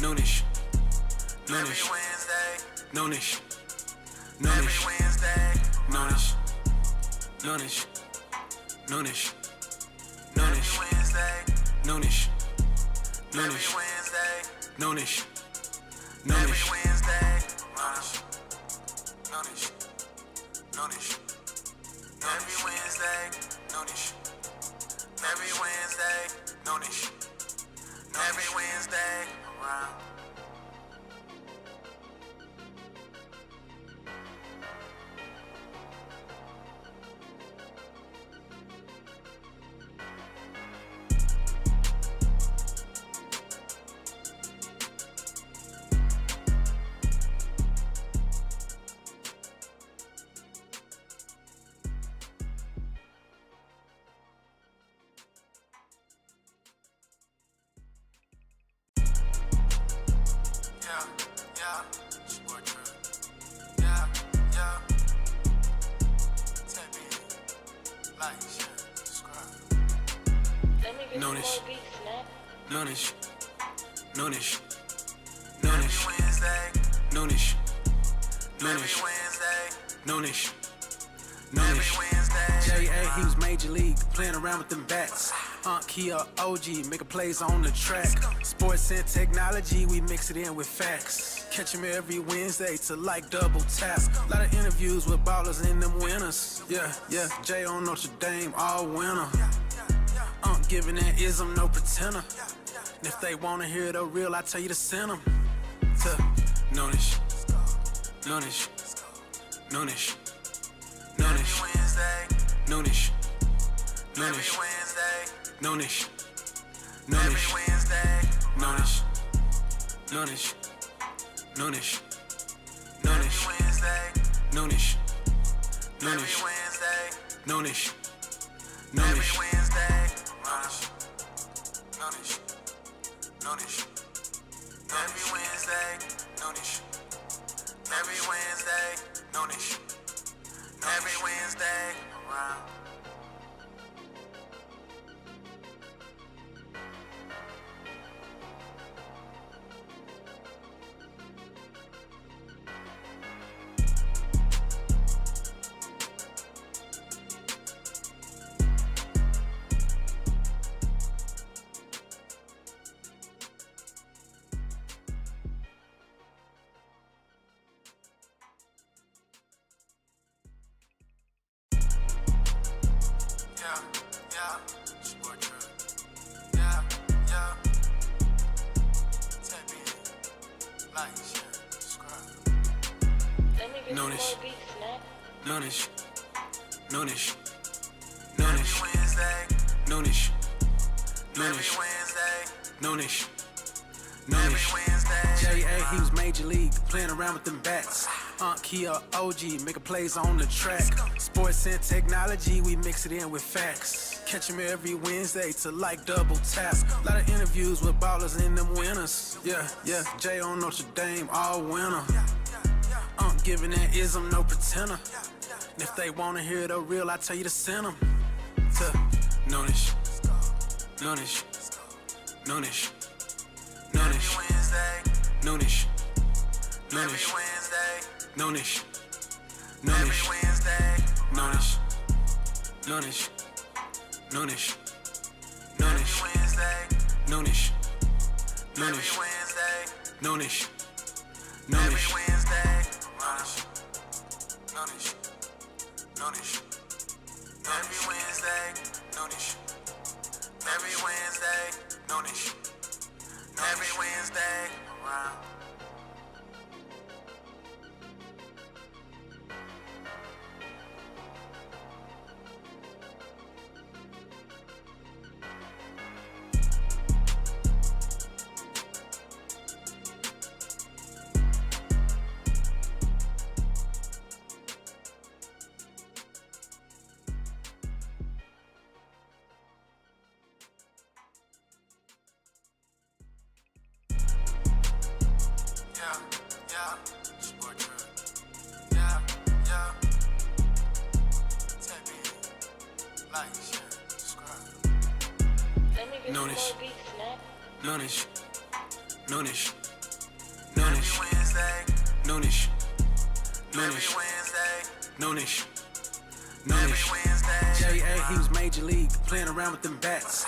Noonish, Every Wednesday, Noonish, every Wednesday, Noonish, Noonish, Noonish, every Wednesday, Noonish, every Wednesday, Noonish, every Noonish, Wednesday, Noonish, Noonish, every Wednesday, Noonish, every Wednesday, Noonish, every Wednesday, around. Yeah, sport trip. Yeah. Tap in, like, share, subscribe. Let me get Noonish. some more beats, man. Noonish, Noonish, Every Noonish, Wednesday, Noonish, every Noonish, Wednesday, Noonish, every Noonish. Wednesday. J.A. he was major league, playing around with them bats. He a OG, making plays on the track. Sports and technology, we mix it in with facts. Catch him every Wednesday to like double tap. Lot of interviews with ballers and them winners. Yeah, Jay on Notre Dame all winner. Giving that ism, no pretender. And if they wanna hear the real, I tell you to send them to Noonish, Noonish, Noonish, Every Noonish, Wednesday, Noonish, every Noonish, Wednesday, Noonish, every Noonish, Wednesday, Noonish, Noonish, Noonish, every Noonish, Wednesday, Noonish, every Noonish, Wednesday, Noonish, every Noonish, Wednesday, Noonish, Noonish, Noonish, every Wednesday, Noonish, every Wednesday, Noonish, every Wednesday, around. Yeah, sport trip. Yeah. Tap in, like, share, subscribe. Let me get some Noonish. more beats, man. Noonish, Noonish, Every Noonish, Wednesday, Noonish, every Noonish, Wednesday, Noonish, every Noonish. Wednesday. J.A. he was major league, playing around with them bats. He a OG, making plays on the track. Sports and technology, we mix it in with facts. Catch him every Wednesday to like double tap. Lot of interviews with ballers and them winners. Yeah, Jay on Notre Dame all winner. Giving that ism, no pretender. And if they wanna hear the real, I tell you to send them to Noonish, Noonish, Noonish, Every Noonish, Wednesday, Noonish, every Noonish, Wednesday, Noonish, every Noonish, Wednesday, Noonish, Noonish, Noonish, every Noonish, Wednesday, Noonish, every Noonish, Wednesday, Noonish, every Noonish, Wednesday, Noonish, Noonish, every Wednesday, Noonish, every Wednesday, Noonish, every Wednesday, around. Yeah, sport trip. Yeah. Tap in, like, share, subscribe. Let me get some Noonish. more beats, man. Noonish, Noonish, Noonish, Wednesday, Noonish, every Noonish, Wednesday, Noonish, every Noonish. Wednesday. J.A. he was major league, playing around with them bats.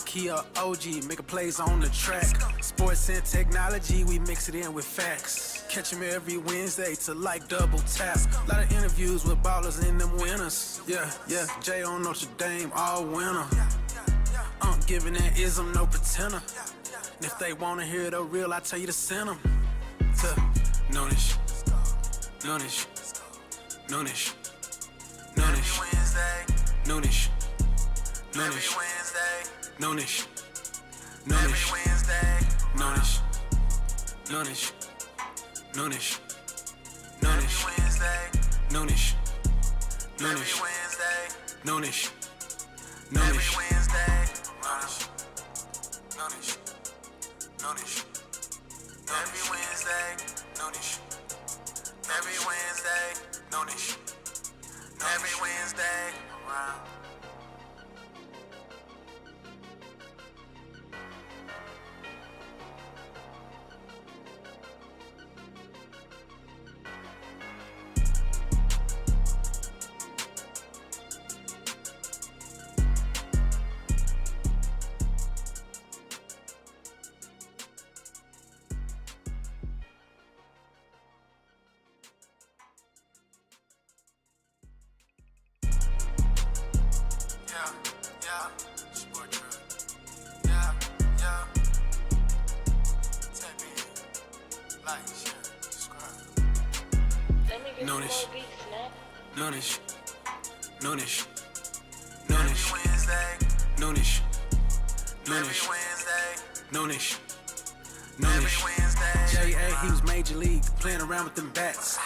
Kia OG, making plays on the track. Sports and technology, we mix it in with facts. Catch him every Wednesday to like double tap. Lot of interviews with ballers and them winners. Yeah, Jay on Notre Dame, all winner. Giving that ism, no pretender. And if they wanna hear the real, I tell you to send them to Noonish, Noonish, Noonish, Noonish, Wednesday, Noonish, every Noonish, Wednesday, Noonish, every Noonish, Wednesday. Noonish, Noonish, Noonish, Every Noonish, Wednesday, Noonish, every Noonish, Wednesday, Noonish, every Noonish, Wednesday, Noonish, Noonish, every Wednesday, Noonish, every Wednesday, Noonish, every Wednesday. Around. Yeah, sport truck. Yeah. Tap in, like, share, subscribe. Let me get some more Noonish. beats, snap. Noonish, Noonish, Every Noonish, Wednesday, Noonish, every Noonish, Wednesday, Noonish, every Noonish. Wednesday. J.A. he was major league, playing around with them bats.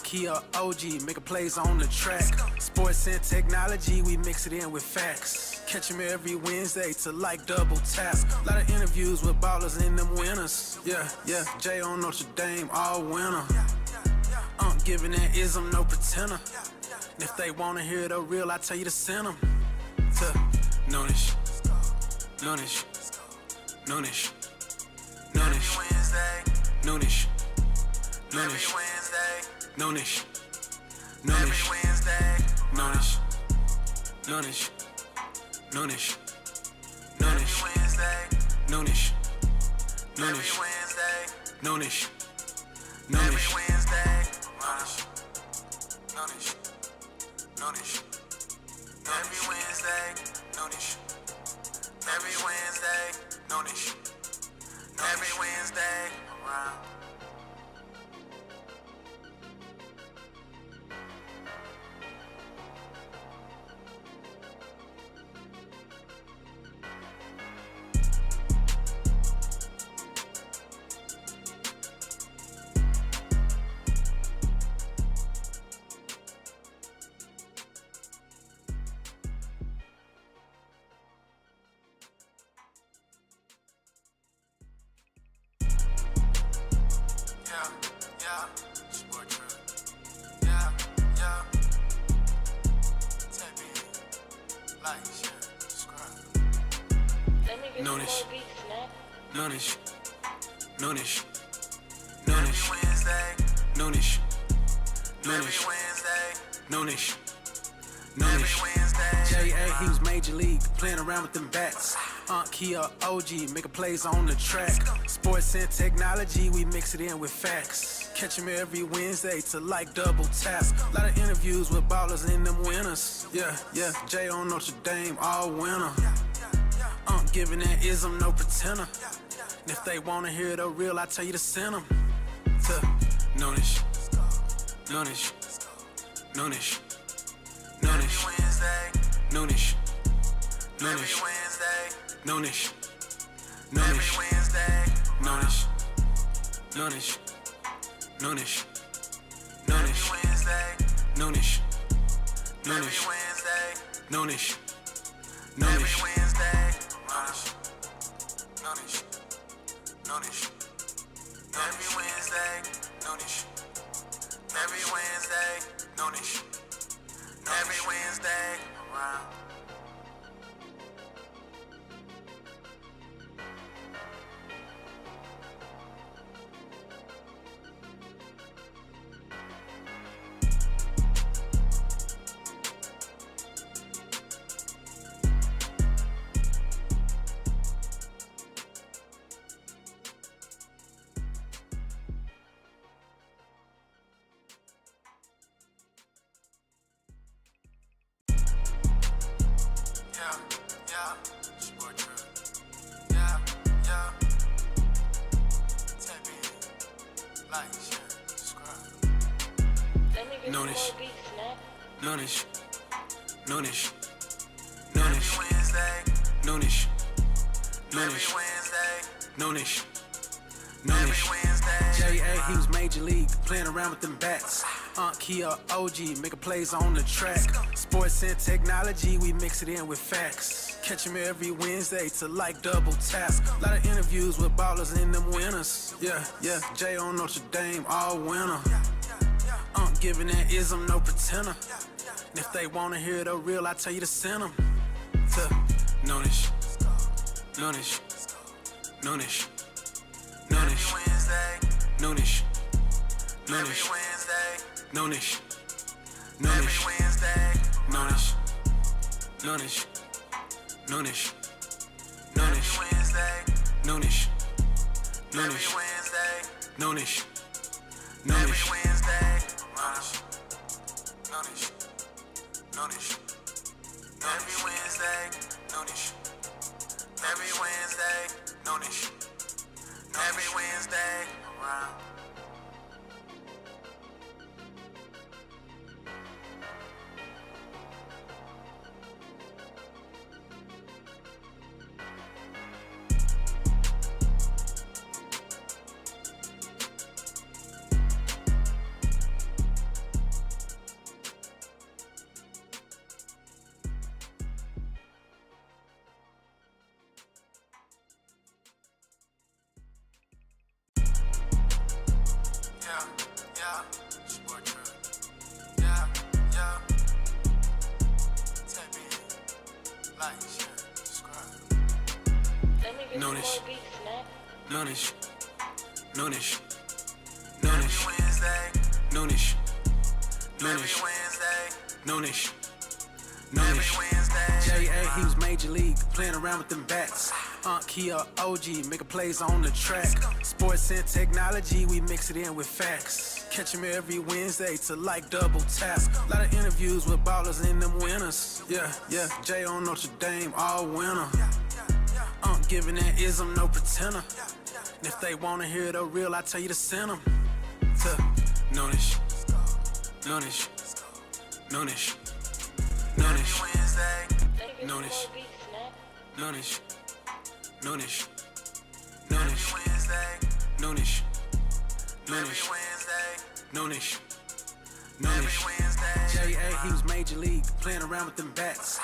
Kia OG, making plays on the track. Sports and technology, we mix it in with facts. Catch him every Wednesday to like double tap. Lot of interviews with ballers and them winners. Yeah, Jay on Notre Dame, all winner. Giving that ism, no pretender. And if they wanna hear the real, I tell you to send them to Noonish, Noonish, Noonish, Noonish, Wednesday, Noonish, every Noonish, Wednesday, Noonish, every Noonish, Wednesday. Noonish, Noonish, Noonish, Every Noonish, Wednesday, Noonish, every Noonish, Wednesday, Noonish, every Noonish, Wednesday. Noonish, Noonish, Every Wednesday, Noonish, every Wednesday, Noonish, every Wednesday. Around. Yeah, sport truck. Yeah. Tap in, like, share, subscribe. Let me get some Noonish. more beats, snap. Noonish, Noonish, Every Noonish, Wednesday, Noonish, every Noonish, Wednesday, Noonish, every Noonish. Wednesday. J.A. he was major league, playing around with them bats. Kia OG, making plays on the track. Sports and technology, we mix it in with facts. Catch him every Wednesday to like double tap. Lot of interviews with ballers and them winners. Yeah, Jay on Notre Dame, all winner. Giving that ism, no pretender. And if they wanna hear the real, I tell you to send them to Noonish, Noonish, Noonish, Every Noonish, Wednesday, Noonish, every Noonish, Wednesday, Noonish, every Noonish, Wednesday. Noonish, Noonish, Noonish, Every Noonish, Wednesday, Noonish, every Noonish, Wednesday, Noonish, every Noonish, Wednesday. Noonish, Noonish, Every Wednesday, Noonish, every Wednesday, Noonish, every Wednesday. Around. like, share, subscribe. Let me get Noonish. some more beats, man. Noonish. Noonish. Every Noonish. Wednesday, Noonish. every Noonish. Wednesday, Noonish. every Noonish. Wednesday. J.A. he was major league, playing around with them bats. Kia OG, making plays on the track. Sports and technology, we mix it in with facts. Catch him every Wednesday to like double task. Lot of interviews with ballers and them winners. Yeah, Jay on Notre Dame all winner. Giving that ism, no pretender. And if they wanna hear the real, I tell you to send them to Noonish. Noonish. Noonish. Every Noonish. Wednesday, Noonish. every Noonish. Wednesday, Noonish. every Noonish. Wednesday. Noonish. Noonish. Noonish. Every Noonish. Wednesday, Noonish. every Noonish. Wednesday, Noonish. every Noonish. Wednesday. Noonish. Noonish. Every Wednesday, Noonish. every Wednesday, Noonish. every Wednesday. Around. Yeah, sport truck. Yeah. Tap in, like, share, subscribe. Let me get some Noonish. more beats, man. Noonish. Noonish. Every Noonish. Wednesday, Noonish. every Noonish. Wednesday, Noonish. every Noonish. Wednesday. J.A. he was major league, playing around with them bats. Kia OG, making plays on the track. Sports and technology, we mix it in with facts. Catch him every Wednesday to like double task. Lot of interviews with ballers and them winners. Yeah, Jay on Notre Dame all winner. Giving that ism, no pretender. And if they wanna hear the real, I tell you to send them to Noonish. Noonish. Noonish. Every Noonish. Wednesday, Let me get some Noonish. more beats, man. Noonish. Noonish. every Noonish. Wednesday, Noonish. every Noonish. Wednesday, Noonish. every Noonish. Wednesday. J.A. he was major league, playing around with them bats.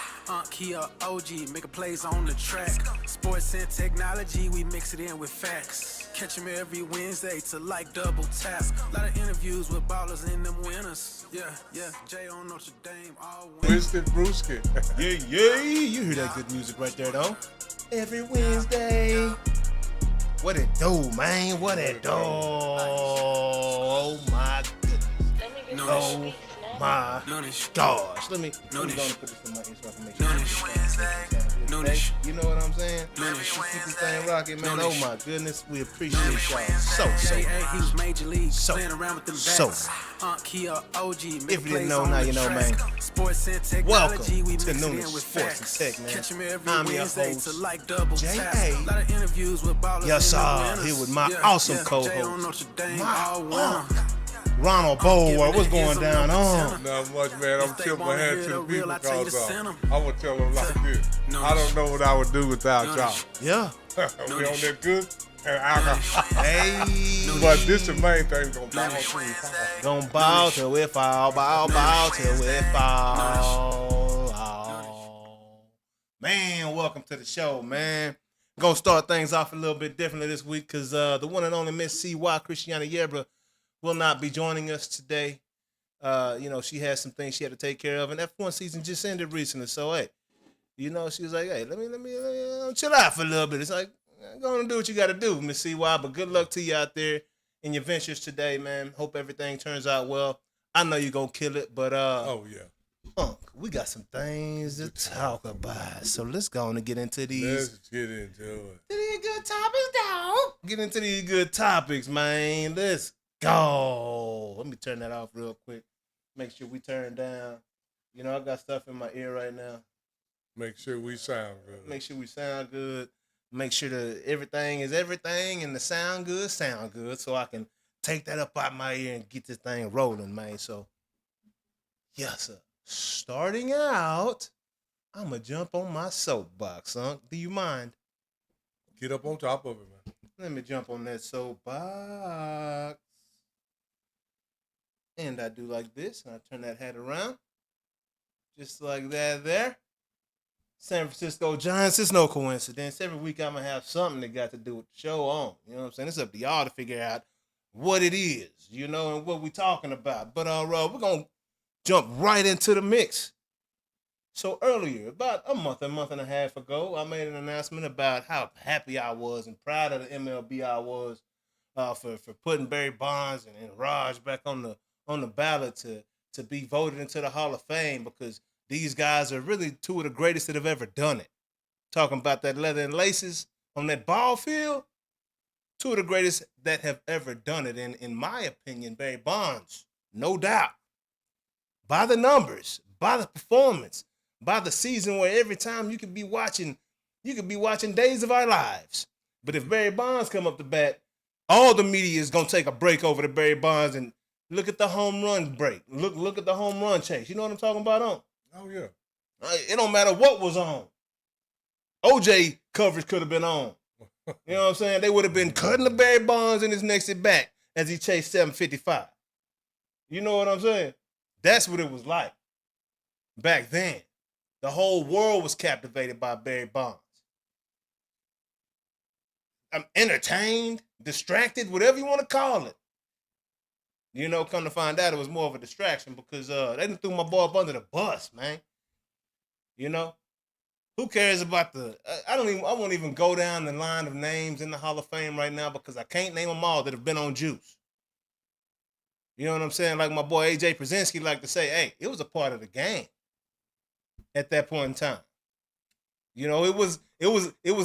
Kia OG, making plays on the track. Sports and technology, we mix it in with facts. Catch him every Wednesday to like double task. Lot of interviews with ballers and them winners. Yeah, Jay on Notre Dame all winners. Winston Brewski. Yeah. You hear that good music right there, though. Every Wednesday. What it do, man? What it do? Oh, my goodness. Let me get some Noonish. more beats, man. My Noonish. gosh. Let me Noonish. go and put this in my ear so I can make sure. Noonish. Wednesday, Noonish. You know what I'm saying? Noonish. Keep this thing rocking, man. Noonish. Oh, my goodness. We appreciate y'all J.A. he was so. major league, So. playing around with them So. bats. Kia OG, making If you didn't plays know, on now the you know, track. man. Sports and Welcome technology, we to mix it Noonish in with Sports facts. and Tech, man. Catch him every I'm your Wednesday host, to like double J.A. task. Lot of interviews with ballers Yes, and sir. them winners. Here with my Yeah, awesome Jay co-host, on Notre Dame, my all winner. Ronald Bower, what's Giving going that down ism, on? no Not much, man. I'm If they tipping my wanna hand hear to the the real, people I tell you to because send 'em. I'm going to tell them like this. Noonish. I don't know what I would do without y'all. Noonish. Yeah. We on Noonish. that good and alcohol. Hey. But this the main thing going to Noonish. balance. Gonna bow till we fall, bow till we fall. Oh. Man, welcome to the show, man. Gonna start things off a little bit differently this week because the one and only Miss C.Y. Christiana Yebra will not be joining us today. She had some things she had to take care of, and F1 season just ended recently. So, hey, she was like, hey, let me chill out for a little bit. It's like, go and do what you got to do, Miss CY. But good luck to you out there in your ventures today, man. Hope everything turns out well. I know you're going to kill it, but Oh, yeah. we got some things to talk about. So let's go on and get into Let's these. get into it. These good topics, dog. Get into these good topics, man. Let's go. Let me turn that off real quick. Make sure we turn down. I got stuff in my ear right now. Make sure we sound good. Make sure we sound good. Make sure that everything is everything and the sound good, so I can take that up out my ear and get this thing rolling, man. So, yes, sir. Starting out, I'm going to jump on my soapbox, son. Do you mind? Get up on top of it, man. Let me jump on that soapbox. And I do like this, and I turn that hat around. Just like that there. San Francisco Giants, it's no coincidence. Every week I'm going to have something that got to do with the show on. You know what I'm saying? It's up to y'all to figure out what it is, you know, and what we talking about. But we're going to jump right into the mix. So earlier, about a month and a half ago, I made an announcement about how happy I was and proud of the MLB I was for putting Barry Bonds and Raj back on the ballot to be voted into the Hall of Fame, because these guys are really two of the greatest that have ever done it. Talking about that leather and laces on that ball field, two of the greatest that have ever done it. And in my opinion, Barry Bonds, no doubt, by the numbers, by the performance, by the season where every time you could be watching Days of Our Lives. But if Barry Bonds come up to bat, all the media is going to take a break over to Barry Bonds and look at the home run break. Look at the home run chase. You know what I'm talking about on? Oh, yeah. It don't matter what was on. OJ coverage could have been on. You know what I'm saying? They would have been cutting the Barry Bonds in his next at bat as he chased 755. You know what I'm saying? That's what it was like back then. The whole world was captivated by Barry Bonds. I'm entertained, distracted, whatever you want to call it. You know, come to find out it was more of a distraction because they done threw my boy up under the bus, man. You know? Who cares about I won't even go down the line of names in the Hall of Fame right now because I can't name them all that have been on juice. You know what I'm saying? Like my boy AJ Przinsky like to say, hey, it was a part of the game at that point in time. You know, it was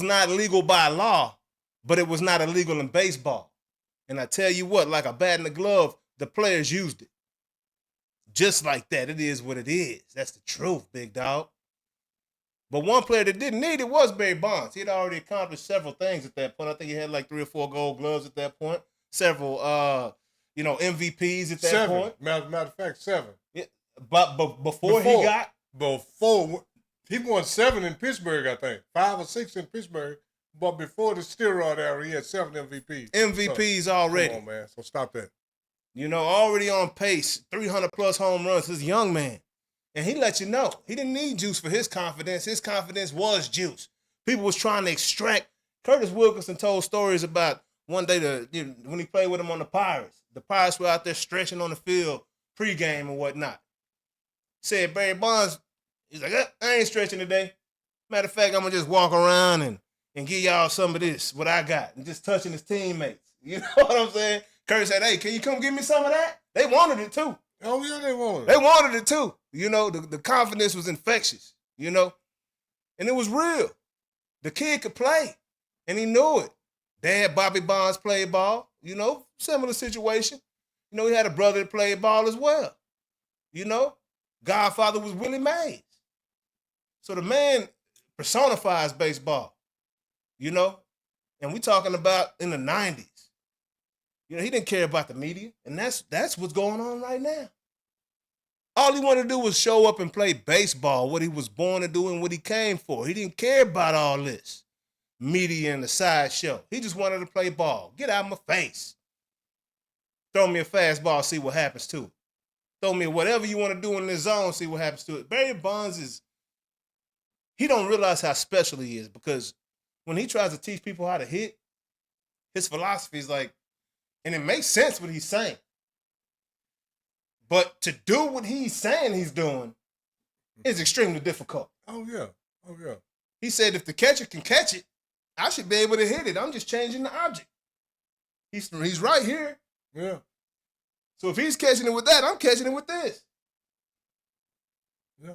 not legal by law, but it was not illegal in baseball. And I tell you what, like a bat in the glove, the players used it. Just like that. It is what it is. That's the truth, big dog. But one player that didn't need it was Barry Bonds. He had already accomplished several things at that point. I think he had like 3 or 4 gold gloves at that point. Several, MVPs at that point. Matter of fact, 7. Yeah, but before he won 7 in Pittsburgh, I think. 5 or 6 in Pittsburgh. But before the steroid era, he had 7 MVPs. MVPs already. Come on, man. So stop that. You know, already on pace, 300-plus home runs. This young man. And he let you know. He didn't need juice for his confidence. His confidence was juice. People was trying to extract. Curtis Wilkinson told stories about one day when he played with him on the Pirates. The Pirates were out there stretching on the field pregame and whatnot. Said Barry Bonds, he's like, I ain't stretching today. Matter of fact, I'm going to just walk around and give y'all some of this, what I got, and just touching his teammates. You know what I'm saying? Curtis said, hey, can you come give me some of that? They wanted it too. Oh, yeah, they wanted it. They wanted it too. You know, the confidence was infectious, you know, and it was real. The kid could play, and he knew it. Dad, Bobby Bonds, played ball, you know, similar situation. You know, he had a brother that played ball as well. You know, Godfather was Willie Mays. So the man personifies baseball, you know, and we talking about in the 90s. You know, he didn't care about the media, and that's what's going on right now. All he wanted to do was show up and play baseball, what he was born to do and what he came for. He didn't care about all this media and the sideshow. He just wanted to play ball. Get out of my face. Throw me a fastball, see what happens to it. Throw me whatever you want to do in this zone, see what happens to it. Barry Bonds he don't realize how special he is because when he tries to teach people how to hit, his philosophy is like, and it makes sense what he's saying. But to do what he's saying he's doing is extremely difficult. Oh, yeah. Oh, yeah. He said if the catcher can catch it, I should be able to hit it. I'm just changing the object. He's right here. Yeah. So if he's catching it with that, I'm catching it with this. Yeah.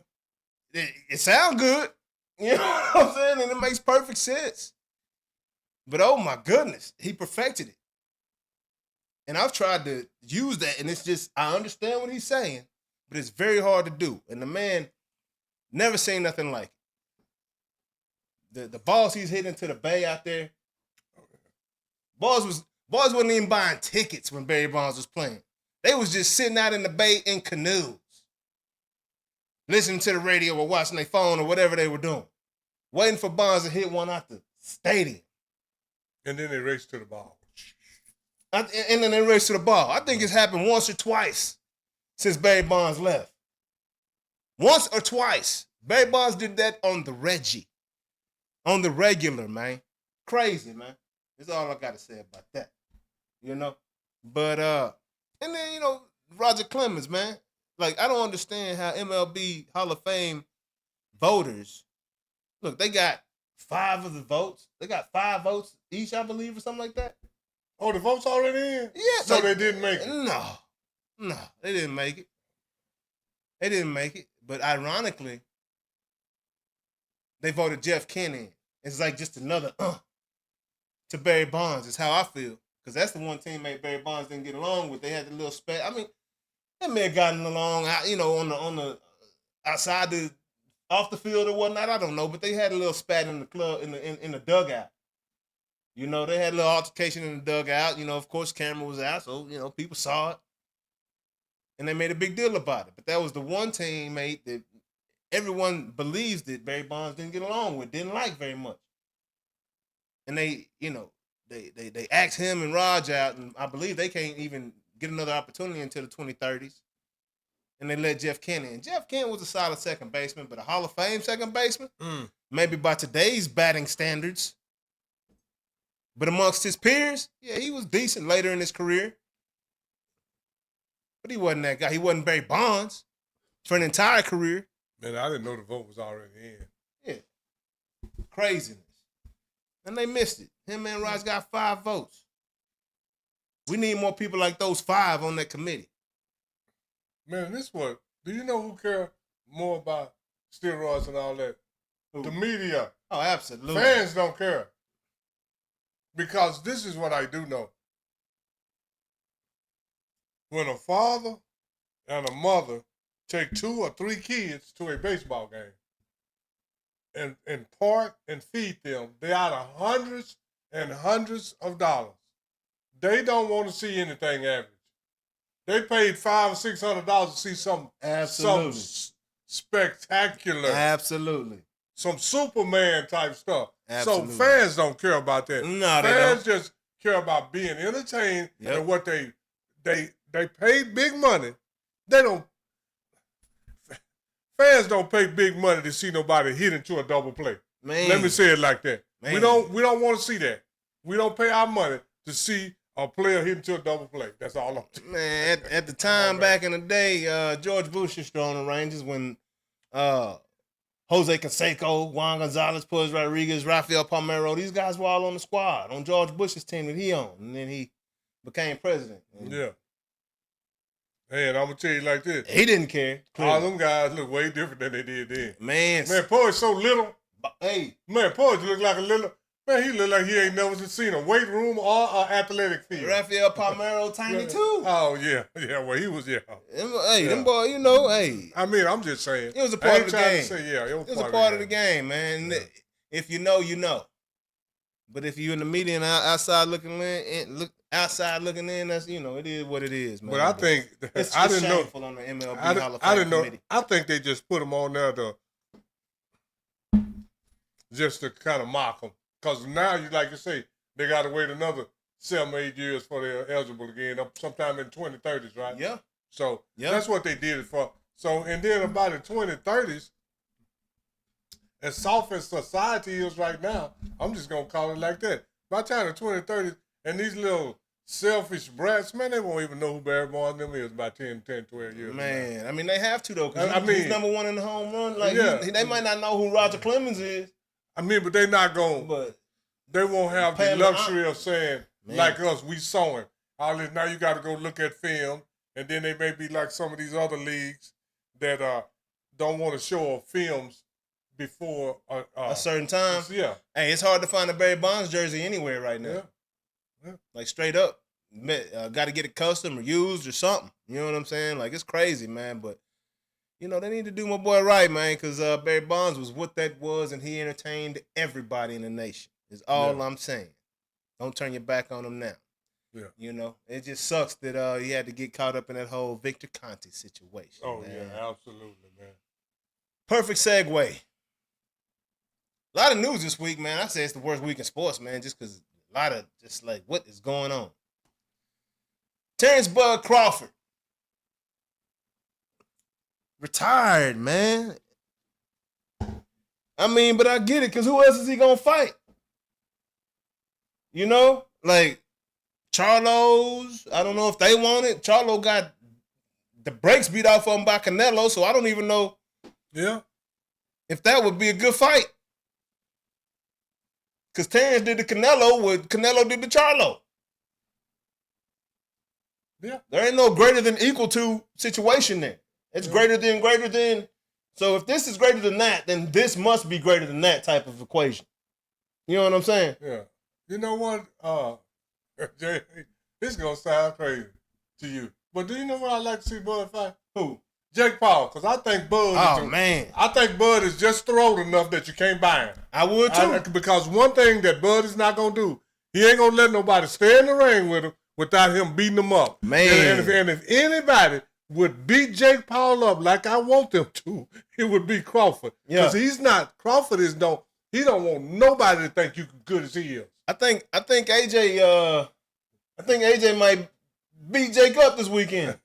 It sounds good. You know what I'm saying? And it makes perfect sense. But oh my goodness, he perfected it. And I've tried to use that, and it's just, I understand what he's saying, but it's very hard to do. And the man never seen nothing like it. The balls he's hitting to the bay out there, balls Boys wasn't even buying tickets when Barry Bonds was playing. They was just sitting out in the bay in canoes, listening to the radio or watching their phone or whatever they were doing, waiting for Bonds to hit one out the stadium. And then they raced to the ball. And then they raced to the ball. I think it's happened once or twice since Barry Bonds left. Once or twice. Barry Bonds did that on the Reggie. On the regular, man. Crazy, man. That's all I got to say about that. You know? But, and then, you know, Roger Clemens, man. Like, I don't understand how MLB Hall of Fame voters, look, they got 5 of the votes. They got 5 votes each, I believe, or something like that. Oh, the votes already in? Yeah. So like, they didn't make it? No, they didn't make it. They didn't make it. But ironically, they voted Jeff Kennedy in. It's like just another to Barry Bonds is how I feel. Because that's the one teammate Barry Bonds didn't get along with. They had the little spat. I mean, they may have gotten along, you know, on the outside the off the field or whatnot. I don't know, but they had a little spat in the club in the dugout. You know, they had a little altercation in the dugout. You know, of course, camera was out, so you know people saw it, and they made a big deal about it. But that was the one teammate that everyone believes that Barry Bonds didn't get along with, didn't like very much, and they, you know. They asked him and Raj out, and I believe they can't even get another opportunity until the 2030s. And they let Jeff Kennedy. And Jeff Kennedy was a solid second baseman, but a Hall of Fame second baseman, maybe by today's batting standards. But amongst his peers, yeah, he was decent later in his career. But he wasn't that guy. He wasn't Barry Bonds for an entire career. Man, I didn't know the vote was already in. Yeah. Craziness. And they missed it. Him and Raj got 5 votes. We need more people like those 5 on that committee. Man, this what? Do you know who care more about steroids and all that? Who? The media. Oh, absolutely. Fans don't care. Because this is what I do know. When a father and a mother take 2 or 3 kids to a baseball game and park and feed them, they out of hundreds and hundreds of dollars. They don't want to see anything average. They paid $500 or $600 to see something spectacular. Absolutely. Some Superman type stuff. Absolutely. So fans don't care about that. No, they fans don't. just care about being entertained Yep. and what they paid big money. They don't. Fans don't pay big money to see nobody hit into a double play. Man. Let me say it like that. Man. We don't want to see that. We don't pay our money to see a player hit into a double play. That's all I'm saying. Man, at the time back in the day, George Bush used to on the Rangers when Jose Canseco, Juan Gonzalez, Puig Rodriguez, Rafael Palmeiro, these guys were all on the squad on George Bush's team that he owned. And then he became president. And Yeah. And I'm going to tell you like this. he didn't care. All them guys look way different than they did then. Man, Puig so little. hey, Man, Puig look like a little. Man, he look like he ain't never seen a weight room or an athletic field. Rafael Palmeiro tiny too. Oh, yeah. Yeah, well, he was, yeah. Them boy, you know, hey. I mean, I'm just saying. It was a I part ain't of the trying game. to say, yeah, It was a part of the game, man. Yeah. If you know, you know. But if you're in the media and outside looking in, that's, you know, it is what it is, man. But I think it's I didn't know. shameful on the MLB I Hall of Fame I didn't know. committee. I think they just put him on there just to kind of mock him. Because now, like you say, they got to wait another 7 or 8 years for they're eligible again, sometime in 2030s, right? Yeah. So Yeah. that's what they did it for. So, and then about the 2030s, as soft as society is right now, I'm just going to call it like that. By the time the 2030s, and these little selfish brats, man, they won't even know who Barry Bonds them is by 10, 12 years. Man, I mean, they have to, though, because I mean, he's number 1 in the home run. Like, yeah. they might not know who Roger Clemens is, I mean, but they not going, but they won't have Pay the him luxury of saying, Man. like us, we saw him. All this, now you got to go look at film, and then they may be like some of these other leagues that don't want to show films before a certain time. Yeah. Hey, it's hard to find a Barry Bonds jersey anywhere right now. Yeah. Like, straight up. Got to get it custom or used or something. You know what I'm saying? Like, it's crazy, man. But, you know, they need to do my boy right, man, because Barry Bonds was what that was, and he entertained everybody in the nation. Is all I'm saying. Don't turn your back on him now. Yeah. You know, it just sucks that he had to get caught up in that whole Victor Conte situation. Oh, man. yeah, absolutely, man. Perfect segue. A lot of news this week, man. I say it's the worst week in sports, man, just because a lot of just like what is going on. Terence Bud Crawford retired, man. I mean, but I get it, because who else is he going to fight? You know? Like, Charlo's, I don't know if they want it. Charlo got the brakes beat off of him by Canelo, so I don't even know if that would be a good fight. Because Terence did the Canelo what Canelo did the Charlo. Yeah. There ain't no greater than equal to situation there. It's greater than. So if this is greater than that, then this must be greater than that type of equation. You know what I'm saying? Yeah. You know what? Jay, this is going to sound crazy to you. But do you know what I'd like to see Bud fight? Who? Jake Paul, because I think Bud I think Bud is just thrown enough that you can't buy him. I would too. Because one thing that Bud is not going to do, he ain't going to let nobody stay in the ring with him without him beating him up. Man. And if anybody would beat Jake Paul up like I want them to, it would be Crawford. Because Crawford he don't want nobody to think you good as he is. I think AJ might beat Jake up this weekend.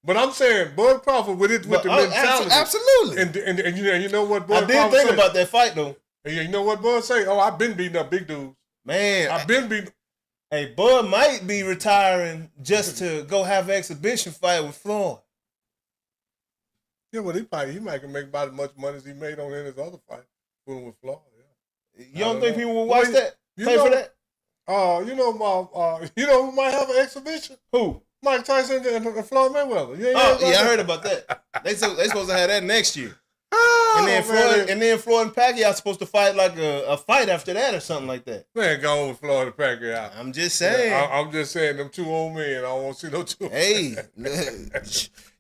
But I'm saying Bud Crawford with the mentality. Absolutely. And you know what Bud I did think about that fight though. And you know what Bud say? Oh, I've been beating up big dudes. Man, I've been beating. Hey, Bud might be retiring just to go have an exhibition fight with Floyd. Yeah, well, he might can make about as much money as he made on his other fight with Floyd. Yeah. You don't think people will watch that? Pay for that? You know who might have an exhibition? Who? Mike Tyson and Floyd Mayweather. I heard about that. They supposed to have that next year. And then Floyd and Pacquiao supposed to fight like a fight after that or something like that. Man, go on with Floyd and Pacquiao. I'm just saying. Yeah, I'm just saying them two old men. I don't want to see no two. Hey,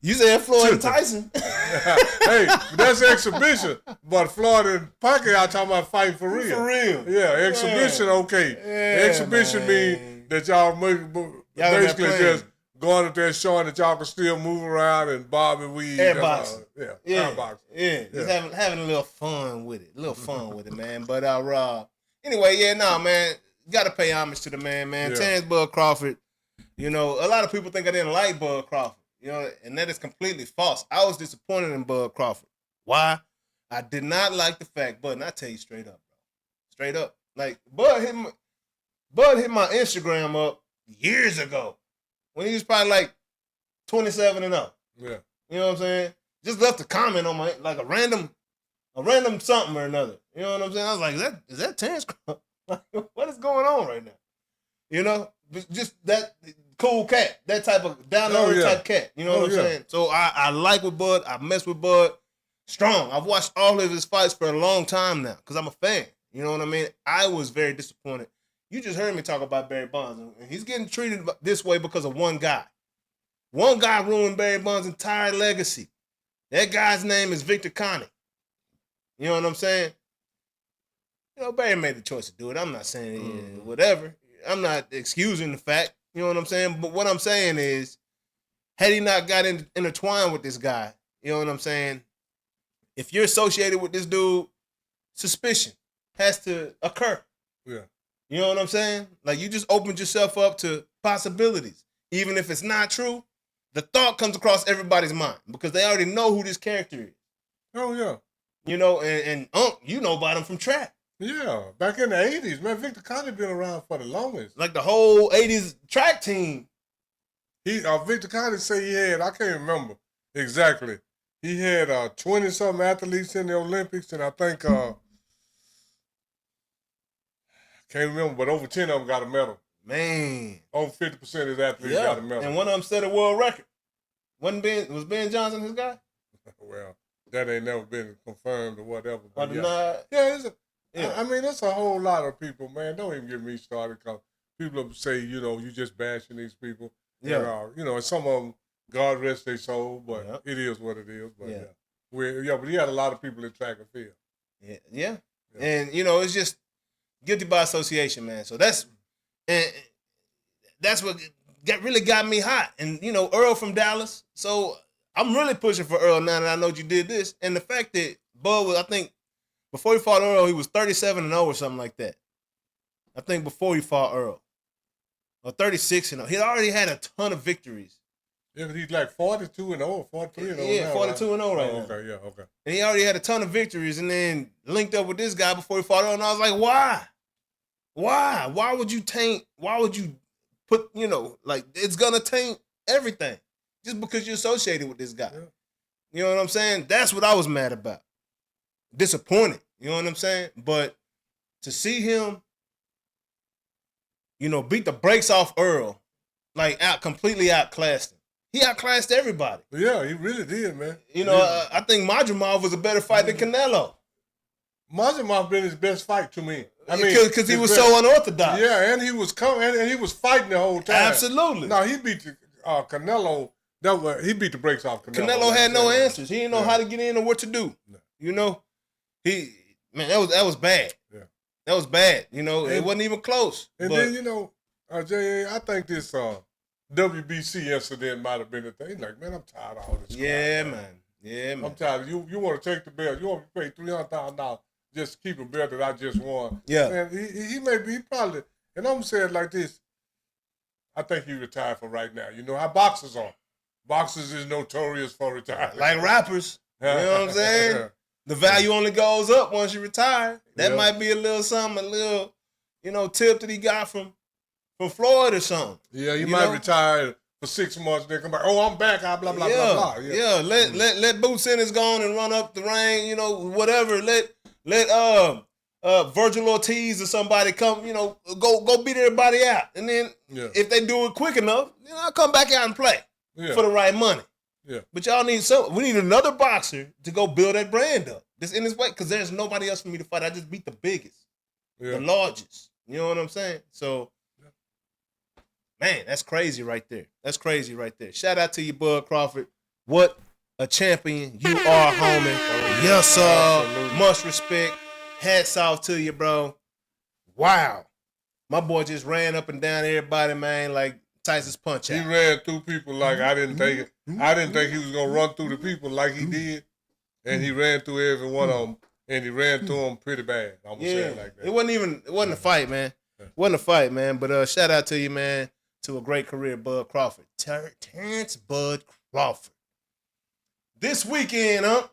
you said Floyd and Tyson. Hey, that's exhibition. But Floyd and Pacquiao talking about fighting for real. For real. Yeah, exhibition, okay. Exhibition mean that y'all basically just going up there showing that y'all can still move around and bob and weave. Airboxing. Airboxing. Yeah. Just having a little fun with it. Man. But anyway, man, gotta pay homage to the man. Yeah. Terence Bud Crawford. You know, a lot of people think I didn't like Bud Crawford. You know, and that is completely false. I was disappointed in Bud Crawford. Why? I did not like the fact, Bud, and I tell you straight up, bro. Straight up. Like, Bud hit my Instagram up years ago when he was probably like 27 and up. Yeah. You know what I'm saying? Just left a comment on my, like a random something or another. You know what I'm saying? I was like, is that Terence Crawford? What is going on right now? You know? Just that cool cat, that type of down-to-earth type cat. You know what I'm saying? So I like with Bud. I mess with Bud strong. I've watched all of his fights for a long time now because I'm a fan. You know what I mean? I was very disappointed. You just heard me talk about Barry Bonds, and he's getting treated this way because of one guy. One guy ruined Barry Bonds' entire legacy. That guy's name is Victor Conte. You know what I'm saying? You know, Barry made the choice to do it. I'm not saying whatever. I'm not excusing the fact. You know what I'm saying? But what I'm saying is, had he not got intertwined with this guy, you know what I'm saying? If you're associated with this dude, suspicion has to occur. Yeah. You know what I'm saying? Like, you just opened yourself up to possibilities. Even if it's not true, the thought comes across everybody's mind because they already know who this character is. Oh, yeah. You know, and you know about him from track. Yeah. Back in the 80s, man, Victor Conte been around for the longest. Like the whole 80s track team. Victor Conte say he had, I can't remember exactly. He had 20-something athletes in the Olympics, and I think, can't remember, but over 10 of them got a medal. Man. Over 50% of his athletes got a medal. And one of them set a world record. Was Ben Johnson his guy? Well, that ain't never been confirmed or whatever. But Yeah. I mean, that's a whole lot of people, man. Don't even get me started because people say, you know, you just bashing these people. Yeah. And, you know, and some of them, God rest their soul, but it is what it is. But but he had a lot of people in track and field. Yeah. And, you know, it's just guilty by association, man. So that's, and that's what really got me hot. And, you know, Earl from Dallas. So I'm really pushing for Earl now that I know you did this. And the fact that Bud was, I think, before he fought Earl, he was 37-0 or something like that. I think before he fought Earl. Or 36-0. He already had a ton of victories. Yeah, he's like 42-0, 43-0. Yeah, 42-0 right now. Okay, yeah, okay. And he already had a ton of victories and then linked up with this guy before he fought Earl. And I was like, why? Why? Why would you put, you know, like, it's going to taint everything just because you're associated with this guy. Yeah. You know what I'm saying? That's what I was mad about. Disappointed. You know what I'm saying? But to see him, you know, beat the brakes off Earl, like completely outclassed him. He outclassed everybody. Yeah, he really did, man. You know, I think Majumov was a better fight than Canelo. Majumov been his best fight to me. I mean, because he was so unorthodox. Yeah, and he was and he was fighting the whole time. Absolutely. No, he beat Canelo. He beat the brakes off Canelo. Canelo had no answers. He didn't know how to get in or what to do. No. You know, that was bad. Yeah, that was bad. You know, it wasn't even close. And then you know, J.A., I think this WBC incident might have been the thing. Like, man, I'm tired of all this. Yeah, crap, man. Yeah, man. I'm tired. You want to take the belt? You want to pay $300,000 just to keep a belt that I just won? Yeah. And he probably. And I'm saying like this. I think he retired for right now. You know how boxers are. Boxers is notorious for retiring. Like rappers. You know what I'm saying? The value only goes up once you retire. That might be a little something, a little, you know, tip that he got from Floyd or something. Yeah, he might retire for 6 months, then come back. Oh, I'm back. Blah blah blah blah. Yeah, let Boots Ennis go on and run up the ring. You know, whatever. Let Virgil Ortiz or somebody come. You know, go beat everybody out, and then if they do it quick enough, you know, I'll come back out and play for the right money. Yeah. But y'all need we need another boxer to go build that brand up. This in this way, because there's nobody else for me to fight. I just beat the biggest, the largest. You know what I'm saying? So, man, that's crazy right there. That's crazy right there. Shout out to you, Bud Crawford. What a champion you are, homie. Yes, sir. Absolutely. Much respect. Hats off to you, bro. Wow. My boy just ran up and down everybody, man, like Tyson's punch out. He ran through people like I didn't think it. I didn't think he was gonna run through the people like he did, and he ran through every one of them, and he ran through them pretty bad. I'm gonna say it like that. It wasn't a fight, man. It wasn't a fight, man. But shout out to you, man, to a great career, Bud Crawford, Terence Bud Crawford. This weekend, huh?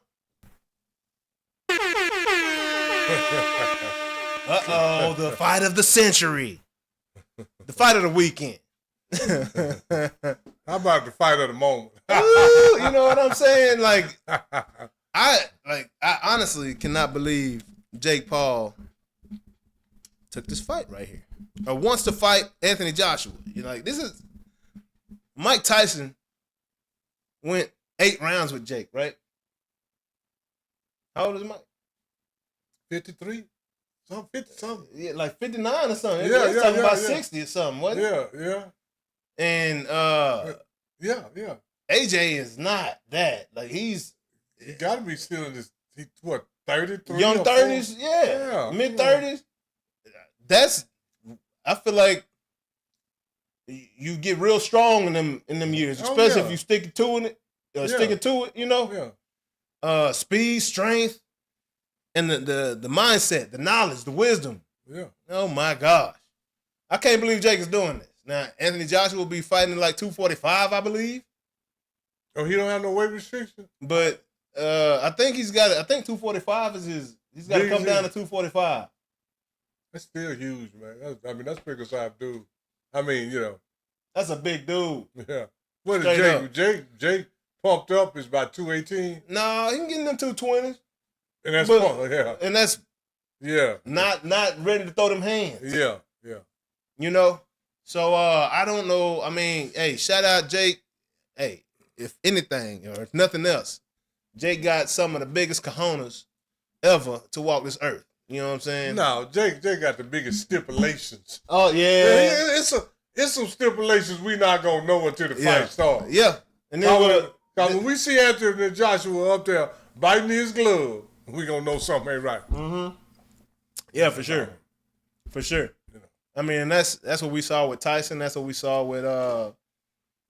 The fight of the century, the fight of the weekend. How about the fight of the moment? Ooh, you know what I'm saying? Like, I honestly cannot believe Jake Paul took this fight right here, or wants to fight Anthony Joshua. You're like, this is Mike Tyson went 8 rounds with Jake, right? How old is Mike? 53. Some 50 something. Yeah, like 59 or something. Yeah, talking about 60 or something, wasn't it? Yeah. And yeah. AJ is not that. Like he got to be still in his 33, young 30s, mid 30s. That's, I feel like you get real strong in them years, especially if you sticking to it, you know. Yeah. Speed, strength, and the mindset, the knowledge, the wisdom. Yeah. Oh my gosh, I can't believe Jake is doing this. Now, Anthony Joshua will be fighting like 245, I believe. Oh, he don't have no weight restriction? But I think 245 is his. He's got to come down to 245. That's still huge, man. That's big as I do. I mean, you know. That's a big dude. Yeah. What is Jake? Jake pumped up is about 218? No, he can get in them 220s. And that's And that's not ready to throw them hands. Yeah. You know? So I don't know. I mean, hey, shout out Jake. Hey, if anything, or if nothing else, Jake got some of the biggest cojones ever to walk this earth. You know what I'm saying? No, Jake got the biggest stipulations. Oh yeah. It's some stipulations we not gonna know until the fight starts. Yeah. And then when we see Anthony Joshua up there biting his glove, we gonna know something ain't right. Mm-hmm. Yeah, for sure. For sure. I mean, and that's what we saw with Tyson. That's what we saw with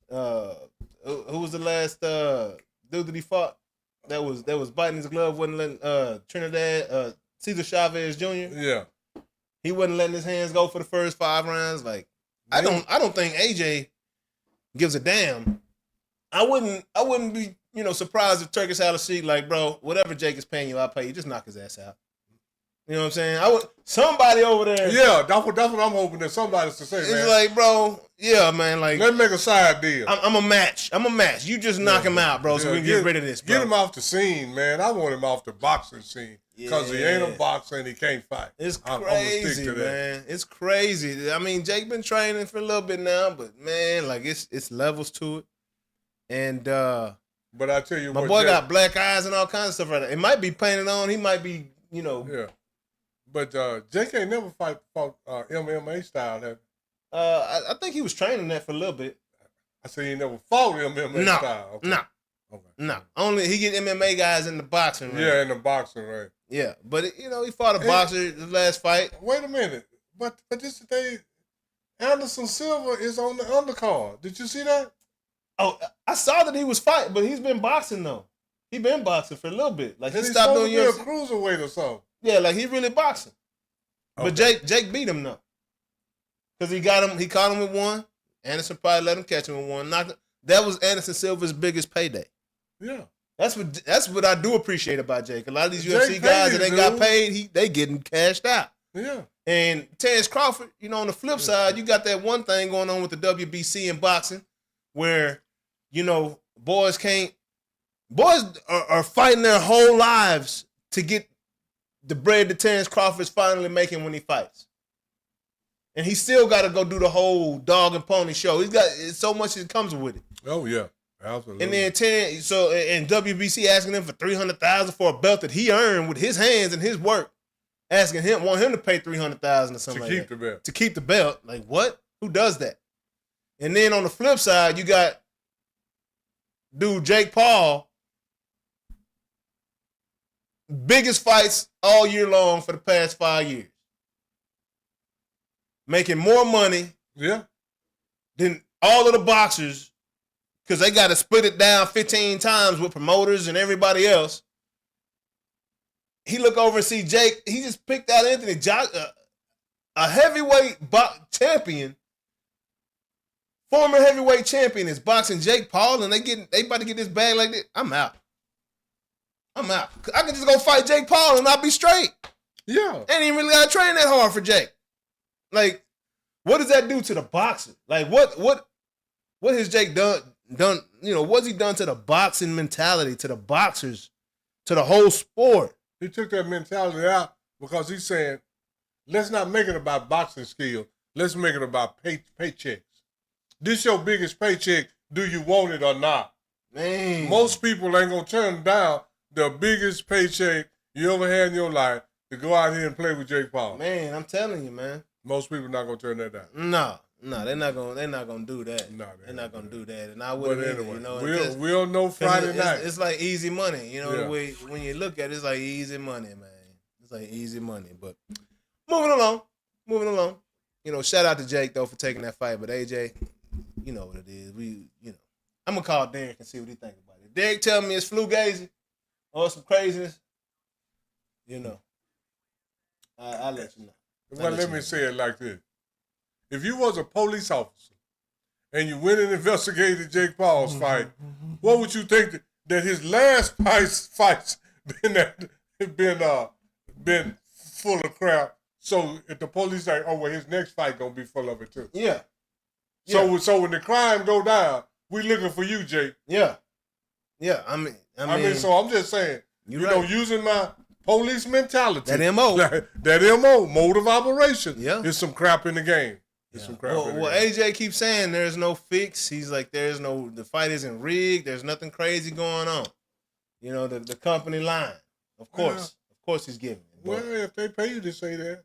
who was the last dude that he fought that was biting his glove, wasn't letting Trinidad Cesar Chavez Jr. Yeah. He wasn't letting his hands go for the first 5 rounds. Like I don't think AJ gives a damn. I wouldn't be surprised if Turkish had a seat like, bro, whatever Jake is paying you, I'll pay you. Just knock his ass out. You know what I'm saying? Somebody over there. Yeah, that's what I'm hoping that somebody's to say, man. It's like, bro, yeah, man. Like, let's make a side deal. I'm a match. You just knock him out, bro, so we can get rid of this, bro. Get him off the scene, man. I want him off the boxing scene because he ain't a boxer and he can't fight. It's crazy, man. It's crazy. I mean, Jake been training for a little bit now, but man, like it's levels to it. And but I tell you, my boy got black eyes and all kinds of stuff right there. It might be painted on. He might be, Yeah. But Jake ain't never fought MMA style. Have I think he was training that for a little bit. I say he never fought MMA style. Okay. No. Okay. No. Only he get MMA guys in the boxing, right? Yeah, in the boxing, right. Yeah. But he fought a boxer the last fight. Wait a minute. But this today, Anderson Silva is on the undercard. Did you see that? Oh, I saw that he was fighting, but he's been boxing though. He been boxing for a little bit. Like he He's stopped doing UFC. A cruiserweight or something. Yeah, like he really boxing. Okay. But Jake beat him though. Because he caught him with one. Anderson probably let him catch him with one. That was Anderson Silva's biggest payday. Yeah. That's what I do appreciate about Jake. A lot of these UFC guys that ain't got paid, they getting cashed out. Yeah. And Terence Crawford, on the flip side, you got that one thing going on with the WBC and boxing where, boys are fighting their whole lives to get the bread that Terence Crawford's finally making when he fights. And he still got to go do the whole dog and pony show. He's got so much that comes with it. Oh, yeah. Absolutely. And then and WBC asking him for $300,000 for a belt that he earned with his hands and his work. Want him to pay $300,000 or something like that. To keep the belt. To keep the belt. Like, what? Who does that? And then on the flip side, you got dude Jake Paul. Biggest fights all year long for the past 5 years. Making more money than all of the boxers because they got to split it down 15 times with promoters and everybody else. He look over and see Jake. He just picked out Anthony, a heavyweight champion, former heavyweight champion is boxing Jake Paul, and they about to get this bag like this. I'm out. I can just go fight Jake Paul and I'll be straight. Yeah. Ain't even really got to train that hard for Jake. Like, what does that do to the boxer? Like, what has Jake done? What's he done to the boxing mentality, to the boxers, to the whole sport? He took that mentality out because he's saying, let's not make it about boxing skill. Let's make it about paychecks. This your biggest paycheck. Do you want it or not? Man. Most people ain't going to turn down the biggest paycheck you ever had in your life to go out here and play with Jake Paul. Man, I'm telling you, man. Most people not gonna turn that down. No, they're not gonna do that. No, they're not gonna do that. And I wouldn't. But anyway, we'll know Friday night. It's like easy money, the way when you look at it, it's like easy money, man. It's like easy money. But moving along. Shout out to Jake though for taking that fight. But AJ, you know what it is. I'm gonna call Derek and see what he think about it. Derek tell me it's flugazy or some craziness. I'll let you know. Well, let me say it like this. If you was a police officer and you went and investigated Jake Paul's fight, what would you think that his last fights been full of crap? So if the police say, oh, well, his next fight gonna be full of it too. Yeah. So when the crime go down, we looking for you, Jake. Yeah. Yeah. I mean, so I'm just saying, using my police mentality. That MO. That MO, mode of operation. Yeah. There's some crap in the game. AJ keeps saying there's no fix. He's like, the fight isn't rigged. There's nothing crazy going on. The company line. Of course he's giving it. Well, if they pay you to say that,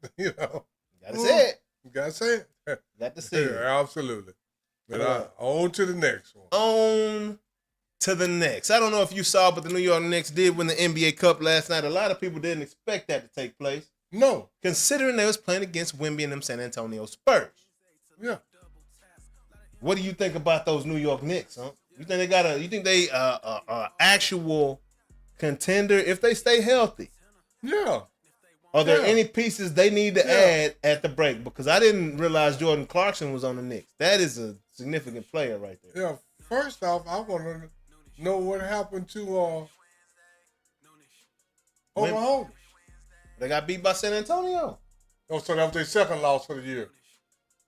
Gotta say it. You gotta say it. Got to say it. Absolutely. But on to the next one. On to the next. I don't know if you saw, but the New York Knicks did win the NBA Cup last night. A lot of people didn't expect that to take place. No. Considering they was playing against Wemby and them San Antonio Spurs. Yeah. What do you think about those New York Knicks, huh? You think they actual contender if they stay healthy? Yeah. Are there Yeah. any pieces they need to add at the break? Because I didn't realize Jordan Clarkson was on the Knicks. That is a significant player right there. Yeah. First off, I want to know what happened to Oklahoma. They got beat by San Antonio. Oh, so that was their second loss for the year.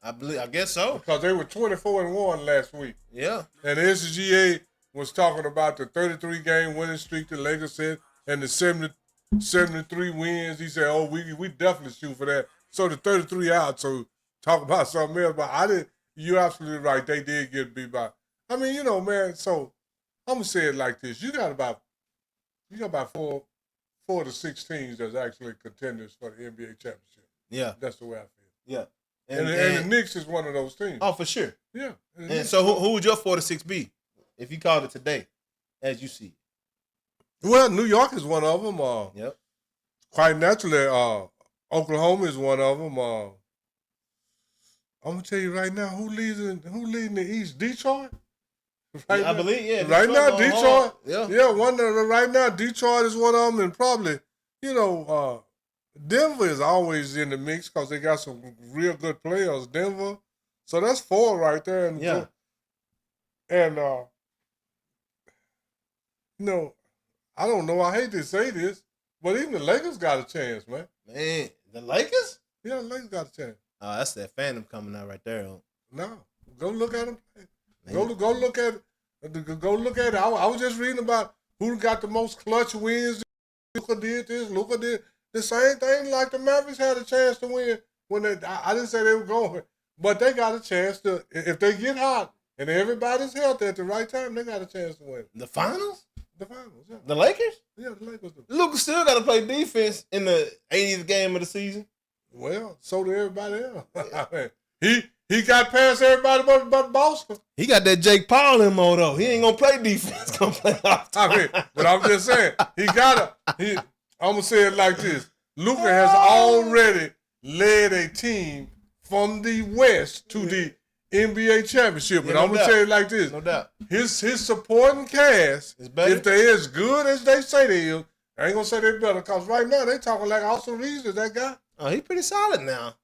I guess so. Because they were 24-1 last week. Yeah. And the SGA was talking about the 33-game winning streak the Lakers said and the 73 wins. He said, oh, we definitely shoot for that. So the 33 out, so talk about something else. But you're absolutely right. They did get beat by. I mean, you know, man, so I'm going to say it like this. You got about four to six teams that's actually contenders for the NBA championship. Yeah. That's the way I feel. Yeah. And the Knicks is one of those teams. Oh, for sure. Yeah. And so who would your 4 to 6 be if you called it today, as you see it? Well, New York is one of them. Yep. Quite naturally, Oklahoma is one of them. I'm gonna tell you right now, who leading the East? Detroit. Right I now, believe, yeah. Right now, going Detroit. hard. Yeah. Yeah, right now, Detroit is one of them, and probably, you know, Denver is always in the mix because they got some real good players. Denver, so that's 4 right there. And Yeah. And you know, I don't know. I hate to say this, but even the Lakers got a chance, man. Man, the Lakers? Yeah, the Lakers got a chance. Oh, that's that Phantom coming out right there. No, go look at them. Go look at it. Go look at it. I was just reading about who got the most clutch wins. Luka did this. Luka did the same thing. Like the Mavericks had a chance to win when I didn't say they were going, but they got a chance to. If they get hot and everybody's healthy at the right time, they got a chance to win. The finals? The finals, yeah. The Lakers? Yeah, the Lakers. Luka still got to play defense in the 80th game of the season. Well, so did everybody else. I mean, he got past everybody but Boston. He got that Jake Paul in mode though. He ain't gonna play defense. Gonna play off. I mean, but I'm just saying I'm gonna say it like this: Luka has already led a team from the West to the NBA championship. Yeah, And no I'm gonna doubt. say it like this: No doubt. his supporting cast, It's better. if they as good as they say they is, I ain't gonna say they better because right now they talking like Austin Reeves is that guy. Oh, he pretty solid now.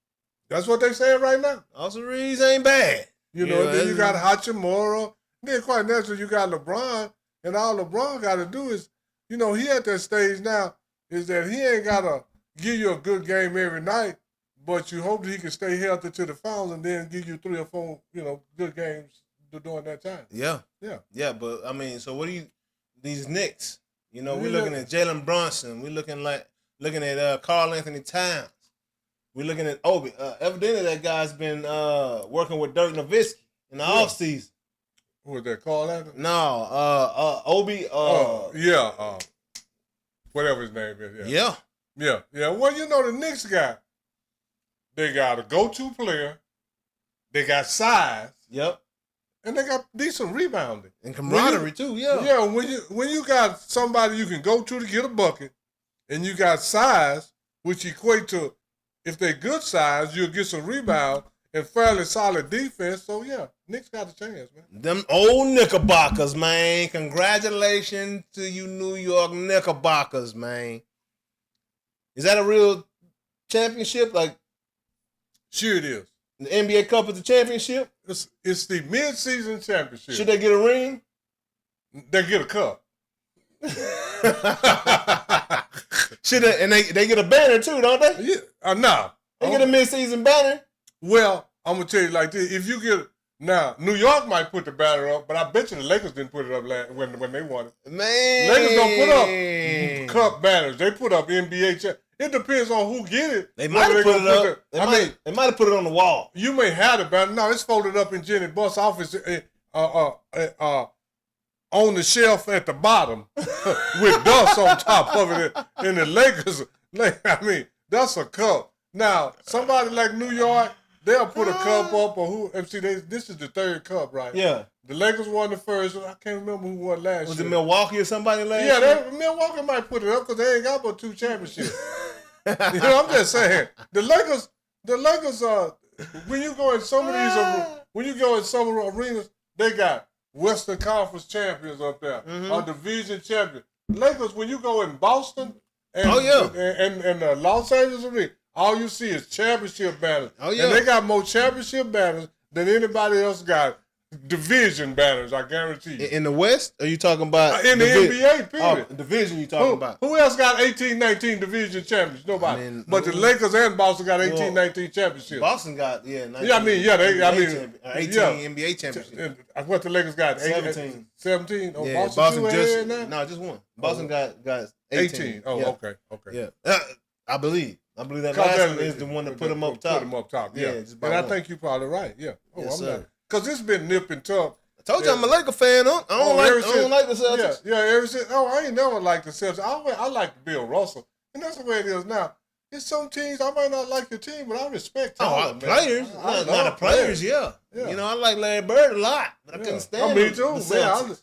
That's what they saying right now. Austin Reeves ain't bad. You know, then you got that's- Hachimura. Then quite naturally you got LeBron, and all LeBron got to do is, you know, he at that stage now is that he ain't got to give you a good game every night, but you hope that he can stay healthy to the finals and then give you 3 or 4, you know, good games during that time. Yeah. Yeah. Yeah, but I mean, so what do you? These Knicks, you know, we're Yeah. looking at Jalen Brunson. We're looking at Karl Anthony Towns. We're looking at Obi. Evidently, that guy's been working with Dirk Nowitzki in the offseason. Who was that, Carl Anthony? No, Obi. Whatever his name is. Yeah. Yeah. Well, you know, the Knicks they got a go-to player, they got size, Yep. and they got decent rebounding. And camaraderie too. Yeah. Yeah, when you got somebody you can go to get a bucket, and you got size, which equate to, if they good size, you'll get some rebound and fairly solid defense. So yeah, Knicks got a chance, man. Them old Knickerbockers, man. Congratulations to you, New York Knickerbockers, man. Is that a real championship? Like Sure it is. the NBA Cup is a championship? It's the mid-season championship. Should they get a ring? They get a cup. Should they? And they get a banner too, don't they? Yeah, nah. They get a mid-season banner. Well, I'm gonna tell you like this: if you get now, New York might put the banner up, but I bet you the Lakers didn't put it up when they won it. Man, Lakers don't put up cup banners; they put up NBA. It depends on who get it. They might have put it up. They might have put it on the wall. You may have the banner. No, it's folded up in Jenny Buss' office on the shelf at the bottom with dust on top of it. And the Lakers, I mean, that's a cup. Now, somebody like New York, they'll put a cup up or who. And see, this is the 3rd cup, right? Yeah. The Lakers won the first. I can't remember who won last year. Was it Milwaukee or somebody last year? Yeah, Milwaukee might put it up because they ain't got but 2 championships. You know, I'm just saying the Lakers when you go in some of these arenas, they got Western Conference champions up there, a division champion. Lakers, when you go in Boston and and Los Angeles arena, all you see is championship banners. Oh yeah, and they got more championship banners than anybody else got. Division banners, I guarantee you. In the West? Are you talking about in the NBA? Period. Division you talking about? Who else got 18-19 division champions? Nobody. But the Lakers and Boston got 18-19 championships. Boston got 19. NBA championships. What the Lakers got? 17. 17. Oh, yeah, Boston just one. Boston got 18. Oh, yeah. okay. Yeah, I believe that last one is the one that put them up top. Put them up top. Yeah, and I think you're probably right. Yeah. Oh, yes, I'm not. Because it's been nip and tuck. I told you I'm a Laker fan. I don't like the Celtics. Yeah, ever since. Oh, I ain't never liked the Celtics. I like Bill Russell. And that's the way it is now. It's some teams, I might not like your team, but I respect talent, players. Not the players, yeah. You know, I like Larry Bird a lot, but I couldn't stand me too, man.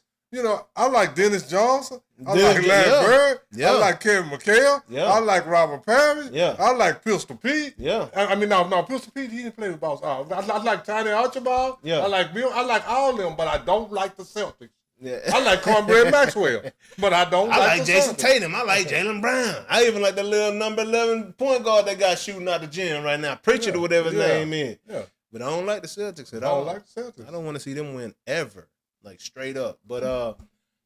I like Dennis Johnson. I like Larry Bird. Yeah. I like Kevin McHale. Yeah. I like Robert Parrish. Yeah. I like Pistol Pete. Yeah. No, Pistol Pete, he didn't play with Boston. I like Tiny Archibald. Yeah. I like Bill. I like all of them, but I don't like the Celtics. Yeah. I like Cornbread Maxwell, but I don't like the Jason Celtics. Tatum. I like Jaylen Brown. I even like the little number 11 point guard that got shooting out the gym right now. Pritchard or whatever his name is. Yeah. But I don't like the Celtics at all. I don't like the Celtics. I don't want to see them win ever. Like straight up. But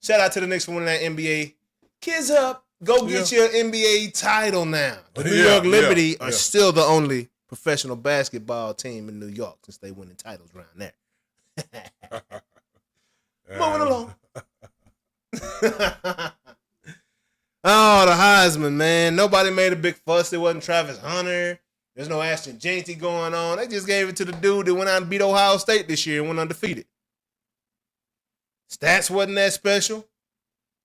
shout out to the Knicks for winning that NBA. Kids up. Go get your NBA title now. The New York Liberty are still the only professional basketball team in New York since they winning titles around there. Moving along. Oh, the Heisman, man. Nobody made a big fuss. It wasn't Travis Hunter. There's no Ashton Jeanty going on. They just gave it to the dude that went out and beat Ohio State this year and went undefeated. Stats wasn't that special.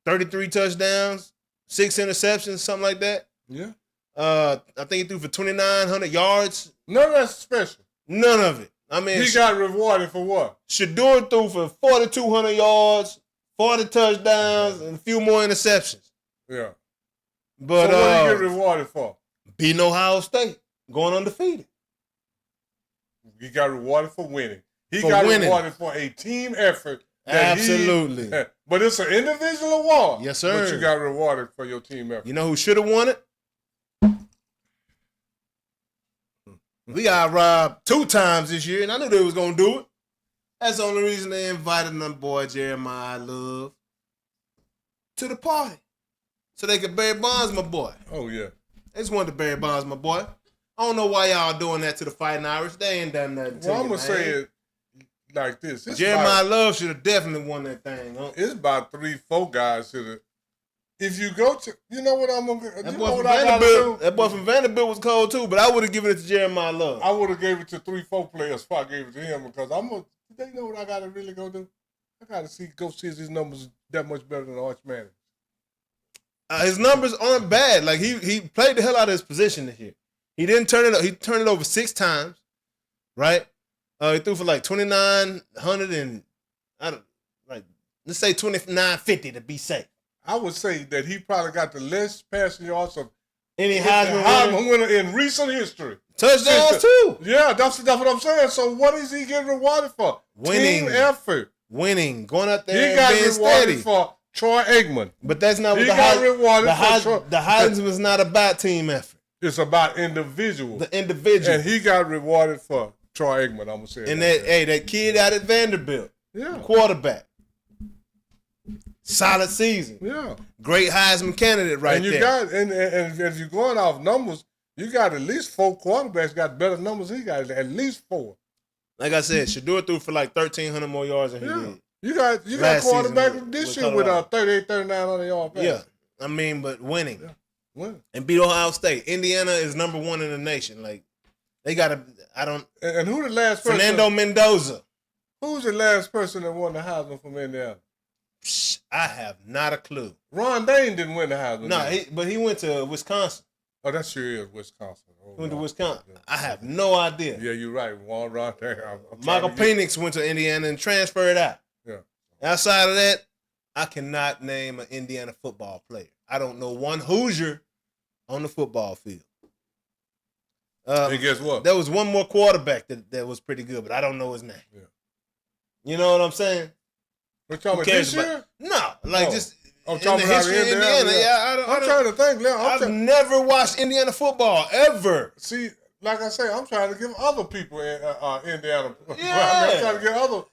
33 touchdowns, 6 interceptions, something like that. Yeah. I think he threw for 2,900 yards. None of that's special. None of it. I mean, he got rewarded for what? Shador threw for 4,200 yards, 40 touchdowns, and a few more interceptions. Yeah. But so what did he get rewarded for? Beating Ohio State, going undefeated. He got rewarded for winning. He got rewarded for a team effort. Absolutely. But it's an individual award. Yes, sir. But you got rewarded for your team effort. You know who should have won it? We got robbed 2 times this year, and I knew they was going to do it. That's the only reason they invited my boy Jeremiah Love to the party. So they could bury Bonds, my boy. Oh, yeah. They just wanted to bury Bonds, my boy. I don't know why y'all doing that to the Fighting Irish. They ain't done nothing to you, I'm going to say it like this. Jeremiah Love should have definitely won that thing. Huh? It's about 3-4 guys should have. If you go to, you know what I'm going to That do? boy from Vanderbilt was cold too, but I would have given it to Jeremiah Love. I would have gave it to 3-4 players before I gave it to him because they know what I got to really go do? I got to go see if his numbers that much better than Arch Manning. His numbers aren't bad. Like he played the hell out of his position this year. He didn't turn it. He turned it over 6 times, right? He threw for like 2,900 and let's say 2,950 to be safe. I would say that he probably got the less passing yards of any Heisman winner in recent history. Touchdowns too. Yeah, that's what I'm saying. So what is he getting rewarded for? Winning. Team effort. Winning. Going out there he got being rewarded steady. for Troy Aikman. But that's not what he got rewarded the Heisman was not about team effort. It's about individual. The individual. And he got rewarded for Troy Aikman, I'm going to say. And that kid out at Vanderbilt. Yeah. Quarterback. Solid season. Yeah. Great Heisman candidate right there. And if you're going off numbers, you got at least 4 quarterbacks got better numbers than he got. At least 4. Like I said, Shador threw for like 1,300 more yards than he did. You got quarterback this year with a 3,900 yard pass. Yeah. I mean, but winning. Yeah. Winning. And beat Ohio State. Indiana is number 1 in the nation. Like, they got to, And who the last person? Fernando Mendoza. Who's the last person that won the Heisman from Indiana? I have not a clue. Ron Dane didn't win the Heisman. No, but he went to Wisconsin. Oh, that sure is Wisconsin. He went to Wisconsin. I have no idea. Yeah, you're right. Ron Dane. Michael Penix went to Indiana and transferred out. Yeah. Outside of that, I cannot name an Indiana football player. I don't know one Hoosier on the football field. And guess what? There was one more quarterback that was pretty good, but I don't know his name. Yeah. You know what I'm saying? We're talking about this year? No, like Oh. just I'm in talking the about history of Indiana. Yeah, I'm trying to think. Leon. I've never watched Indiana football ever. See, like I say, I'm trying to give other people in Indiana. Yeah. I'm trying to get other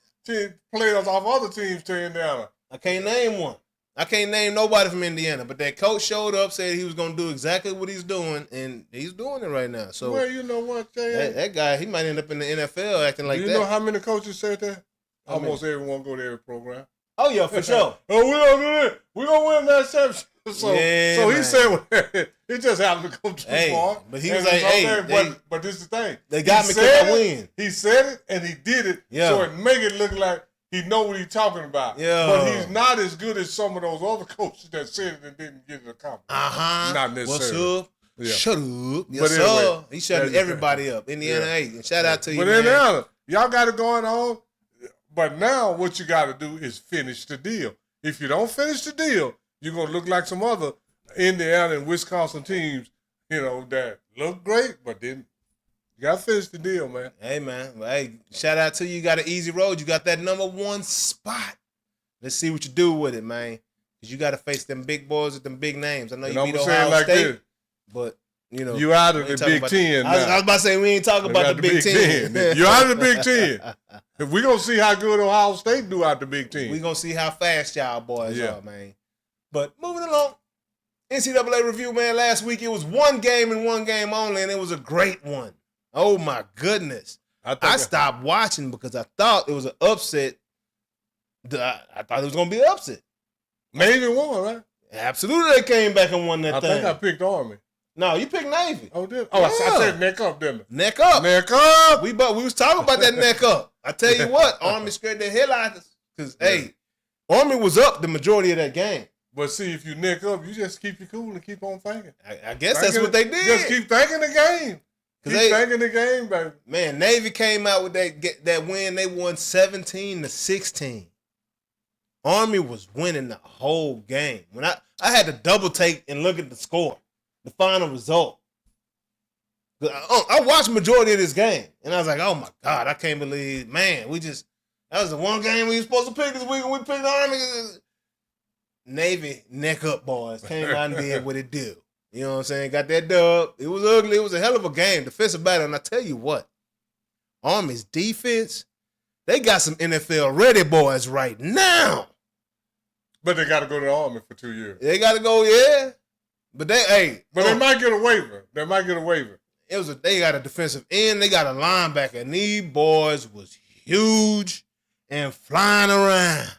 players off other teams to Indiana. I can't name one. I can't name nobody from Indiana, but that coach showed up, said he was going to do exactly what he's doing, and he's doing it right now. So, well, you know what, Jay? that guy, he might end up in the NFL acting like you that. know how many coaches said that? How many? Almost everyone go to every program. Oh, yeah, for sure. Oh, we don't do that. We gonna win that championship. So, Yeah, so he man. said it just happened to go too Hey, far. but he And was like, it's hey, okay, but this is the thing. they got He me 'cause I said it, win. He said it and he did it. Yeah. So it make it look like he know what he's talking about. Yeah. But he's not as good as some of those other coaches that said it and didn't get it accomplished. Uh-huh. Not necessarily. What's up? Yeah. Shut up. Yes, But anyway, sir. He shutting that's the everybody up. Indiana Yeah. 8. And shout out to you, But man. Indiana, y'all got it going on. But now what you got to do is finish the deal. If you don't finish the deal, you're going to look like some other Indiana and Wisconsin teams, you know, that look great, but didn't. You got to finish the deal, man. Hey, man. Well, hey, shout out to you. You got an easy road. You got that #1 spot. Let's see what you do with it, man. Because you got to face them big boys with them big names. I know And you I'm beat going to say it Ohio like State, this. but, you know. You out of we the ain't talking Big about- Ten I was now. about to say, we ain't talking You about got the Big Ten. You're out of the Big Ten. If we're going to see how good Ohio State do out the Big Ten. We're going to see how fast y'all boys Yeah. are, man. But moving along, NCAA review, man. Last week, it was one game and one game only, and it was a great one. Oh, my goodness. I stopped watching because I thought it was an upset. I thought it was going to be an upset. Navy won, right? Absolutely, they came back and won that I thing. think I picked Army. No, you picked Navy. Oh, did I Yeah. I said neck up, didn't I? Neck up. Neck up. We was talking about that neck up. I tell you what, Army scared the hell out of us. Because, hey, Army was up the majority of that game. But see, if you neck up, you just keep your cool and keep on thinking. I guess that's what they did. Just keep thinking the game. Keep thinking the game, baby. Man, Navy came out with that win. They won 17-16. Army was winning the whole game. When I had to double take and look at the score, the final result. I watched majority of this game, and I was like, oh, my God, I can't believe, man, that was the one game we were supposed to pick this week, and we picked Army. Navy, neck up, boys. Came out and did what it do. You know what I'm saying? Got that dub. It was ugly. It was a hell of a game. Defensive battle. And I tell you what, Army's defense, they got some NFL ready boys right now. But they got to go to the Army for 2 years. They got to go, yeah. But they might get a waiver. They might get a waiver. They got a defensive end. They got a linebacker. And these boys was huge and flying around.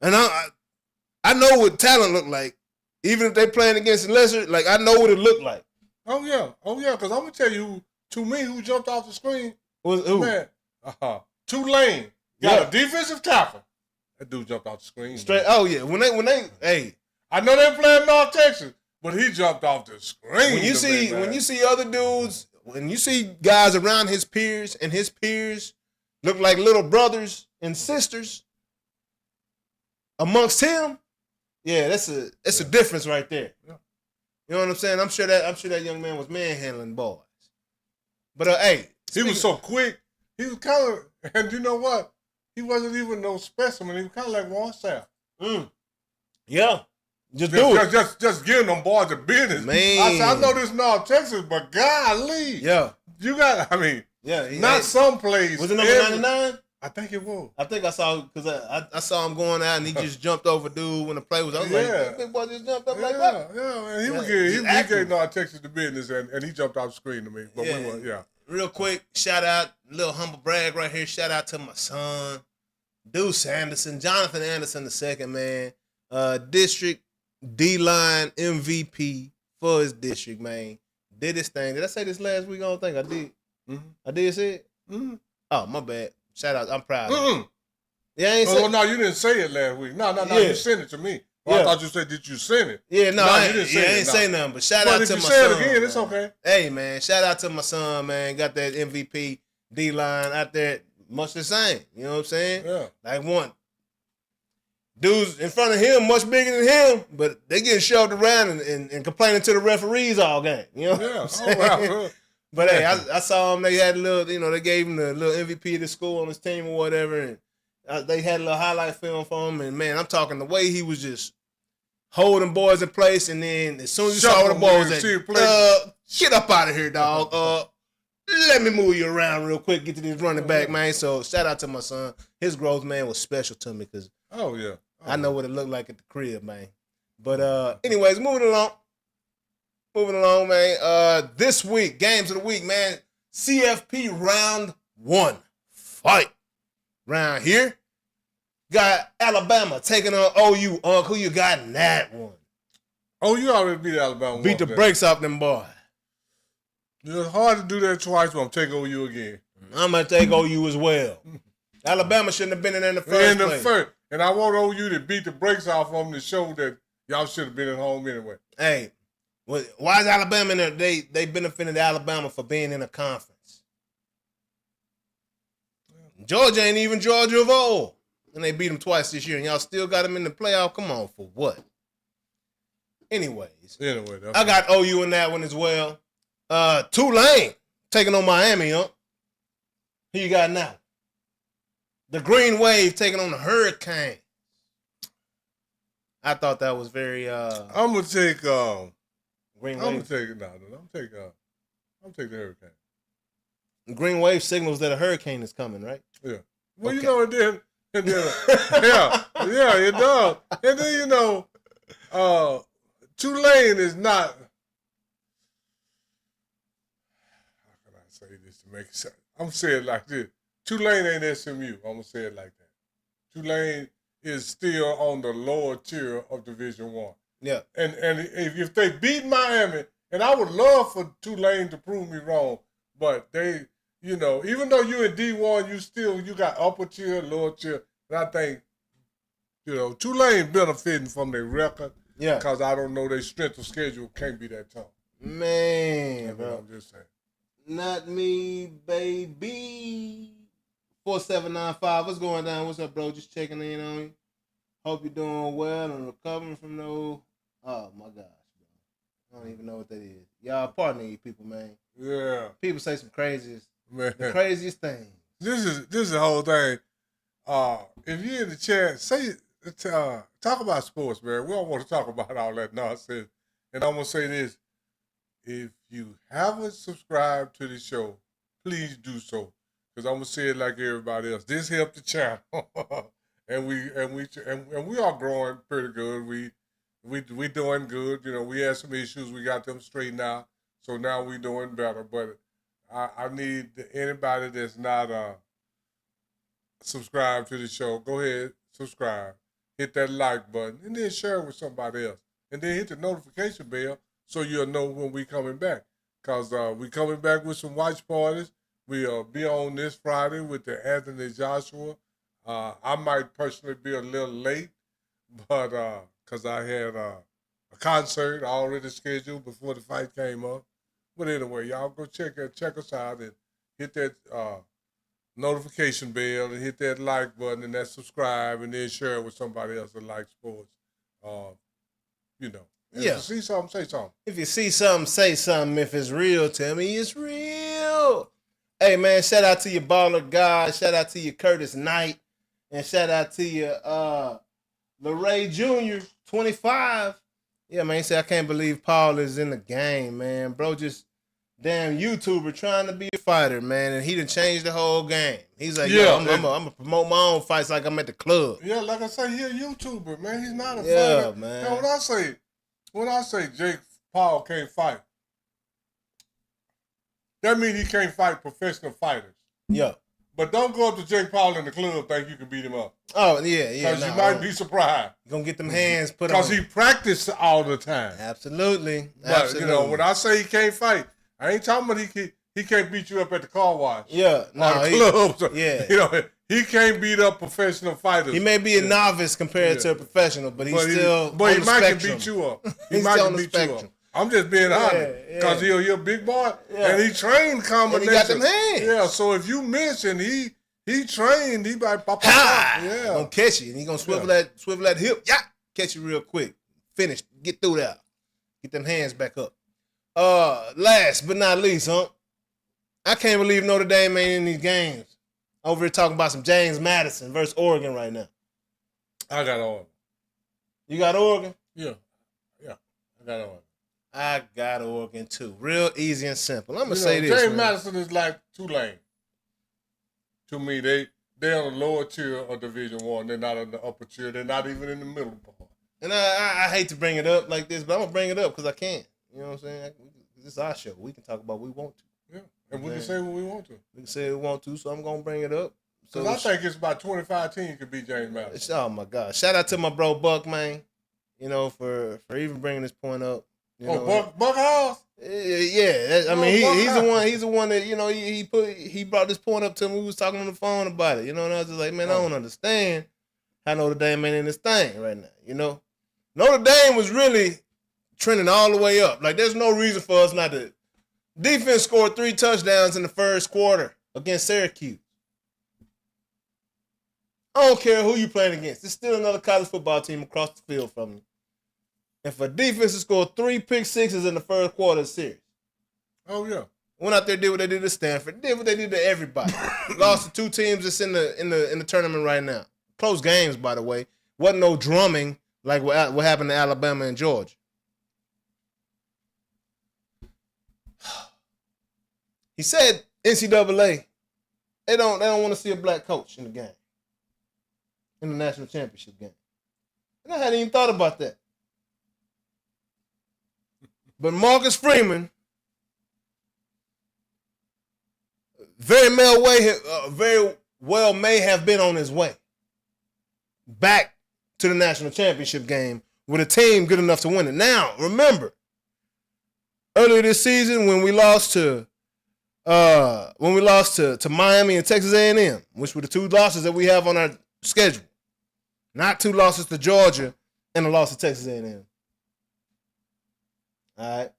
And I know what talent look like. Even if they playing against the lesser, like I know what it looked like. Oh yeah. Because I'm gonna tell you who jumped off the screen. Who? Man, Tulane got a defensive tackle. That dude jumped off the screen. Straight. Oh yeah. When they hey. I know they playing North Texas, but he jumped off the screen. When you see other dudes, when you see guys around his peers and his peers look like little brothers and sisters amongst him, yeah, that's a difference right there. Yeah. You know what I'm saying? I'm sure that young man was manhandling boys. But hey, he was so quick. He was kind of, and you know what? He wasn't even no specimen. He was kind of like Warren Sapp. Yeah. Just do it. Just giving them boys the business. Man. I said, I know this North Texas, but golly. Yeah. You got, I mean, yeah. some plays. Was it number 99? I think it was. I think I saw, because I saw him going out and he just jumped over dude when the play was. I was like, that big boy just jumped up like that. Yeah, man. He gave North Texas the business and he jumped off the screen to me. But we were, Real quick, shout out, little humble brag right here. Shout out to my son, Deuce Anderson, Jonathan Anderson II, man. District D-line MVP for his district, man. Did his thing. Did I say this last week? I don't think I did. Mm-hmm. I did say it? Mm-hmm. Oh, my bad. Shout out. I'm proud of you. Yeah, I ain't say no, you didn't say it last week. No, you sent it to me. Well, I thought you said, did you send it? Yeah, no, you didn't say it. I ain't say nothing, but shout out to my son. But if you say it again, it's okay. Hey, man, shout out to my son, man. Got that MVP D-line out there, much the same. You know what I'm saying? Yeah. Like one. dudes in front of him much bigger than him, but they getting shoved around and complaining to the referees all game. You know? Yeah. What I'm Oh, wow. saying? But hey, I saw him. They had a little, they gave him the little MVP of the school on his team or whatever, and they had a little highlight film for him. And man, I'm talking the way he was just holding boys in place, and then as soon as you saw where the ball was at, get up out of here, dog. Let me move you around real quick, get to this running back, man. So shout out to my son. His growth, man, was special to me because I know what it looked like at the crib, man. But anyways, moving along, man. This week, games of the week, man. CFP round 1 fight. Round here, got Alabama taking on OU. Who you got in that one? Oh, you already beat Alabama. Beat the brakes off them boys. It's hard to do that twice, but I'm taking OU again. I'm going to take OU as well. Alabama shouldn't have been in there in the first place. And I want OU to beat the brakes off them to show that y'all should have been at home anyway. Hey, why is Alabama in there? They benefited Alabama for being in a conference. Georgia ain't even Georgia of old. And they beat them twice this year, and y'all still got them in the playoff? Come on, for what? Anyways, I got OU in that one as well. Tulane taking on Miami, huh? Who you got now? The Green Wave taking on the Hurricanes. I thought that was very I'm gonna take Green Wave. I'm take the Hurricane. Green Wave signals that a hurricane is coming, right? Yeah. Well, Okay. and then yeah, it does. And then Tulane is not. How can I say this to make it sense? I'm saying it like this. Tulane ain't SMU. I'm gonna say it like that. Tulane is still on the lower tier of Division I. Yeah. And if they beat Miami, and I would love for Tulane to prove me wrong, but they, even though you're in D1, you got upper tier, lower tier, and I think, Tulane benefiting from their record. Yeah. Because I don't know their strength of schedule can't be that tough. Man, bro. I'm just saying. Not me, baby. 4795. What's going down? What's up, bro? Just checking in on you. Hope you're doing well and recovering from those. Oh my gosh, bro. I don't even know what that is. Y'all, pardon me, people, man. Yeah. People say some craziest things. This is the whole thing. If you're in the chat, talk about sports, man. We don't want to talk about all that nonsense. And I'm gonna say this: if you haven't subscribed to the show, please do so. Because I'm gonna say it like everybody else. This helped the channel, and we are growing pretty good. We doing good. We had some issues. We got them straightened out. So now we doing better. But I need anybody that's not subscribed to the show, go ahead, subscribe, hit that like button, and then share it with somebody else, and then hit the notification bell so you'll know when we coming back. Cause we coming back with some watch parties. We'll be on this Friday with the Anthony Joshua. I might personally be a little late, but because I had a concert already scheduled before the fight came up. But anyway, y'all go check us out and hit that notification bell and hit that like button and that subscribe and then share it with somebody else that likes sports. If you see something, say something. If you see something, say something. If it's real, tell me it's real. Hey, man, shout out to your baller guys. Shout out to your Curtis Knight. And shout out to your LeRae Jr., 25. Yeah, man, he said, I can't believe Paul is in the game, man. Bro, just damn YouTuber trying to be a fighter, man. And he done changed the whole game. He's like, I'm going to promote my own fights like I'm at the club. Yeah, like I say, he's a YouTuber, man. He's not a fighter. Yeah, man. Now, when I say Jake Paul can't fight, that means he can't fight professional fighters. Yeah. But don't go up to Jake Paul in the club think you can beat him up. Oh, yeah. Because you might be surprised. You're going to get them hands put on. Because he practiced all the time. Absolutely. But, when I say he can't fight, I ain't talking about he can't beat you up at the car wash. Yeah. Or the clubs. Yeah. He can't beat up professional fighters. He may be a novice compared to a professional, but he's still But on he might spectrum. can beat you up. He He's might still can on the beat you spectrum. up. I'm just being honest. Because he's a big boy. Yeah. And he trained combination. And he got them hands. Yeah, so if you miss and he He trained. He like pop. Ha! Yeah. Gonna catch you, and he gonna swivel that hip. Yeah, catch you real quick. Finish. Get through that. Get them hands back up. Last but not least, I can't believe Notre Dame ain't in these games. Over here talking about some James Madison versus Oregon right now. I got Oregon. You got Oregon? Yeah. I got Oregon. I got Oregon too. Real easy and simple. I'm gonna say this. James man. Madison is like Tulane. To me, they're on the lower tier of Division One. They're not in the upper tier. They're not even in the middle part. And I hate to bring it up like this, but I'm gonna bring it up because I can. You know what I'm saying? This is our show. We can talk about what we want to. Yeah, and we can say what we want to. We can say what we want to, so I'm gonna bring it up. Because I think it's about 25 teams could beat James Madison. Oh my God! Shout out to my bro Buck, man. You know, for even bringing this point up. You know, Buck House? Yeah. I mean, he's the one that, you know, he brought this point up to me. We was talking on the phone about it. You know, and I was just like, man, I don't understand how Notre Dame ain't in this thing right now. You know, Notre Dame was really trending all the way up. Like, there's no reason for us not to. Defense scored 3 touchdowns in the first quarter against Syracuse. I don't care who you playing against. It's still another college football team across the field from you. And for defense to score 3 pick sixes in the first quarter of the series. Oh, yeah. Went out there, did what they did to Stanford, did what they did to everybody. Lost to 2 teams that's in the tournament right now. Close games, by the way. Wasn't no drumming like what happened to Alabama and Georgia. He said NCAA, they don't want to see a black coach in the game. In the national championship game. And I hadn't even thought about that. But Marcus Freeman very well may have been on his way back to the national championship game with a team good enough to win it. Now, remember, earlier this season when we lost to Miami and Texas A&M, which were the 2 losses that we have on our schedule. Not 2 losses to Georgia and a loss to Texas A&M. All right.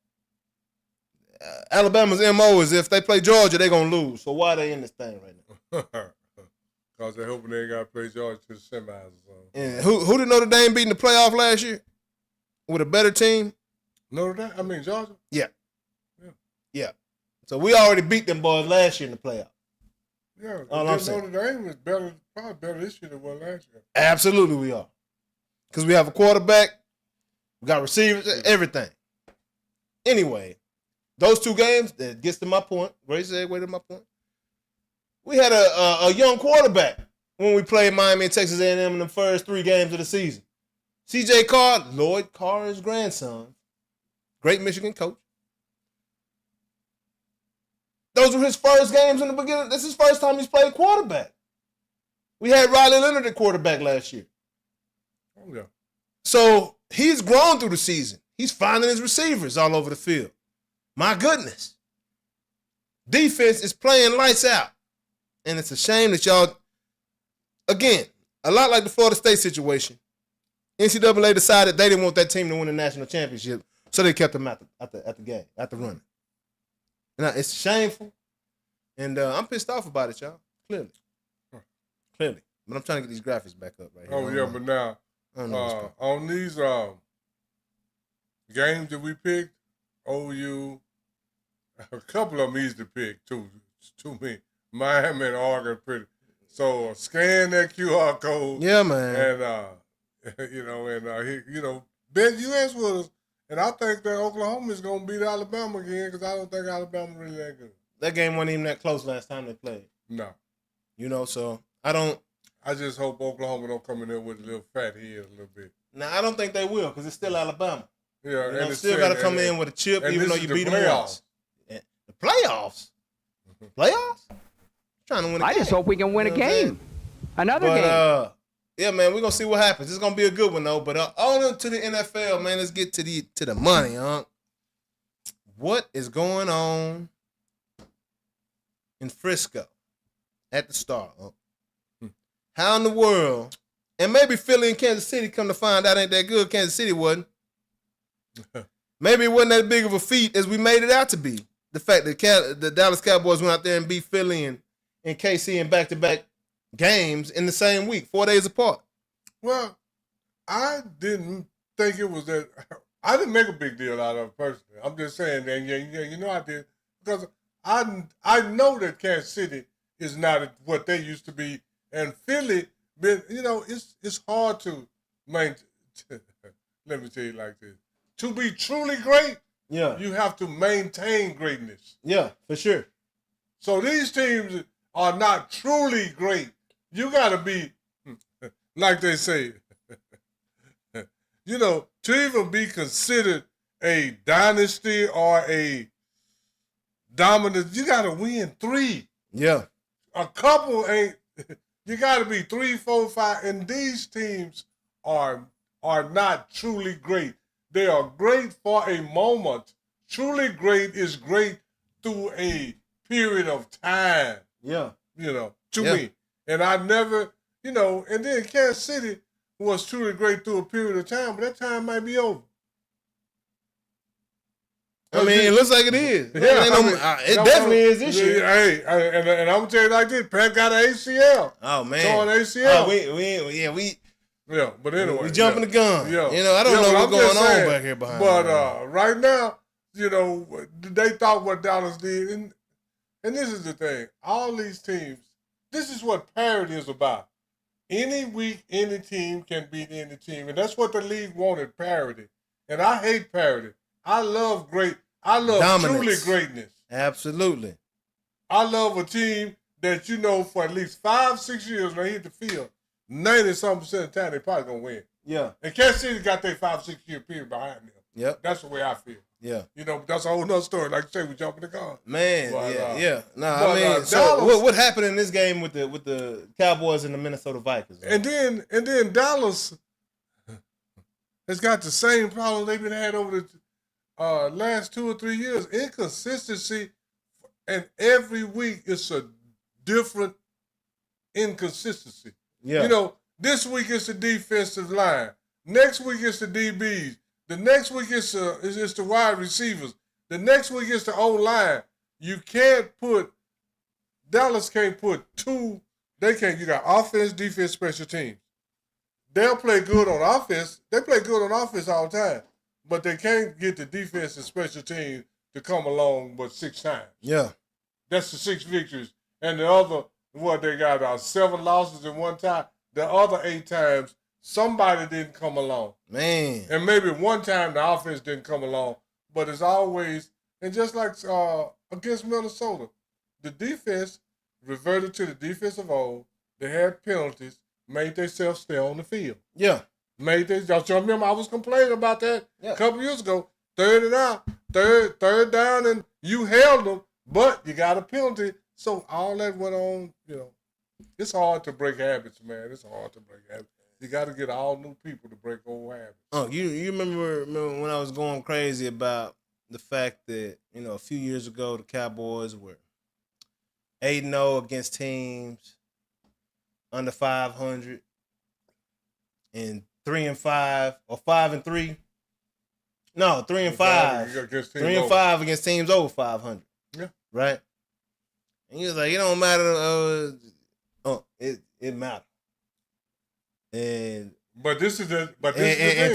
Alabama's MO is if they play Georgia, they're going to lose. So why are they in this thing right now? Because they're hoping they ain't got to play Georgia to the semis or something. And who did Notre Dame beat in the playoff last year? With a better team? Georgia? Yeah. So we already beat them boys last year in the playoff. Yeah. All I'm saying. Notre Dame is probably better this year than what last year. Absolutely we are. Because we have a quarterback, we got receivers, everything. Anyway, those 2 games, that gets to my point. Great segue to my point. We had a young quarterback when we played Miami and Texas A&M in the first 3 games of the season. C.J. Carr, Lloyd Carr's grandson, great Michigan coach. Those were his first games in the beginning. This is his first time he's played quarterback. We had Riley Leonard at quarterback last year. Oh, yeah. So he's grown through the season. He's finding his receivers all over the field. My goodness. Defense is playing lights out. And it's a shame that y'all, again, a lot like the Florida State situation, NCAA decided they didn't want that team to win the national championship, so they kept them at the game, at the running. And it's shameful, and I'm pissed off about it, y'all. Clearly. But I'm trying to get these graphics back up right here. Oh, yeah, but now, on these games that we picked, OU, a couple of them easy to pick, too. To me. Miami and Oregon pretty. So scan that QR code. Yeah, man. And, bet US with us. And I think that Oklahoma is going to beat Alabama again because I don't think Alabama really that good. That game wasn't even that close last time they played. No. So I just hope Oklahoma don't come in there with a little fat head a little bit. Now, I don't think they will because it's still Alabama. Yeah, and they still got to come in with a chip even though you beat them once. The playoffs? Playoffs? Trying to win a game. I just hope we can win a game. Another game. Yeah, man, we're going to see what happens. It's going to be a good one, though. But on to the NFL, man. Let's get to the money, huh? What is going on in Frisco at the start, huh? How in the world, and maybe Philly and Kansas City come to find out ain't that good. Kansas City wasn't. Maybe it wasn't that big of a feat as we made it out to be. The fact that the Dallas Cowboys went out there and beat Philly and KC in back-to-back games in the same week, 4 days apart. Well, I didn't think it was that. I didn't make a big deal out of it personally. I'm just saying that, you know I did. Because I know that Kansas City is not what they used to be. And Philly, it's hard to maintain. Let me tell you like this. To be truly great, you have to maintain greatness. Yeah, for sure. So these teams are not truly great. You got to be, like they say, to even be considered a dynasty or a dominant, you got to win 3. Yeah. A couple ain't, you got to be 3, 4, 5, and these teams are not truly great. They are great for a moment. Truly great is great through a period of time. Yeah. To me. And I never, and then Kansas City was truly great through a period of time, but that time might be over. I mean, it looks like it is. Yeah, it definitely is this year. Hey, and I'm gonna tell you like this: Pat got an ACL. Oh man, torn ACL. Yeah, but anyway, we jumping the gun. Yeah, I don't know what's going on back here behind. But right now, they thought what Dallas did, and this is the thing: all these teams. This is what parity is about. Any week, any team can beat any team, and that's what the league wanted: parity. And I hate parity. I love dominance. Truly greatness. Absolutely. I love a team that for at least 5-6 years when they hit the field, 90-something% of the time they probably gonna win. Yeah. And Kansas City got their 5-6 year period behind them. Yep. That's the way I feel. Yeah. That's a whole nother story. Like you say, we jumping the gun. Man, but, yeah. No, so what happened in this game with the Cowboys and the Minnesota Vikings? And then Dallas has got the same problem they've been had over the last 2 or 3 years. Inconsistency, and every week it's a different inconsistency. Yeah. This week it's the defensive line. Next week it's the DBs. The next week it's the wide receivers. The next week it's the O-line. Dallas can't put 2. They can't. You got offense, defense, special teams. They'll play good on offense. They play good on offense all the time. But they can't get the defense and special teams to come along but 6 times. Yeah. That's the 6 victories. And the other, they got 7 losses in one time. The other 8 times, somebody didn't come along. Man. And maybe one time the offense didn't come along. But it's always, and just like against Minnesota, the defense reverted to the defense of old. They had penalties, made themselves stay on the field. Yeah. Y'all remember I was complaining about that a couple years ago. Third down, and you held them, but you got a penalty. So all that went on, It's hard to break habits, man. It's hard to break habits. You got to get all new people to break old habits. Oh, you remember when I was going crazy about the fact that, a few years ago the Cowboys were 8-0 against teams under 500 and 3-5 or 5-3. No, 3-5. 3-5 against teams over 500. Yeah. Right? And he was like, it don't matter. It matters. But this is the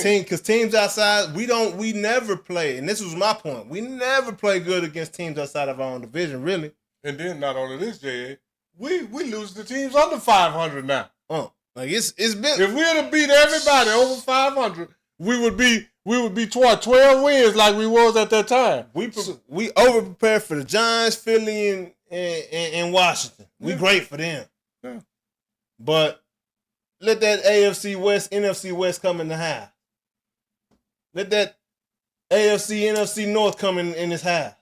thing. Because teams outside, we never play, and this was my point. We never play good against teams outside of our own division, really. And then not only this, J.A., we lose the teams under 500 now. Like it's been. If we had to beat everybody over 500, we would be toward 12 wins like we was at that time. We over prepared for the Giants, Philly, and Washington. We great for them. Yeah. But let that AFC West, NFC West come in the half. Let that AFC, NFC North come in this half.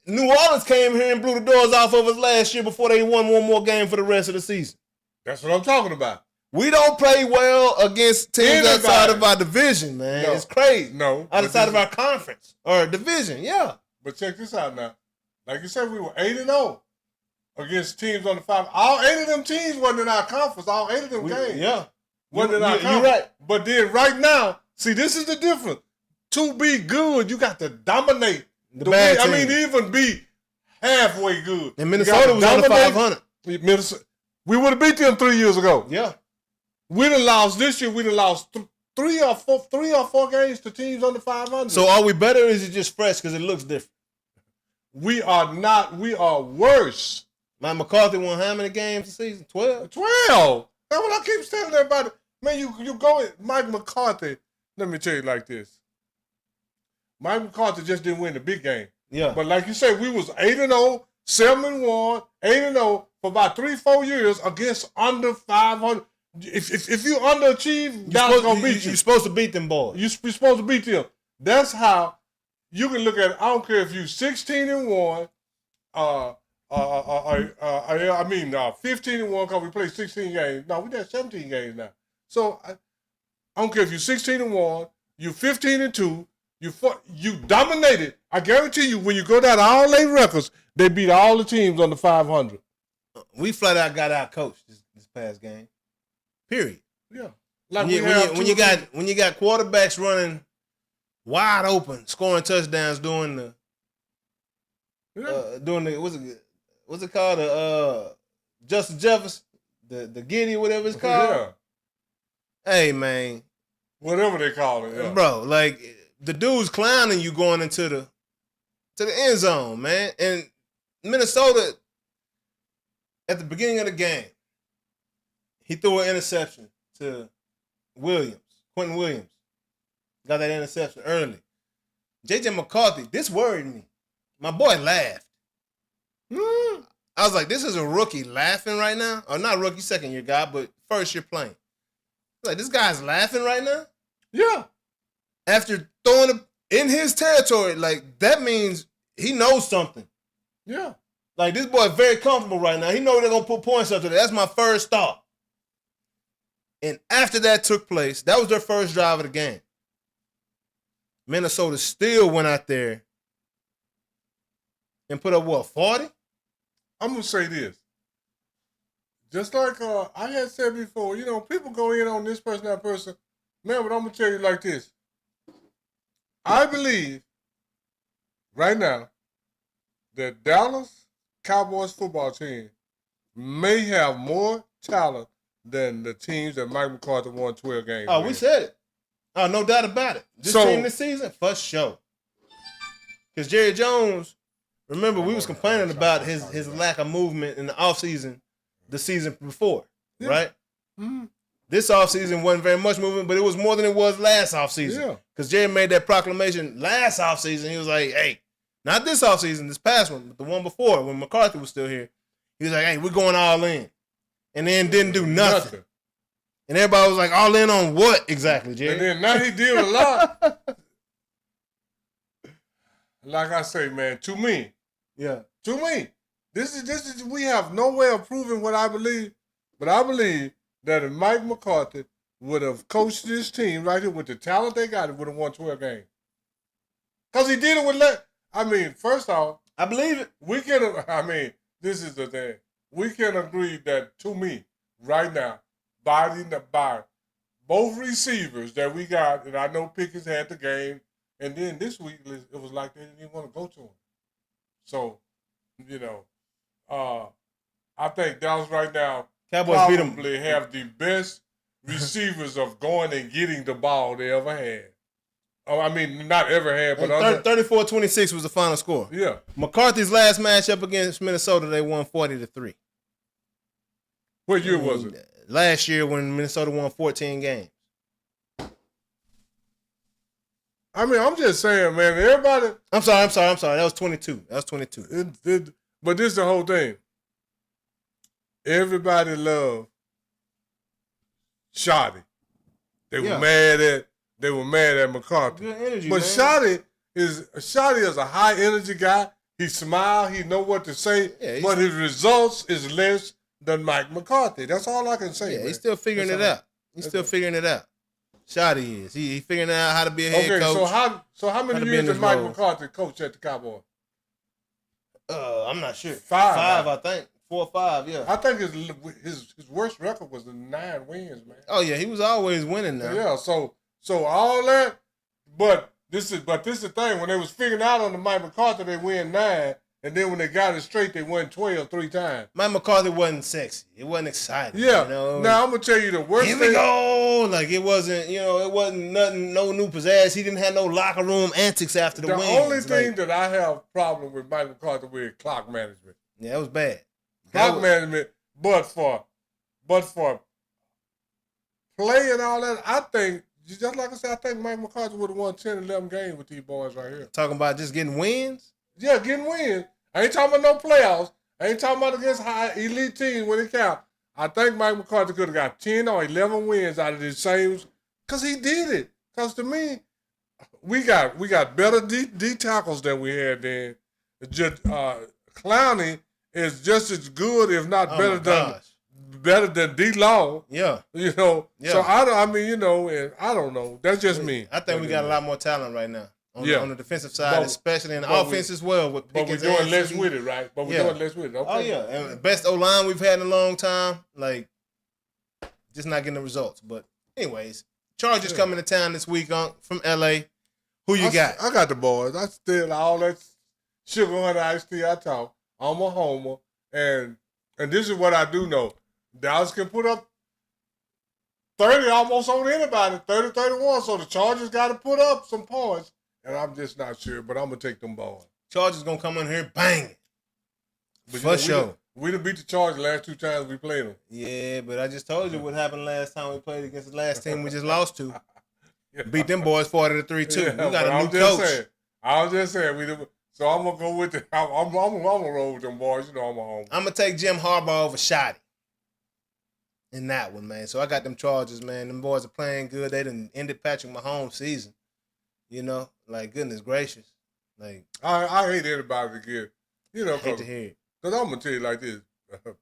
New Orleans came here and blew the doors off of us last year before they won one more game for the rest of the season. That's what I'm talking about. We don't play well against teams outside of our division, man. No. It's crazy. No. Outside of our conference or division, yeah. But check this out now. Like you said, we were 8-0 against teams on the 5. All 8 of them teams wasn't in our conference. All 8 of them games. Yeah. Wasn't in our conference. You're right. But then right now, see, this is the difference. To be good, you got to dominate. The bad team. Even be halfway good. And Minnesota was under 500. Minnesota, we would have beat them 3 years ago. Yeah. We done lost this year. We done lost three or four games to teams under 500. So are we better or is it just fresh because it looks different? We are not. We are worse. Mike McCarthy won how many games this season? 12? 12. That's what I keep telling everybody. Man, you go at Mike McCarthy. Let me tell you like this. Mike McCarthy just didn't win the big game. Yeah. But like you said, we was 8-0, 7-1, 8-0 for about 3-4 years against under 500. If you underachieve, Dallas gonna beat you. You're supposed to beat them boys. You're supposed to beat them. That's how you can look at it. I don't care if you 16-1, 15-1 because we played 16 games. No, we got 17 games now. So I don't care if you're 16-1, you're 15-2, you dominated. I guarantee you, when you go down to all 8 records, they beat all the teams under 500. We flat out got out coached this past game. Period. Yeah. Like when you got quarterbacks running wide open, scoring touchdowns doing the what's it called? Justin Jefferson, the Giddy, whatever it's called. Yeah. Hey man. Whatever they call it, yeah. Bro, like the dude's clowning you going into the end zone, man. And Minnesota, at the beginning of the game, he threw an interception to Quentin Williams. Got that interception early. J.J. McCarthy, this worried me. My boy laughed. I was like, this is a rookie laughing right now? Or not rookie, second year guy, but first year playing. Like, this guy's laughing right now? Yeah. After throwing it in his territory, like, that means he knows something. Yeah. Like, this boy is very comfortable right now. He knows they're going to put points up to that. That's my first thought. And after that took place, that was their first drive of the game. Minnesota still went out there and put up, 40? I'm going to say this. Just like I had said before, people go in on this person, that person. Man, but I'm going to tell you like this. I believe right now that Dallas Cowboys football team may have more talent than the teams that Mike McCarthy won 12 games. Oh, we said it. Oh, no doubt about it. This team this season, for sure. Because Jerry Jones, remember, we was complaining about his lack of movement in the offseason the season before, right? Mm-hmm. This offseason wasn't very much movement, but it was more than it was last offseason. Yeah. Because Jerry made that proclamation last offseason. He was like, hey, not this offseason, this past one, but the one before when McCarthy was still here. He was like, hey, we're going all in. And then didn't do nothing. And everybody was like, all in on what exactly, Jerry? And then now he did a lot. Like I say, man, to me, this is we have no way of proving what I believe, but I believe that if Mike McCarthy would have coached this team right here with the talent they got, it would have won 12 games. Because he did it with first off, I believe it. This is the thing. We can agree that, to me, right now, by both receivers that we got, and I know Pickens had the game, and then this week it was like they didn't even want to go to him. So, I think Dallas right now Cowboys probably have the best receivers of going and getting the ball they ever had. Not ever had, but 34-26 was the final score. Yeah. McCarthy's last matchup against Minnesota, they won 40-3. What year was it? Last year when Minnesota won 14 games. I'm just saying, man, everybody... I'm sorry. That was 22. But this is the whole thing. Everybody loved Shoddy. They were mad at McCarthy. Good energy, but man. Shoddy is a high energy guy. He smiles, he know what to say, but his results is less than Mike McCarthy. That's all I can say. Yeah, he's still figuring it out. Figuring it out. Shoddy is. He figuring out how to be a head coach. So how many years did Mike McCarthy coach at the Cowboys? I'm not sure. 5, I think. 4 or 5, yeah. I think his worst record was the 9 wins, man. Oh yeah, he was always winning now. Yeah, so all that, but this is the thing. When they was figuring out on the Mike McCarthy, they win 9. And then when they got it straight, they won 12 3 times. Mike McCarthy wasn't sexy. It wasn't exciting. Yeah. You know? Now, I'm going to tell you the worst Here thing. we go. Like, it wasn't, it wasn't nothing, no new pizzazz. He didn't have no locker room antics after the wins. The only thing that I have problem with Mike McCarthy with clock management. Yeah, it was bad. Clock management, but for play and all that, I think, just like I said, I think Mike McCarthy would have won 10, 11 games with these boys right here. Talking about just getting wins? Yeah, getting wins. I ain't talking about no playoffs. I ain't talking about against high elite teams when it count. I think Mike McCarthy could have got 10 or 11 wins out of the same, because he did it. Because to me, we got better D tackles than we had then. Clowney is just as good, if not better than D Law. Yeah. You know. Yeah. So I mean, and I don't know. That's just me. I think we got a lot more talent right now. On the defensive side, But- especially in the but offense as well. With But we're Pickens doing and less Suzy. with it, right? But we're Yeah. doing less with it. Okay. Oh, yeah. And best O-line we've had in a long time. Like, just not getting the results. But anyways, Chargers coming to town this week from L.A. Who you got? I got the boys. I still all that sugar and iced tea I talk. I'm a homer. And this is what I do know. Dallas can put up 30 almost on anybody, 30-31. So the Chargers got to put up some points. And I'm just not sure, but I'm going to take them boys. Chargers going to come in here banging. But For sure. We done beat the Chargers the last 2 times we played them. Yeah, but I just told you what happened last time we played against the last team we just lost to. Yeah. Beat them boys 40-3 too. Yeah, We but got a I'm new just coach. saying. I was just saying. So I'm going to go with it. I'm going to roll with them boys. You know I'm a homer. I'm going to take Jim Harbaugh over Shoddy in that one, man. So I got them Chargers, man. Them boys are playing good. They done ended Patrick Mahomes' season. Like, goodness gracious. Like, I hate anybody to get, I hate to hear it. Because I'm going to tell you like this.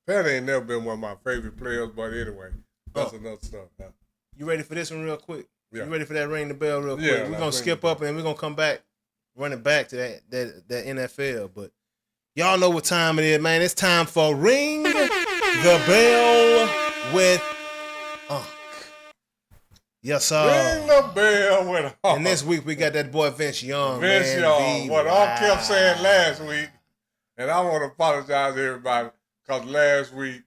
Pat ain't never been one of my favorite players, but anyway, that's another stuff. You ready for this one real quick? Yeah. You ready for that ring the bell real quick? Yeah, We're let's going ring to skip the bell. up and then we're going to come back, running back to that NFL. But y'all know what time it is, man. It's time for Ring the Bell with Unc. Yes, sir. Ring the bell with And this week we got that boy Vince Young. Vince man, Young. V. What I Wow. kept saying last week, and I want to apologize to everybody, because last week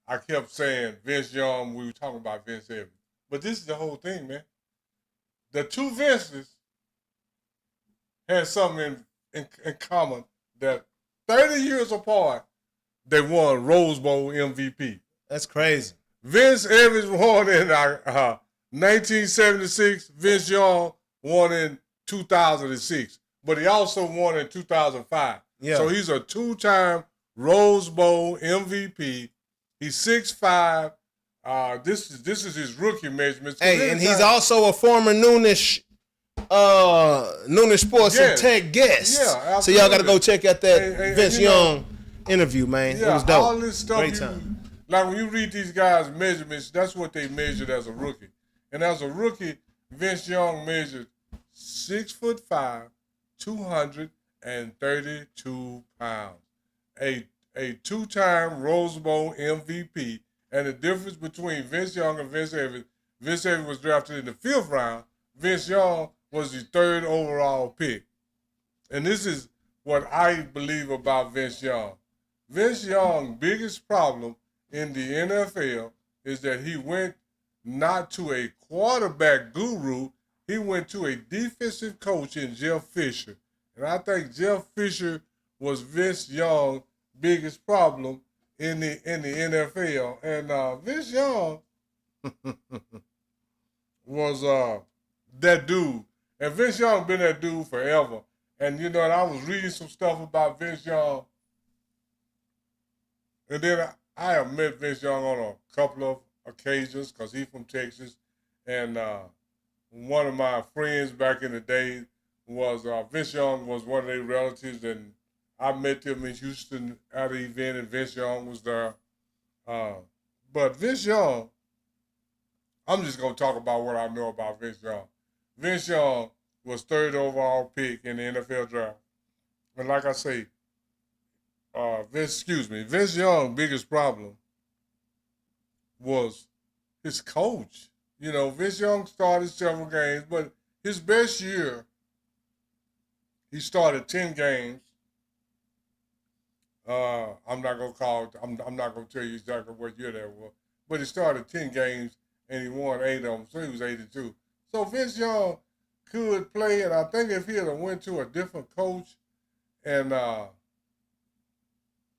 I kept saying Vince Young, we were talking about Vince Evans. But this is the whole thing, man. The two Vinces had something in common that 30 years apart, they won Rose Bowl MVP. That's crazy. Vince Evans won in 1976. Vince Young won in 2006. But he also won in 2005. Yeah. So he's a 2-time Rose Bowl MVP. He's 6'5". This is his rookie measurements. Hey, and he's also a former Noonish Sports and Yes. Tech guest. Yeah, so y'all got to go absolutely. check out that And Vince you know, Young interview, man. Yeah, It was dope. all this stuff. Great time. Like when you read these guys' measurements, that's what they measured as a rookie. And as a rookie, Vince Young measured 6'5", 232 pounds. A 2-time Rose Bowl MVP. And the difference between Vince Young and Vince Evans was drafted in the 5th round. Vince Young was the 3rd overall pick. And this is what I believe about Vince Young. Vince Young's biggest problem in the NFL is that he went not to a quarterback guru, he went to a defensive coach in Jeff Fisher. And I think Jeff Fisher was Vince Young's biggest problem in the NFL. And Vince Young was that dude. And Vince Young been that dude forever. And and I was reading some stuff about Vince Young. And then I have met Vince Young on a couple of occasions because he's from Texas. And one of my friends back in the day was Vince Young was one of their relatives, and I met him in Houston at an event, and Vince Young was there. But Vince Young, I'm just going to talk about what I know about Vince Young. Vince Young was 3rd overall pick in the NFL draft. And like I say, Vince Young's biggest problem was his coach. Vince Young started several games, but his best year, he started 10 games, I'm not gonna call. I'm not gonna tell you exactly what year that was, but he started 10 games and he won 8 of them, so he was 82. So Vince Young could play, and I think if he had went to a different coach and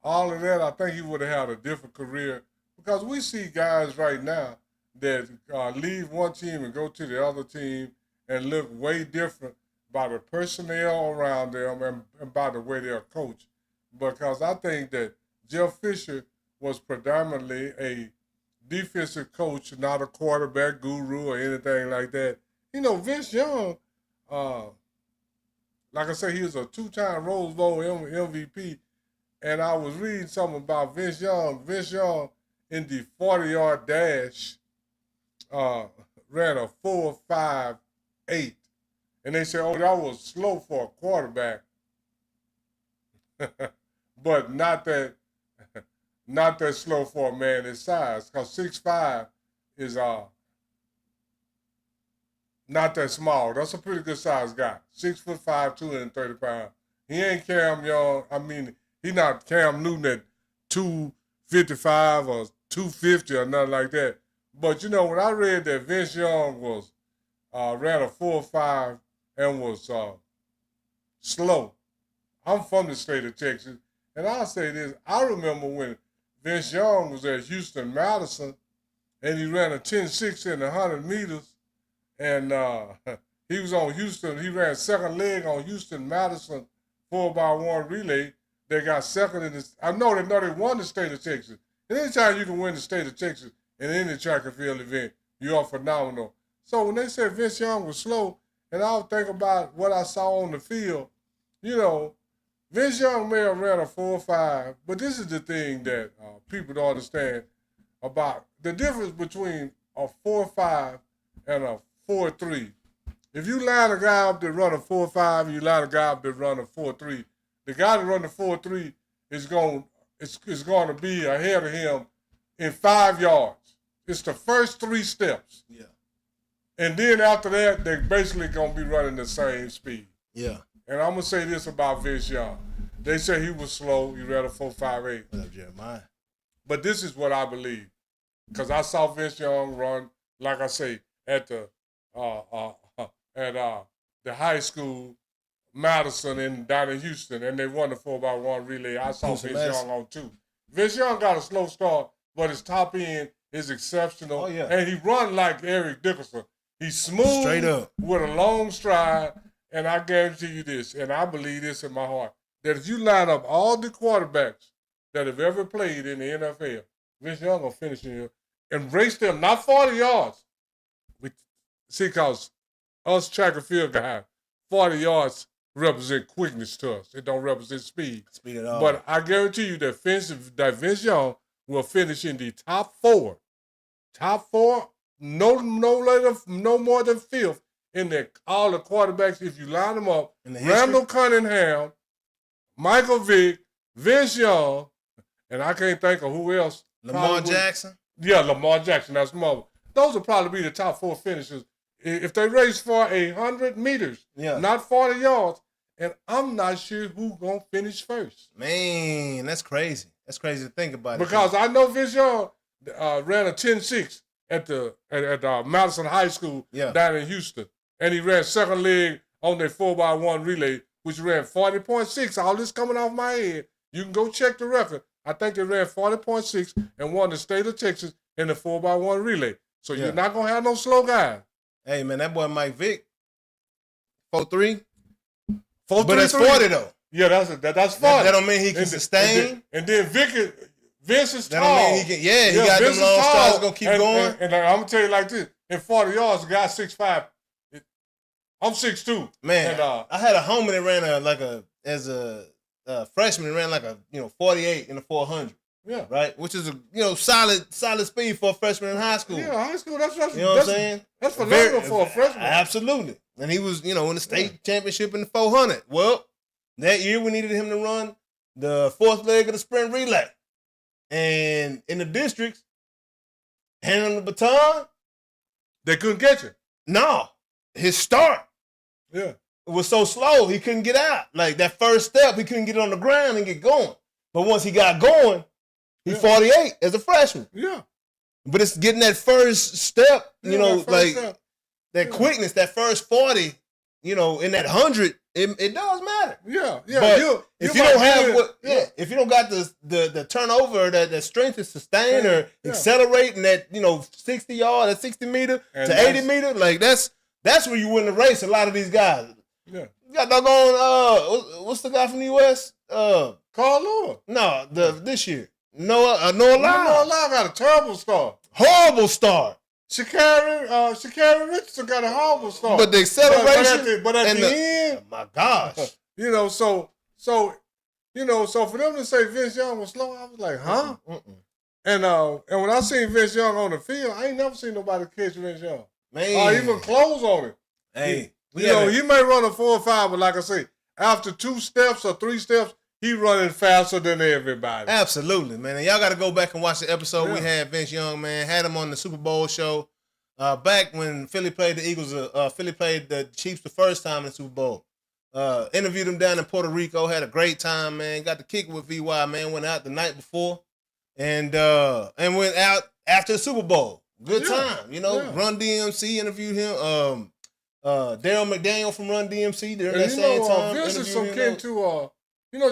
all of that, I think he would have had a different career. Because we see guys right now that leave one team and go to the other team and look way different by the personnel around them and by the way they're coached. Because I think that Jeff Fisher was predominantly a defensive coach, not a quarterback guru or anything like that. You know, Vince Young, like I say, he was a 2-time Rose Bowl MVP. And I was reading something about Vince Young. Vince Young, in the 40-yard dash, ran a 4.58. And they said, oh, that was slow for a quarterback. But not that slow for a man his size. Because 6'5" is not that small. That's a pretty good size guy. 6'5", 230 pounds. He ain't Cam Young. I mean, he not Cam Newton at 255 or 250 or nothing like that. But you know, when I read that Vince Young was ran a 4.5 and was slow, I'm from the state of Texas, and I'll say this: I remember when Vince Young was at Houston Madison, and he ran a 10.6 in the 100 meters, and he was on Houston. He ran second leg on Houston Madison 4x1 relay. They got second in this. I know they won the state of Texas. And anytime you can win the state of Texas in any track and field event, you are phenomenal. So when they said Vince Young was slow, and I was thinking about what I saw on the field, you know, Vince Young may have ran a 4.5, but this is the thing that people don't understand about the difference between a 4.5 and a 4.3. If you line a guy up that run a 4.5 and you line a guy up that run a 4.3, the guy that run the 4.3 is going to be ahead of him in 5 yards. It's the first 3 steps. Yeah. And then after that, they're basically going to be running the same speed. Yeah. And I'm going to say this about Vince Young. They say he was slow. He ran a 4.58. What up, Jeremiah? But this is what I believe. Because I saw Vince Young run, like I say, at the high school, Madison down in Houston, and they won the 4x1 relay. I saw Vince Young on 2. Vince Young got a slow start, but his top end is exceptional. Oh, yeah. And he run like Eric Dickerson. He's smooth, straight up, with a long stride, and I guarantee you this, and I believe this in my heart, that if you line up all the quarterbacks that have ever played in the NFL, Vince Young will finish in here and race them, not 40 yards. See, because us track and field guys, 40 yards represent quickness to us. It don't represent speed. Speed at all. But I guarantee you that Vince Young will finish in the top 4. Top 4, no more than 5th in all the quarterbacks. If you line them up, Randall Cunningham, Michael Vick, Vince Young, and I can't think of who else. Lamar Jackson? Yeah, Lamar Jackson. That's more. Those will probably be the top 4 finishers if they race for 100 meters, not 40 yards. And I'm not sure who's going to finish first. Man, that's crazy. That's crazy to think about. Because I know Vince Young ran a 10.6 at Madison High School down in Houston. And he ran second leg on their 4x1 relay, which ran 40.6. All this coming off my head. You can go check the record. I think they ran 40.6 and won the state of Texas in the 4x1 relay. So you're not going to have no slow guys. Hey, man, that boy Mike Vick, 4.3. 4.3. But that's 40, though. Yeah, that's 40. That don't mean he can sustain. And then Vince is tall. That don't mean he can. Yeah, he got them long strides going to keep going. And I'm going to tell you like this. In 40 yards, the guy 6'5". I'm 6'2". Man, and, I had a homie that ran as a freshman, ran 48 in the 400. Yeah. Right? Which is a solid speed for a freshman in high school. Yeah, high school, that's you know what I'm saying? That's phenomenal for a freshman. Absolutely. And he was, in the state championship in the 400. Well, that year we needed him to run the 4th leg of the sprint relay. And in the districts, handing him the baton, they couldn't catch it. No. His start was so slow, he couldn't get out. Like that first step, he couldn't get on the ground and get going. But once he got going, he's 48 as a freshman. Yeah. But it's getting that first step, you know, that first like step. that quickness, that first 40, you know, in that 100, it does matter. Yeah, yeah. But if you don't have if you don't got the turnover, that strength to sustain or accelerate in that, you know, 60 yard, that 60 meter to 80 meter, like that's where you win the race. A lot of these guys. Yeah. You got doggone what's the guy from the US? Carl Lewis. No, this year. Noah Lyle. Noah Lyle got a terrible start. Horrible start. Sha'Carri Richardson got a horrible start. But the acceleration, but at the end, oh my gosh, you know, so for them to say Vince Young was slow, I was like, huh? And when I seen Vince Young on the field, I ain't never seen nobody catch Vince Young, man, even close on him. Hey, he may run a 4 or 5, but like I say, after 2 steps or 3 steps, he running faster than everybody. Absolutely, man. And y'all got to go back and watch the episode we had Vince Young, man. Had him on the Super Bowl show back when Philly played the Eagles. Philly played the Chiefs the first time in the Super Bowl. Interviewed him down in Puerto Rico. Had a great time, man. Got to kick with VY, man. Went out the night before and went out after the Super Bowl. Good time, you know. Yeah. Run DMC interviewed him. Daryl McDaniel from Run DMC during that same time. Vince is some kin to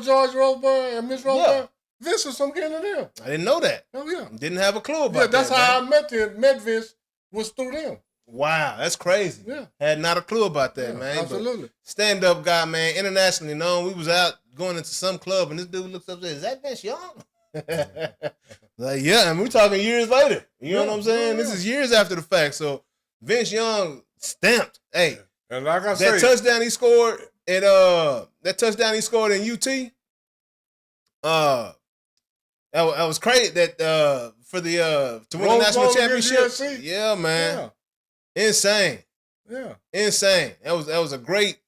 George Roseberry and Miss Roseberry? Yeah. Vince is some kin to them. I didn't know that. Oh, yeah. Didn't have a clue about that. Yeah, that's how I met Vince, was through them. Wow, that's crazy. Yeah. Had not a clue about that, man. Absolutely. Stand-up guy, man, internationally known. We was out going into some club, and this dude looks up there, is that Vince Young? Like, yeah, and we're talking years later. You know what I'm saying? This is years after the fact. So, Vince Young stamped. Hey, and like I said, that touchdown he scored in UT. That was crazy. That for the to win the national championship. Yeah, man. Yeah. Insane. Yeah. Insane. That was a great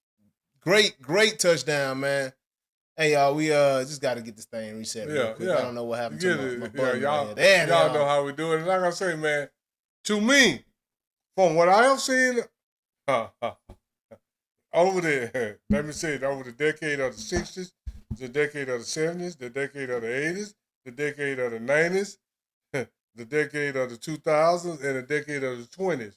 touchdown, man. Hey y'all, we just got to get this thing reset. Real quick. I don't know what happened to my button. Y'all know how we do it. Like I say, man, to me, from what I have seen. Over the, let me say it, over the decade of the 60s, the decade of the 70s, the decade of the 80s, the decade of the 90s, the decade of the 2000s, and the decade of the 20s.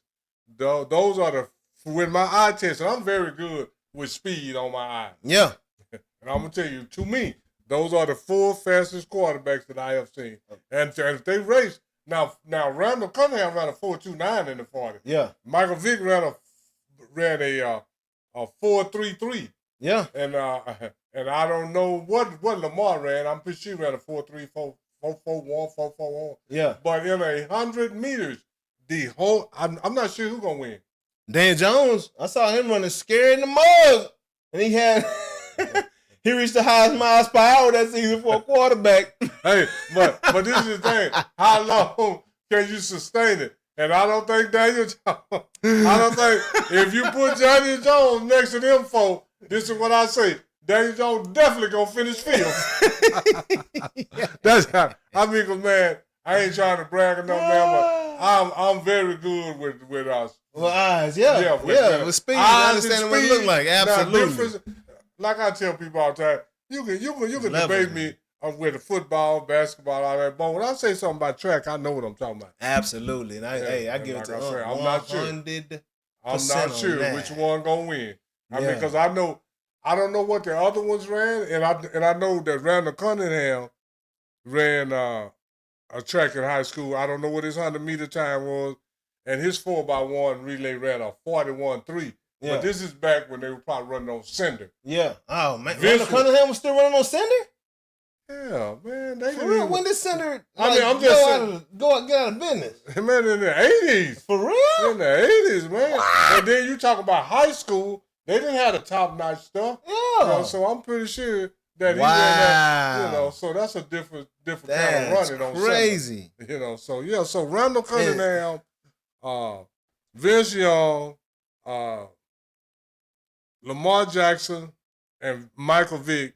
Those are with my eye test, and I'm very good with speed on my eye. Yeah. And I'm going to tell you, to me, those are the 4 fastest quarterbacks that I have seen. And if they race, now Randall Cunningham ran a 4.29 in the 40. Yeah. Michael Vick ran a 4.33. Yeah. And I don't know what Lamar ran. I'm pretty sure he ran a 4.34, 4.41, 4.41. Yeah. But in 100 meters, I'm not sure who's gonna win. Dan Jones, I saw him running scared in the mug. And he had he reached the highest miles per hour that season for a quarterback. Hey, but this is the thing. How long can you sustain it? And I don't think if you put Daniel Jones next to them folk, this is what I say. Daniel Jones definitely gonna finish field. That's how man, I ain't trying to brag or nothing, man, but I'm very good with us. Well, eyes, with speed, understanding what it look like. Absolutely. Like I tell people all the time, you can debate me with the football, basketball, all that. But when I say something about track, I know what I'm talking about. Absolutely. And I give it to you. I'm not sure which one gonna win. I mean, because I don't know what the other ones ran, and I know that Randall Cunningham ran a track in high school. I don't know what his 100-meter time was, and his 4x1 relay ran a 41.3. Yeah. But this is back when they were probably running on cinder. Yeah. Oh man, Randall Cunningham was still running on cinder. Yeah, man. For real? When did cinder? I'm just saying, get out of business. Man, in the 80s. For real? In the 80s, man. Wow. And then you talk about high school. They didn't have the top-notch stuff. Yeah. So I'm pretty sure that he ran that, so that's a different kind of running on crazy. Center. So Randall Cunningham, Vince Young, Lamar Jackson, and Michael Vick,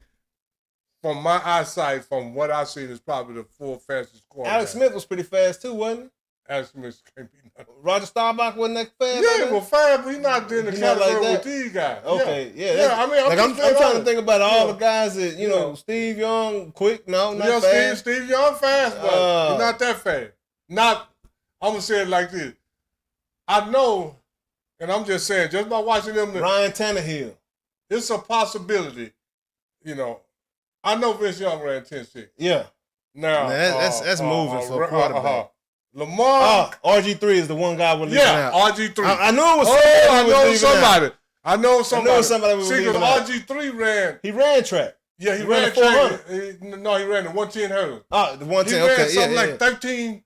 from my eyesight, from what I've seen, is probably the 4 fastest quarterbacks. Alex Smith was pretty fast too, wasn't he? Adam Smith can't be nothing. Roger Staubach wasn't that fast? Yeah, he was fast, but he's not in the He's not category like with that? these guys. Okay, yeah. Yeah, I mean, I'm trying to think about all Yeah. the guys that, you know, Steve Young, quick, no, not Yeah, fast. Steve Young fast, but he's not that fast. I'm going to say it like this. I know, and I'm just saying, just by watching them, Ryan Tannehill. it's a possibility, you know. I know Vince Young ran 10-6. Yeah. Now, Man, that's moving for a quarterback. Lamar. RG3 is the one guy we're leaving Yeah, out. RG3. I knew it was I know leaving somebody. out. I know somebody. we were See, leaving because out. RG3 ran. He ran track. Yeah, he ran ran the 400. he ran the 110 hurdle. Oh, the 110. He ran Okay, something yeah, like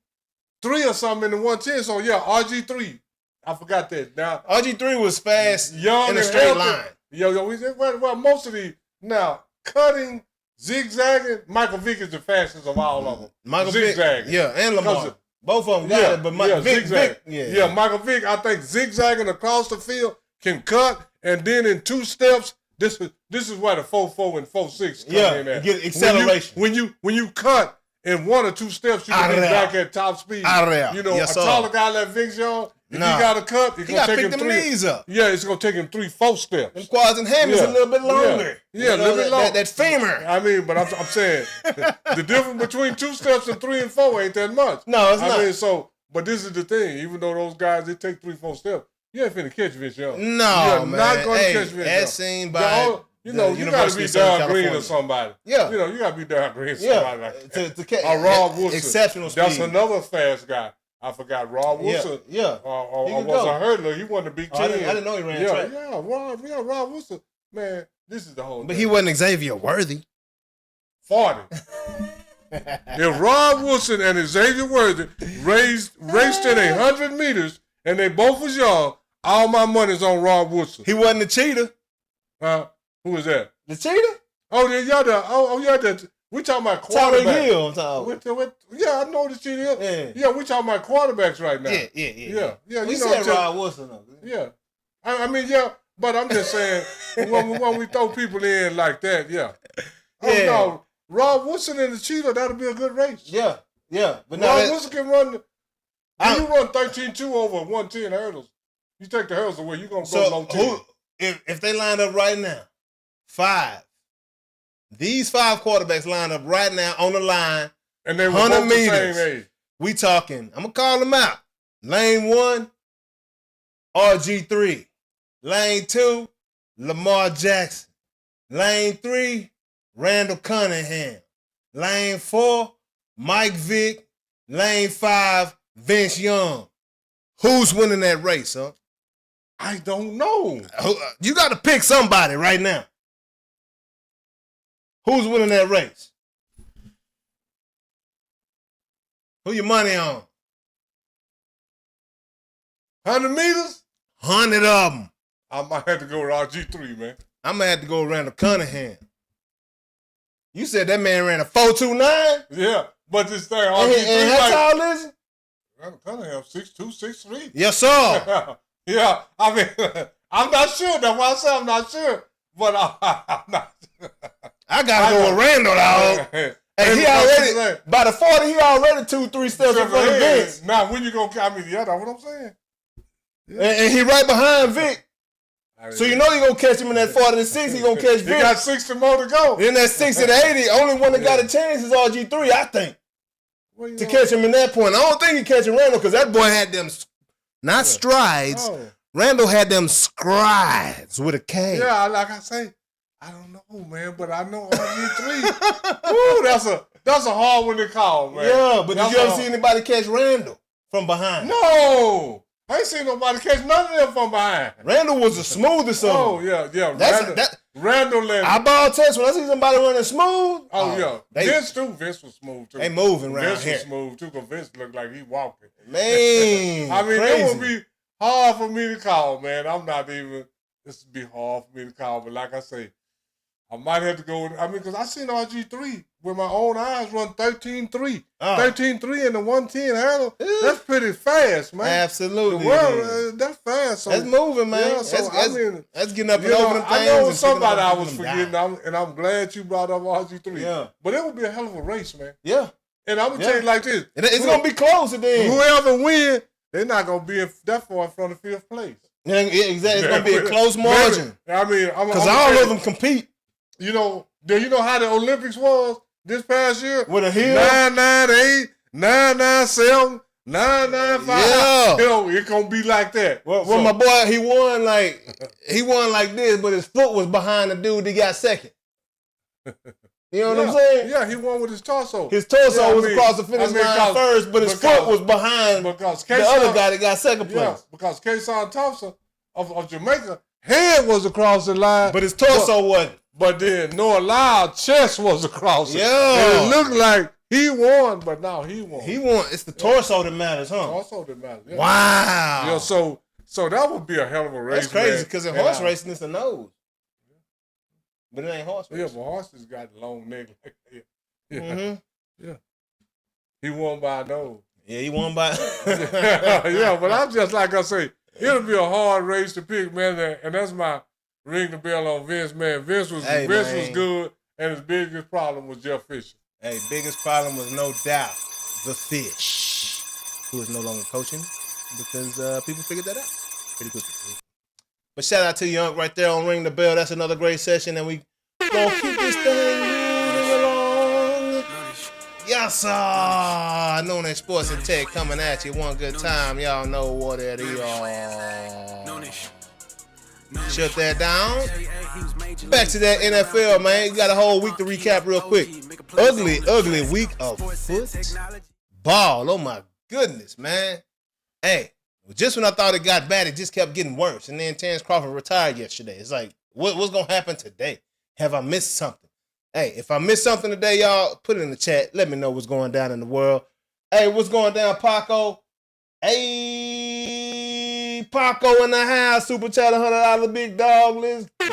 13-3 or something in the 110. So, yeah, RG3. I forgot that. Now, RG3 was fast young in a and straight healthy. line. Well, most of these, now, cutting, zigzagging, Michael Vick is the fastest of all of them. Michael Vick, zigzagging. yeah, and Lamar. Because Both of them got it, but zigzag. Vick, Michael Vick, I think zigzagging across the field can cut, and then in 2 steps, this is where the 4.4 and 4.6 come in at. Get acceleration. When you cut in 1 or 2 steps, you can be back at top speed. You know, Yes, a sir. taller guy like Vince Young, if he got a cut, it's He gonna got to take pick him them 3. knees up. Yeah, it's gonna take him 3-4 steps. Them quads and hammies a little bit longer. Yeah, a little bit longer. That femur. I mean, but I'm saying the difference between 2 steps and 3 and 4 ain't that much. No, it's not. I mean, but this is the thing. Even though those guys, they take 3-4 steps, you ain't finna catch Vince Young. No, You're man. not gonna Hey, catch Vince as Young. seen by you know, you gotta be Darryl Green or somebody. Yeah. You know, you gotta be Darryl Green or somebody like that. To catch Or Rob Wilson. exceptional speed. That's another fast guy. I forgot Rob Wilson. Yeah. Or He was could go. a hurdler. He won the Big Oh, Ten. I didn't know he ran track. Rob Wilson. Man, this is the whole But thing. he wasn't Xavier Worthy. 40. If Rob Wilson and Xavier Worthy raced in 100 meters and they both was young, all my money's on Rob Wilson. He wasn't the cheetah. Who was that? The cheetah? Oh, we talking about Tyreek quarterbacks. Hill. I'm talking. Yeah, I know the cheetah. Yeah. We talking about quarterbacks right now. Yeah. You We know, said Rob Wilson. Though. Yeah. I mean, yeah, but I'm just saying, when we throw people in like that, yeah. Oh, no. Rob Wilson and the Cheetah, that'll be a good race. Yeah. But Rob Wilson can run. When you run 13-2 over 110 hurdles, you take the hurdles away, you're going to go low 10. If they line up right now, 5. These 5 quarterbacks line up right now on the line. And they were 100 both the meters. same age. We talking, I'm going to call them out. Lane 1, RG3. Lane 2, Lamar Jackson. Lane 3, Randall Cunningham. Lane 4, Mike Vick. Lane 5, Vince Young. Who's winning that race, huh? I don't know. You got to pick somebody right now. Who's winning that race? Who your money on? 100 meters? 100 of them. I might have to go with RG3, man. I'm going to have to go Randall Cunningham. You said that man ran a 4.29? Yeah, but this thing, And RG3, how tall is he? Randall Cunningham, 6'2", 6'3". Yes, sir. Yeah, I mean, I'm not sure. That's why I say I'm not sure. But I'm not sure. I got to go with Randall, dog. And he already, by the 40, he already 2-3 steps in front of Vince. Now, when you going to, I mean, yeah, that's what I'm saying. Yeah. And he right behind Vic. So you know you're going to catch him in that 40 to 60, you're going to catch Vic. He got 60 more to go. In that 60 to 80, only one that got a chance is RG3, I think. Well, to catch him in that point. I don't think he catching Randall because that boy had them, not strides. Oh. Randall had them strides with a K. Yeah, like I say, I don't know, man, but I know RG3. Ooh, that's a hard one to call, man. Yeah, but did you ever see anybody catch Randall from behind? No. I ain't seen nobody catch none of them from behind. Randall was the smoothest of them. Oh, yeah. Randall and eyeball test, when I see somebody running smooth. Oh, yeah. Vince was smooth, too. They moving around Vince here. was smooth, too, because Vince looked like he walking. Man, I mean, crazy. it would be hard for me to call, man. I'm not even, this would be hard for me to call, but like I say, I might have to go with, I mean, because I seen RG3 with my own eyes run 13-3. 13-3 in the 110 hurdle. That's pretty fast, man. Absolutely. The world, that's fast. So, that's moving, man. Yeah, so that's getting up and over them things. I know somebody I was forgetting, and I'm glad you brought up RG3. Yeah. But it would be a hell of a race, man. Yeah. And I'm gonna tell you like this: it's gonna be closer then. Whoever wins, they're not gonna be that far in front of fifth place. Yeah, exactly. It's gonna be a close margin. I mean, because all of them compete. You know, do you know how the Olympics was this past year? With a hill 998, 997, 995. Yeah. You know, it's gonna be like that. Well, my boy, he won like this, but his foot was behind the dude that got second. You know what I'm saying? Yeah, he won with his torso. His torso was across the finish line first, but his foot was behind the other guy that got second place. Yeah, because Kason Thompson of Jamaica, head was across the line. But his torso wasn't. But then Noah Lyle's chest was across it. Yeah. And it looked like he won, but now he won. He won. It's the torso that matters, huh? Torso that matters. Yeah. Wow. Yeah, so that would be a hell of a race. That's crazy because in horse racing, it's a nose. But it ain't horse racing. Yeah, but horses got long neck like that. Yeah. Mm-hmm. Yeah. He won by a nose. Yeah, he won by. Yeah, but I'm just like I say, it'll be a hard race to pick, man. And that's my ring the bell on Vince, man. Vince was good, and his biggest problem was Jeff Fisher. Hey, biggest problem was no doubt the fish, who is no longer coaching because people figured that out pretty quickly. But shout out to Young right there on Ring the Bell. That's another great session, and we gonna keep this thing moving along. Yes, sir. Noonish Sports and Tech coming at you one good time. Y'all know what it is. Shut that down. Back to that NFL, man. You got a whole week to recap real quick. Ugly week of football. Oh, my goodness, man. Hey, just when I thought it got bad, it just kept getting worse. And then Terence Crawford retired yesterday. It's like, what's going to happen today? Have I missed something? Hey, if I missed something today, y'all, put it in the chat. Let me know what's going down in the world. Hey, what's going down, Paco? Hey, Paco in the house. Super chat $100 big dog. Let's go.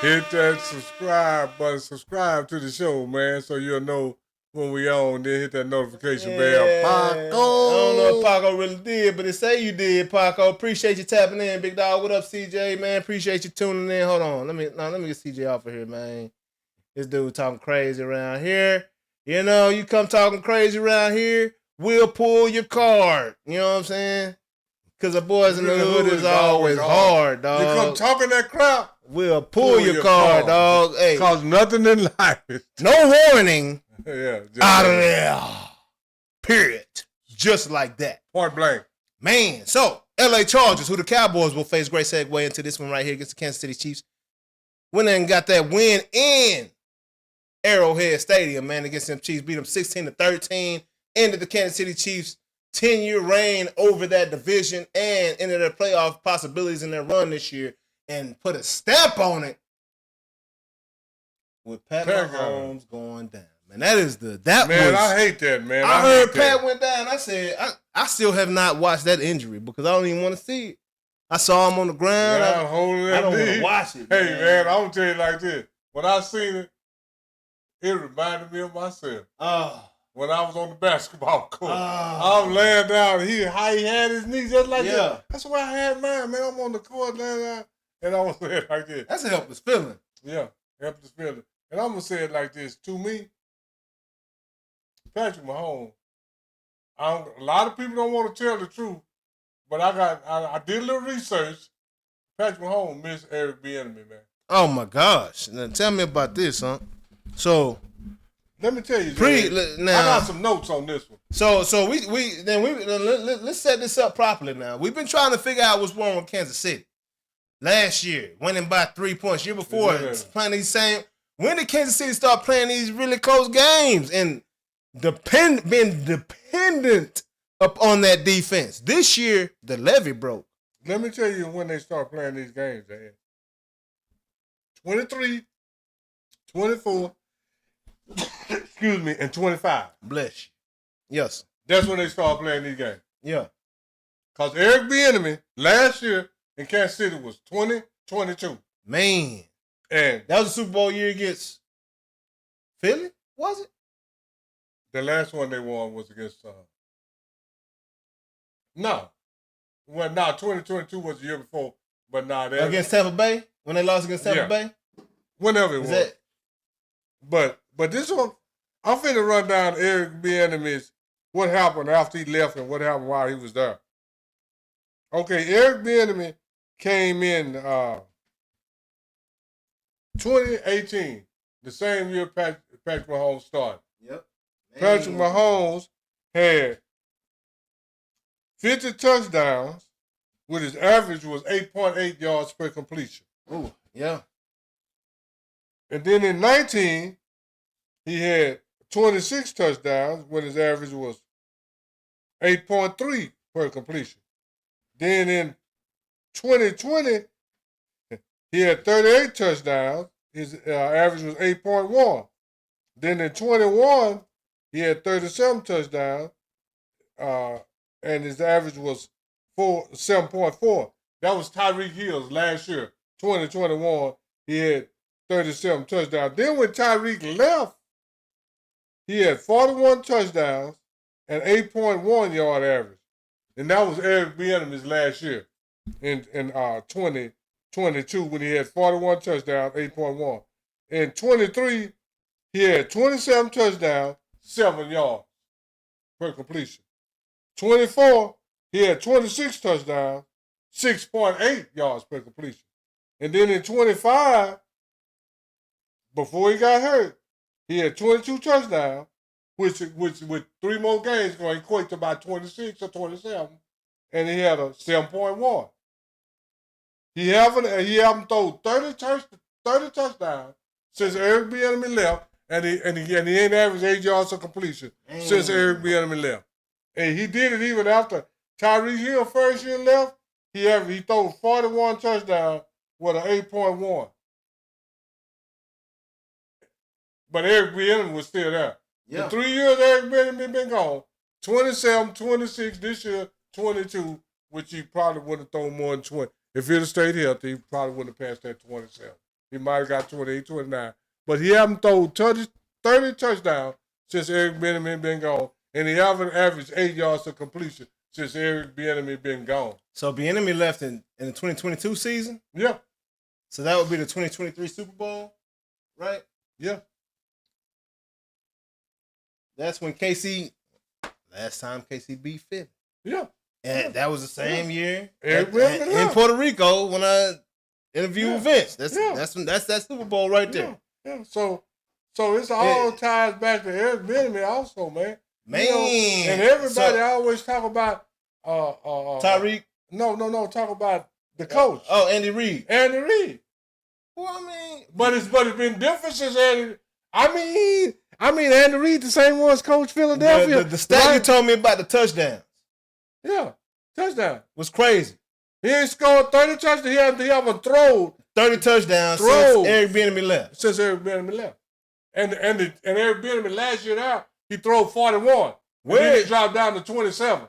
Hit that subscribe button. Subscribe to the show, man, so you'll know when we on. Then hit that notification bell. Paco. I don't know if Paco really did, but it say you did, Paco. Appreciate you tapping in, big dog. What up, CJ, man? Appreciate you tuning in. Hold on. Let me get CJ off of here, man. This dude talking crazy around here. You know, you come talking crazy around here, we'll pull your card. You know what I'm saying? Because the boys in the hood is always hard, dog. You come talking that crap, we'll pull your card, dog. Hey, cause nothing in life is no warning. Yeah, out of there. Period. Just like that. Point blank. Man, so LA Chargers, who the Cowboys will face, great segue into this one right here against the Kansas City Chiefs. Went in and got that win in Arrowhead Stadium, man, against them Chiefs. Beat them 16-13. Ended the Kansas City Chiefs' 10-year reign over that division and ended their playoff possibilities in their run this year and put a stamp on it with Pat Mahomes going down. Man, I hate that, man. I heard Pat went down. I said, I still have not watched that injury because I don't even want to see it. I saw him on the ground. I don't want to watch it. Hey, man, I'm going to tell you like this. When I seen it, it reminded me of myself. When I was on the basketball court. I'm laying down. How he had his knees just like that. That's why I had mine, man. I'm on the court laying down, and I'm going to say it like this. That's a helpless feeling. Yeah, helpless feeling. And I'm going to say it like this. To me, Patrick Mahomes, a lot of people don't want to tell the truth, but I did a little research. Patrick Mahomes missed Eric Bieniemy, man. Oh my gosh! Now tell me about this, huh? So let me tell you, I got some notes on this one. So let's set this up properly. Now we've been trying to figure out what's wrong with Kansas City. Last year, winning by 3 points. Year before, playing these same. When did Kansas City start playing these really close games and been dependent upon that defense? This year, the levee broke. Let me tell you when they start playing these games, man. 23, 24, excuse me, and 25. Bless you. Yes. That's when they start playing these games. Yeah. Because Eric Bieniemy last year in Kansas City was 20-22. Man. And that was a Super Bowl year against Philly, was it? The last one they won was against no. Well, 2022 was the year before, but against Tampa Bay? When they lost against Tampa Bay? Whenever it was. But this one, I'm finna run down Eric Bieniemy's what happened after he left and what happened while he was there. Okay, Eric Bieniemy came in 2018, the same year Patrick Mahomes started. Yep. Patrick Mahomes had 50 touchdowns, with his average was 8.8 yards per completion. Ooh, yeah. And then in 19, he had 26 touchdowns when his average was 8.3 per completion. Then in 2020, he had 38 touchdowns. His average was 8.1. Then in 21, he had 37 touchdowns, and his average was 7.4. That was Tyreek Hill's last year, 2021. He had 37 touchdowns. Then when Tyreek left, he had 41 touchdowns and 8.1 yard average. And that was Eric Bieniemy's last year in 2022 when he had 41 touchdowns, 8.1. In 23, he had 27 touchdowns, 7 yards per completion. 24, he had 26 touchdowns, 6.8 yards per completion. And then in 25, before he got hurt, he had 22 touchdowns, which with 3 more games going to equate to about 26 or 27, and he had a 7.1. He haven't thrown 30 touchdowns since Eric Bieniemy left, and he ain't averaged 8 yards of completion since Eric Bieniemy left. And he did it even after Tyreek Hill first year left. He threw 41 touchdowns with an 8.1. But Eric Bieniemy was still there. Yeah. The 3 years Eric Bieniemy been gone, 27, 26, this year 22, which he probably wouldn't have thrown more than 20. If he'd have stayed healthy, he probably wouldn't have passed that 27. He might have got 28, 29. But he haven't thrown 30 touchdowns since Eric Bieniemy been gone. And he haven't averaged 8 yards of completion since Eric Bieniemy been gone. So Bieniemy left in the 2022 season? Yeah. So that would be the 2023 Super Bowl, right? Yeah. That's when last time KC beat Philly. Yeah. And that was the same year in Puerto Rico when I interviewed Vince. That's that Super Bowl right there. Yeah. So it's all ties back to Eric Bieniemy also, man. Man. You know, and everybody always talk about Tyreek. No, talk about the coach. Andy Reid. Andy Reid. Well, I mean, but it's been different since Andy. I mean Andy Reid, the same one as Coach Philadelphia. The stat you told me about the touchdowns. Yeah, touchdown was crazy. He ain't scored 30 touchdowns. He haven't thrown 30 touchdowns since Eric Bieniemy left. And Eric Bieniemy last year out, he threw 41. Then he dropped down to 27.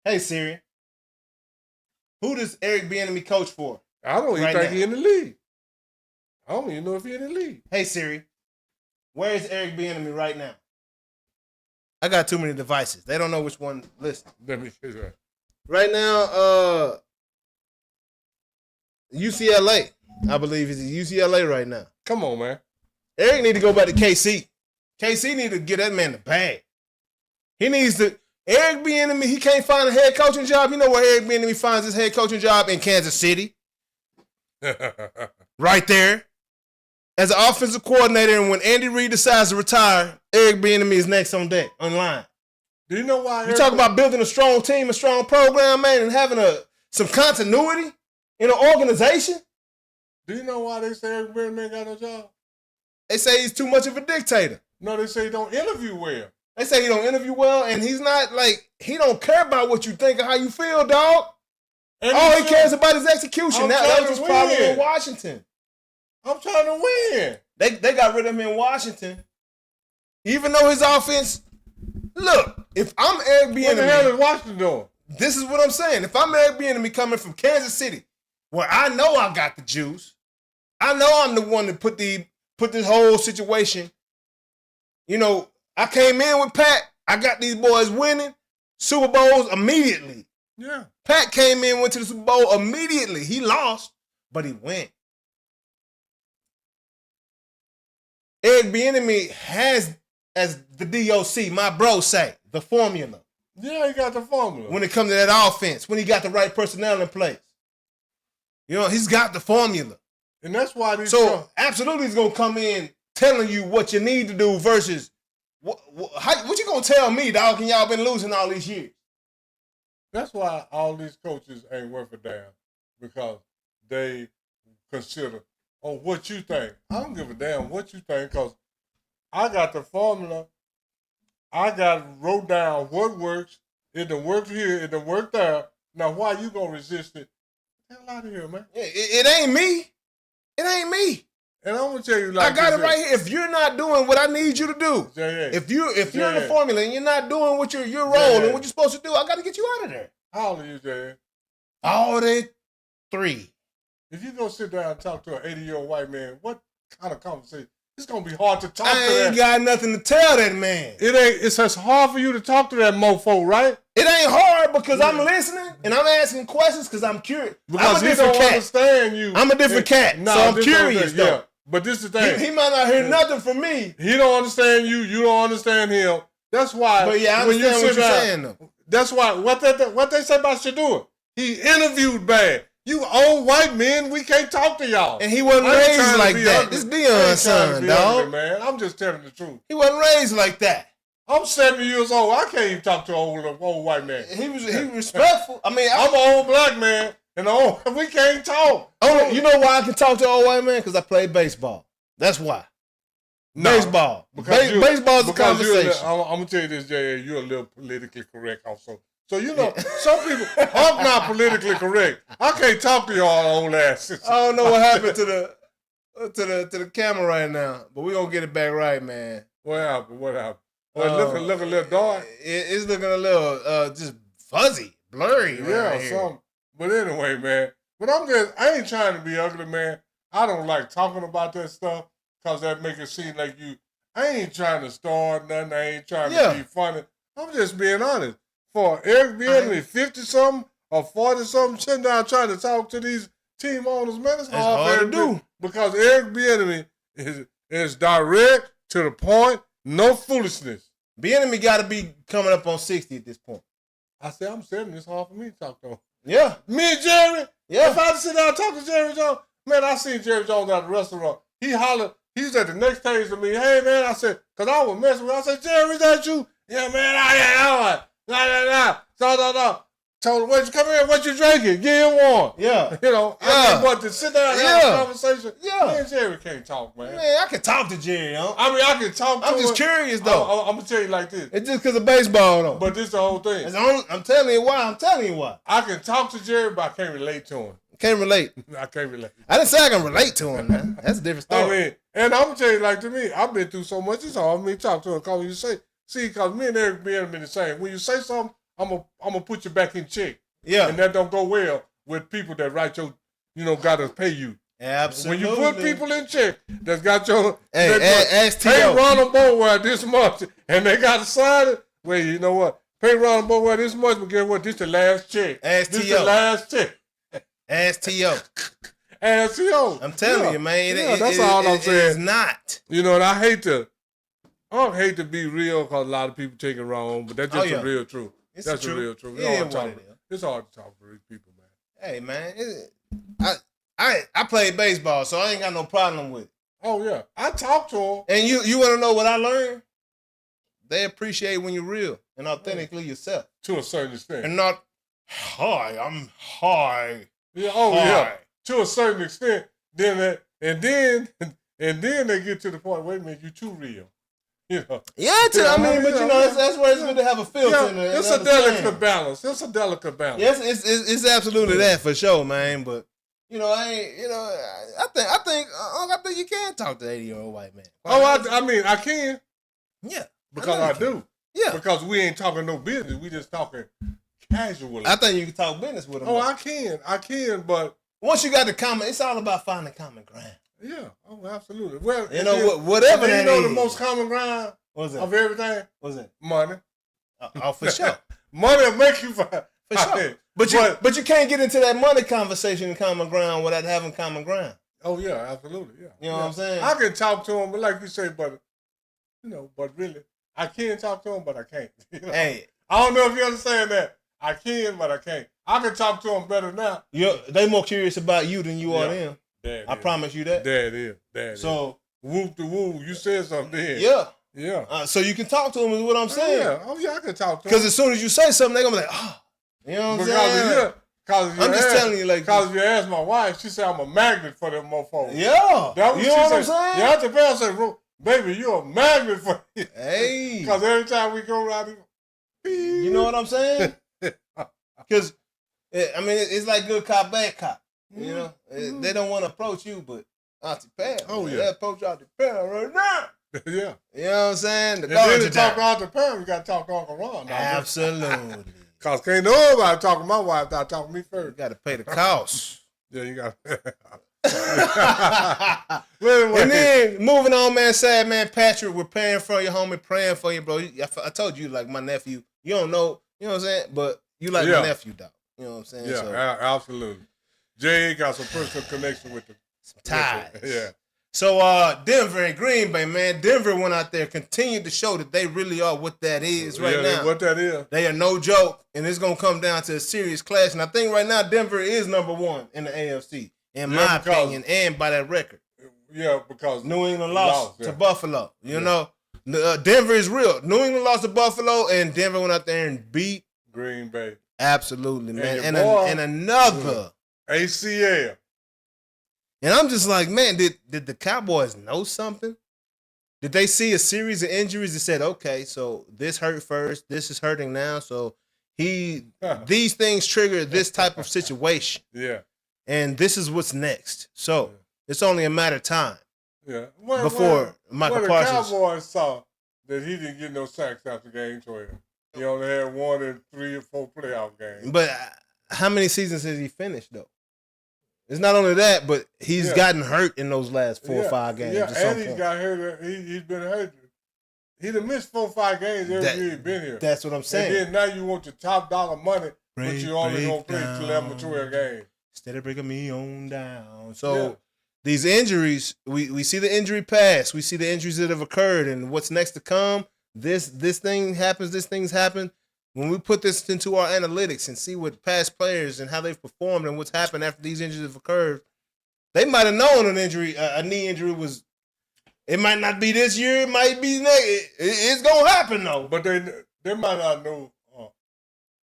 Hey Siri, who does Eric Bieniemy coach for? I don't even think he's in the league. I don't even know if he's in the league. Hey Siri, where is Eric Bieniemy right now? I got too many devices. They don't know which one to listen. Let me see that. Right now, UCLA. I believe he's at UCLA right now. Come on, man. Eric need to go back to KC. KC need to get that man the bag. He needs to. Eric Bieniemy, he can't find a head coaching job. You know where Eric Bieniemy finds his head coaching job? In Kansas City. Right there. As an offensive coordinator, and when Andy Reid decides to retire, Eric Bieniemy is next on deck, online. Do you know why? You talk about building a strong team, a strong program, man, and having some continuity in an organization. Do you know why they say Eric Bieniemy ain't got no job? They say he's too much of a dictator. No, they say he don't interview well. They say he don't interview well, and he's not he don't care about what you think or how you feel, dog. And all he cares about is execution. That was his problem in Washington. I'm trying to win. They got rid of him in Washington. Even though his offense, look, if I'm Eric Bieniemy, what the hell is Washington doing? This is what I'm saying. If I'm Eric Bieniemy coming from Kansas City, where I know I got the juice, I know I'm the one that put this whole situation. You know, I came in with Pat. I got these boys winning Super Bowls immediately. Yeah. Pat came in, went to the Super Bowl immediately. He lost, but he went. Eric Bieniemy has as the DOC, my bro say, the formula. Yeah, he got the formula. When it comes to that offense, when he got the right personnel in place. You know, he's got the formula. And that's why these absolutely he's going to come in telling you what you need to do versus what you going to tell me, dog, and y'all been losing all these years. That's why all these coaches ain't worth a damn, because they consider, what you think. I don't give a damn what you think, because I got the formula. I wrote down what works. It done worked here. It done worked there. Now, why you going to resist it? Get the hell out of here, man. It ain't me. It ain't me. And I'm going to tell you like I got it right here. If you're not doing what I need you to do, if you're in the formula and you're not doing what your role and what you're supposed to do, I got to get you out of there. How old are you, Jay? 43. If you go sit down and talk to an 80-year-old white man, what kind of conversation? It's going to be hard to talk to that. I ain't got nothing to tell that man. It's as hard for you to talk to that mofo, right? It ain't hard because I'm listening and I'm asking questions because I'm curious. Because I'm a different cat. Understand you. I'm a different cat, so I'm curious, though. Yeah. But this is the thing. He might not hear nothing from me. He don't understand you. You don't understand him. That's why. But yeah, I understand what you're saying, though. That's why. What they say about Shadua, he interviewed bad. You old white men, we can't talk to y'all. And he wasn't raised like that. This Dion's son, dog. Ugly, man. I'm just telling the truth. He wasn't raised like that. I'm 70 years old. I can't even talk to an old white man. He was respectful. I mean, I'm an old black man, and we can't talk. You know why I can talk to an old white man? Because I played baseball. That's why. No, baseball. Baseball is a conversation. I'm going to tell you this, J.A., you're a little politically correct also. So, you know, some people, I'm not politically correct. I can't talk to y'all old asses. I don't know what happened to the camera right now, but we're going to get it back right, man. What happened? Well, look a little dark. It's looking a little just fuzzy, blurry. Yeah, something. But anyway, man. But I ain't trying to be ugly, man. I don't like talking about that stuff because that make it seem like I ain't trying to start nothing. I ain't trying to be funny. I'm just being honest. For Eric Bieniemy, 50-something or 40-something, sitting down trying to talk to these team owners, man, it's hard to do. Because Eric Bieniemy is direct, to the point, no foolishness. Bieniemy got to be coming up on 60 at this point. I said, I'm 70. It's hard for me to talk to him. Yeah. Me and Jerry? Yeah. If I had to sit down and talk to Jerry Jones, man, I seen Jerry Jones at the restaurant. He hollered. He was at the next table to me. Hey, man, I said, because I was messing with him. I said, Jerry, is that you? Yeah, man, I am. No. Told him, come here, what you drinking? Give him one. Yeah. You know, I mean, but to sit down and have a conversation, me and Jerry can't talk, man. Man, I can talk to Jerry, yo. I mean, I can talk to him. I'm just curious, though. I'm going to tell you like this. It's just because of baseball, though. But this is the whole thing. I'm telling you why. I can talk to Jerry, but I can't relate to him. Can't relate. I can't relate. I didn't say I can relate to him, man. That's a different story. I mean, and I'm going to tell you, like, to me, I've been through so much. It's hard for me to talk to him because you say, because me and Eric being the same. When you say something, I'm gonna put you back in check. Yeah. And that don't go well with people that write gotta pay you. Absolutely. When you put people in check that's got your ask pay T.O. Ronald Boulware this month and they got to sign it, well, you know what? Pay Ronald Boulware this month, but guess what? This the last check. Ask This T.O. the last check. Ask T.O. Ask T.O. I'm telling you, man. That's all I'm saying. It's not. You know, and I don't hate to be real because a lot of people take it wrong, but that's just the real truth. That's the real truth. It's hard to talk to these people, man. Hey, man, I played baseball, so I ain't got no problem with it. Oh, yeah. I talk to them. And you want to know what I learned? They appreciate when you're real and authentically yourself. To a certain extent. And not, hi, I'm high. Yeah, high. To a certain extent. Then they get to the point, wait a minute, you too real. You know. But that's where it's good to have a filter. Yeah, it's a delicate balance. Yes, it's absolutely that for sure, man. But I think you can talk to 80-year-old white man. I can. Yeah, because I do. Yeah, because we ain't talking no business. We just talking casually. I think you can talk business with them. Oh, I can. But once you got the common, it's all about finding common ground. Yeah, absolutely. Well, whatever that is. The most common ground of everything? What's that? Money. For sure. Money will make you find. For sure. But you can't get into that money conversation in common ground without having common ground. Oh, yeah, absolutely. Yeah. You know what I'm saying? I can talk to him, but like you say, but but really, I can talk to him, but I can't. Hey, I don't know if you understand that. I can, but I can't. I can talk to them better now. they more curious about you than you are them. I Is. promise you that. That is. So, whoop the woo. You said something then. Yeah. Yeah. So you can talk to them is what I'm saying. Yeah, I can talk to them. Because as soon as you say something, they're going to be like, oh. You know what I'm saying? I'm just telling you, like. Because if you ask my wife, she said I'm a magnet for them motherfuckers. Yeah. That was you know what I'm saying? Yeah, that's the best. I said, baby, you're a magnet for me. Hey. Because every time we go around here, you know what I'm saying? Because, I mean, it's like good cop, bad cop. You know? They don't want to approach you, but Auntie Pam. Oh, yeah. They approach Auntie Pam right now. Yeah. You know what I'm saying? And then to talk to Auntie Pam, you got to talk to Uncle Ron. Absolutely. Because can't nobody talk to my wife without talking to me first. You got to pay the cost. Yeah, you got to. And then, moving on, man, sad man, Patrick, we're praying for you, homie, praying for you, bro. I told you, like my nephew, you don't know, you know what I'm saying? But you like my nephew, dog. You know what I'm saying? Yeah, so, absolutely. Jay got some personal connection with the ties. Yeah. So, Denver and Green Bay, man. Denver went out there, continued to show that they really are what that is right now. What that is. They are no joke, and it's going to come down to a serious clash. And I think right now Denver is number one in the AFC, in my opinion, and by that record. Yeah, because New England lost to Buffalo. You know, Denver is real. New England lost to Buffalo, and Denver went out there and beat Green Bay. Absolutely, man. And another ACL. And I'm just like, man, did the Cowboys know something? Did they see a series of injuries that said, okay, so this hurt first, this is hurting now, so these things trigger this type of situation. Yeah. And this is what's next. So it's only a matter of time. Yeah. Before Micah Parsons. The Cowboys saw that he didn't get no sacks after game 12. He only had 1 in 3 or 4 playoff games. But how many seasons has he finished, though? It's not only that, but he's gotten hurt in those last 4 or 5 games. Yeah, and he's got hurt. He's been hurt. He'd have missed 4 or 5 games every year he's been here. That's what I'm saying. And then now you want your top dollar money, but you only going to play 11 or 12 games. Instead of breaking me on down. So these injuries, we see the injury past. We see the injuries that have occurred and what's next to come. This thing happens. This thing's happened. When we put this into our analytics and see what past players and how they've performed and what's happened after these injuries have occurred, they might have known a knee injury was. It might not be this year. It might be next. It's gonna happen though. But they might not know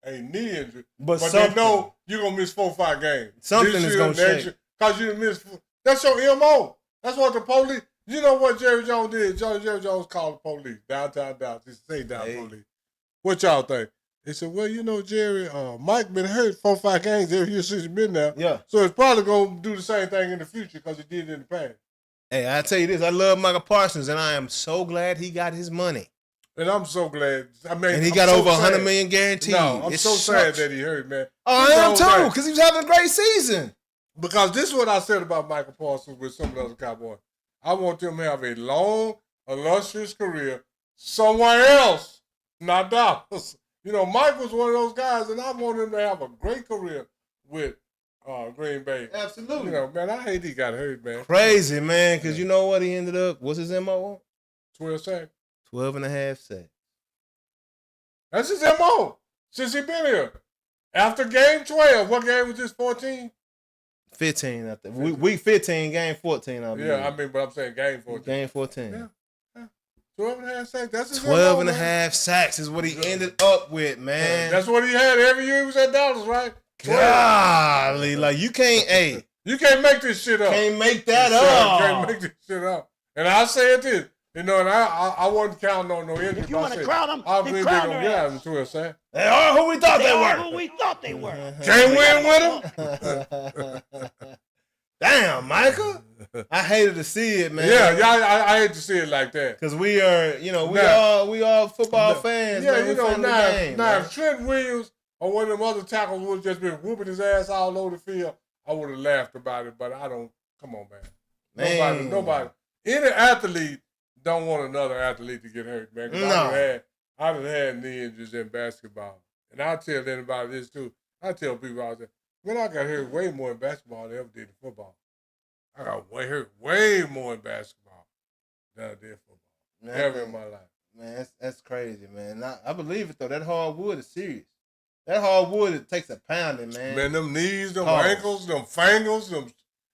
a knee injury, but they know you're gonna miss 4 or 5 games. Something is gonna shake because you missed. That's your MO. That's what the police. You know what Jerry Jones did? Jerry Jones called the police downtown Dallas. He said police. What y'all think? They said, well, you know, Jerry, Mike been hurt 4 or 5 games every year since he's been there. Yeah. So it's probably going to do the same thing in the future because he did it in the past. Hey, I tell you this, I love Micah Parsons, and I am so glad he got his money. And I'm so glad. I mean, and he got over $100 million guaranteed. No, I'm so sad that he hurt, man. Oh, I am too, because he was having a great season. Because this is what I said about Micah Parsons with some of the other Cowboys. I want them to have a long, illustrious career somewhere else, not Dallas. You know, Mike was one of those guys, and I want him to have a great career with Green Bay. Absolutely. You know, man, I hate he got hurt, man. Crazy, man, because you know what he ended up? What's his MO? 12 sacks. 12 and a half sacks. That's his MO since he been here. After game 12, what game was this, 14? 15, I think. Week 15, game 14, I believe. Yeah, I mean, but I'm saying game 14. Game 14. Yeah. 12 and a half sacks. That's his 12 MO, and a half sacks is what he ended up with, man. That's what he had every year he was at Dallas, right? Golly, like you can't, you can't make this shit up. Can't make that up. You can't make this shit up. And I said this, you know, and I wasn't counting on no injury. If you want to crown them, I believe they're going to get out in 12 sacks. They are who we thought they were. Who we thought they were. Can't win with them? Damn, Micah. I hated to see it, man. Yeah, I hate to see it like that. Because we are, you know, we all football fans. Yeah, man. you know, now game, if Trent Williams or one of them other tackles would have just been whooping his ass all over the field, I would have laughed about it, but I don't. Come on, man. Nobody. Any athlete don't want another athlete to get hurt, man. No. I've had knee injuries in basketball. And I tell anybody this, too. I tell people out there, man, I got hurt way more in basketball than I ever did in football. I got hurt way more in basketball than I did in football. ever in my life. Man, that's crazy, man. I believe it though. That hardwood is serious. That hardwood, it takes a pounding, man. Man, them knees, them Pause. ankles, them fingers,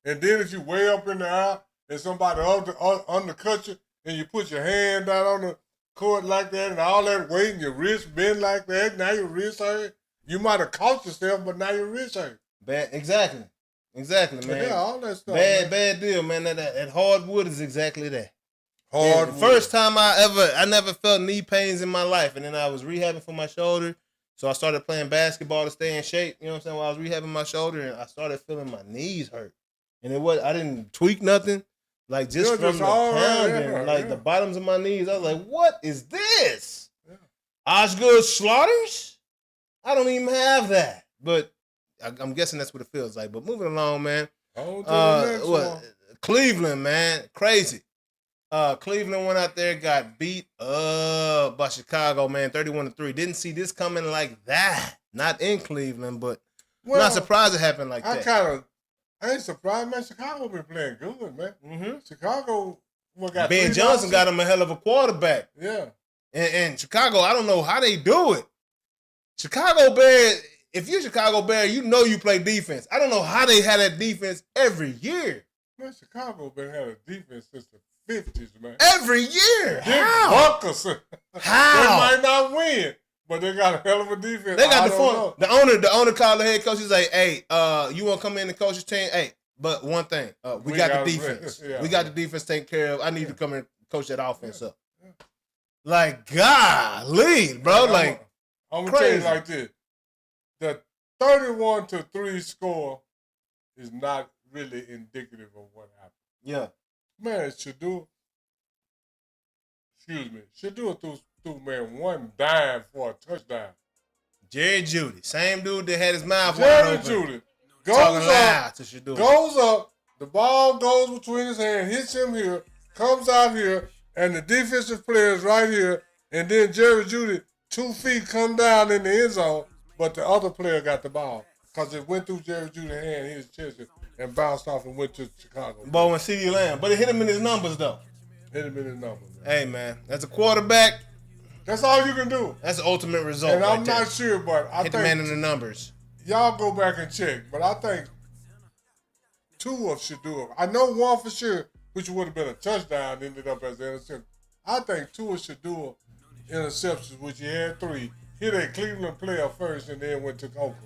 and then if you way up in the air and somebody undercut you and you put your hand down on the court like that and all that weight and your wrist bend like that, now your wrist hurt. You might have caught yourself, but now your wrist hurt. Bad, exactly, man. Yeah, all that stuff. Bad deal, man. That hardwood is exactly that. Hardwood. The first time I never felt knee pains in my life, and then I was rehabbing for my shoulder. So I started playing basketball to stay in shape. You know what I'm saying? While I was rehabbing my shoulder, and I started feeling my knees hurt. And I didn't tweak nothing. Like just from the pounding, like the bottoms of my knees. I was like, what is this? Yeah. Osgood Slaughters? I don't even have that. But I'm guessing that's what it feels like. But moving along, man. Cleveland, man. Crazy. Cleveland went out there, got beat up by Chicago, man, 31-3. Didn't see this coming like that. Not in Cleveland, but not surprised it happened like that. I ain't surprised, man. Chicago been playing good, man. Mm-hmm. Chicago got Ben Johnson got him a hell of a quarterback. Yeah. And Chicago, I don't know how they do it. Chicago Bears, if you're Chicago Bear, you know you play defense. I don't know how they had that defense every year. Man, Chicago been had a defense since the 50s, man. Every year. How? How? They might not win, but they got a hell of a defense. They got the owner called the head coach. He's like, hey, you want to come in and coach your team? Hey, but one thing, we got the defense. We got the defense taken care of. I need to come in and coach that offense up. Yeah. Like, golly, bro. I'm going to tell you like this. The 31-3 score is not really indicative of what happened. Yeah. Man, Shadua threw man one dime for a touchdown. Jerry Jeudy, same dude that had his mouth wide open. Jerry Jeudy goes up, the ball goes between his hands, hits him here, comes out here, and the defensive player is right here, and then Jerry Jeudy, 2 feet come down in the end zone, but the other player got the ball because it went through Jerry Jeudy's hand, his chest, and bounced off and went to Chicago. Ball went CeeDee Lamb, but it hit him in his numbers though. Hit him in his numbers. Man. Hey man, as a quarterback, that's all you can do. That's the ultimate result. And I'm not sure, but I think hit the man in the numbers. Y'all go back and check, but I think 2 of Shadua. I know 1 for sure, which would have been a touchdown, ended up as an interception. I think 2 of Shadua interceptions, which he had 3, hit a Cleveland player first and then went to Oakland.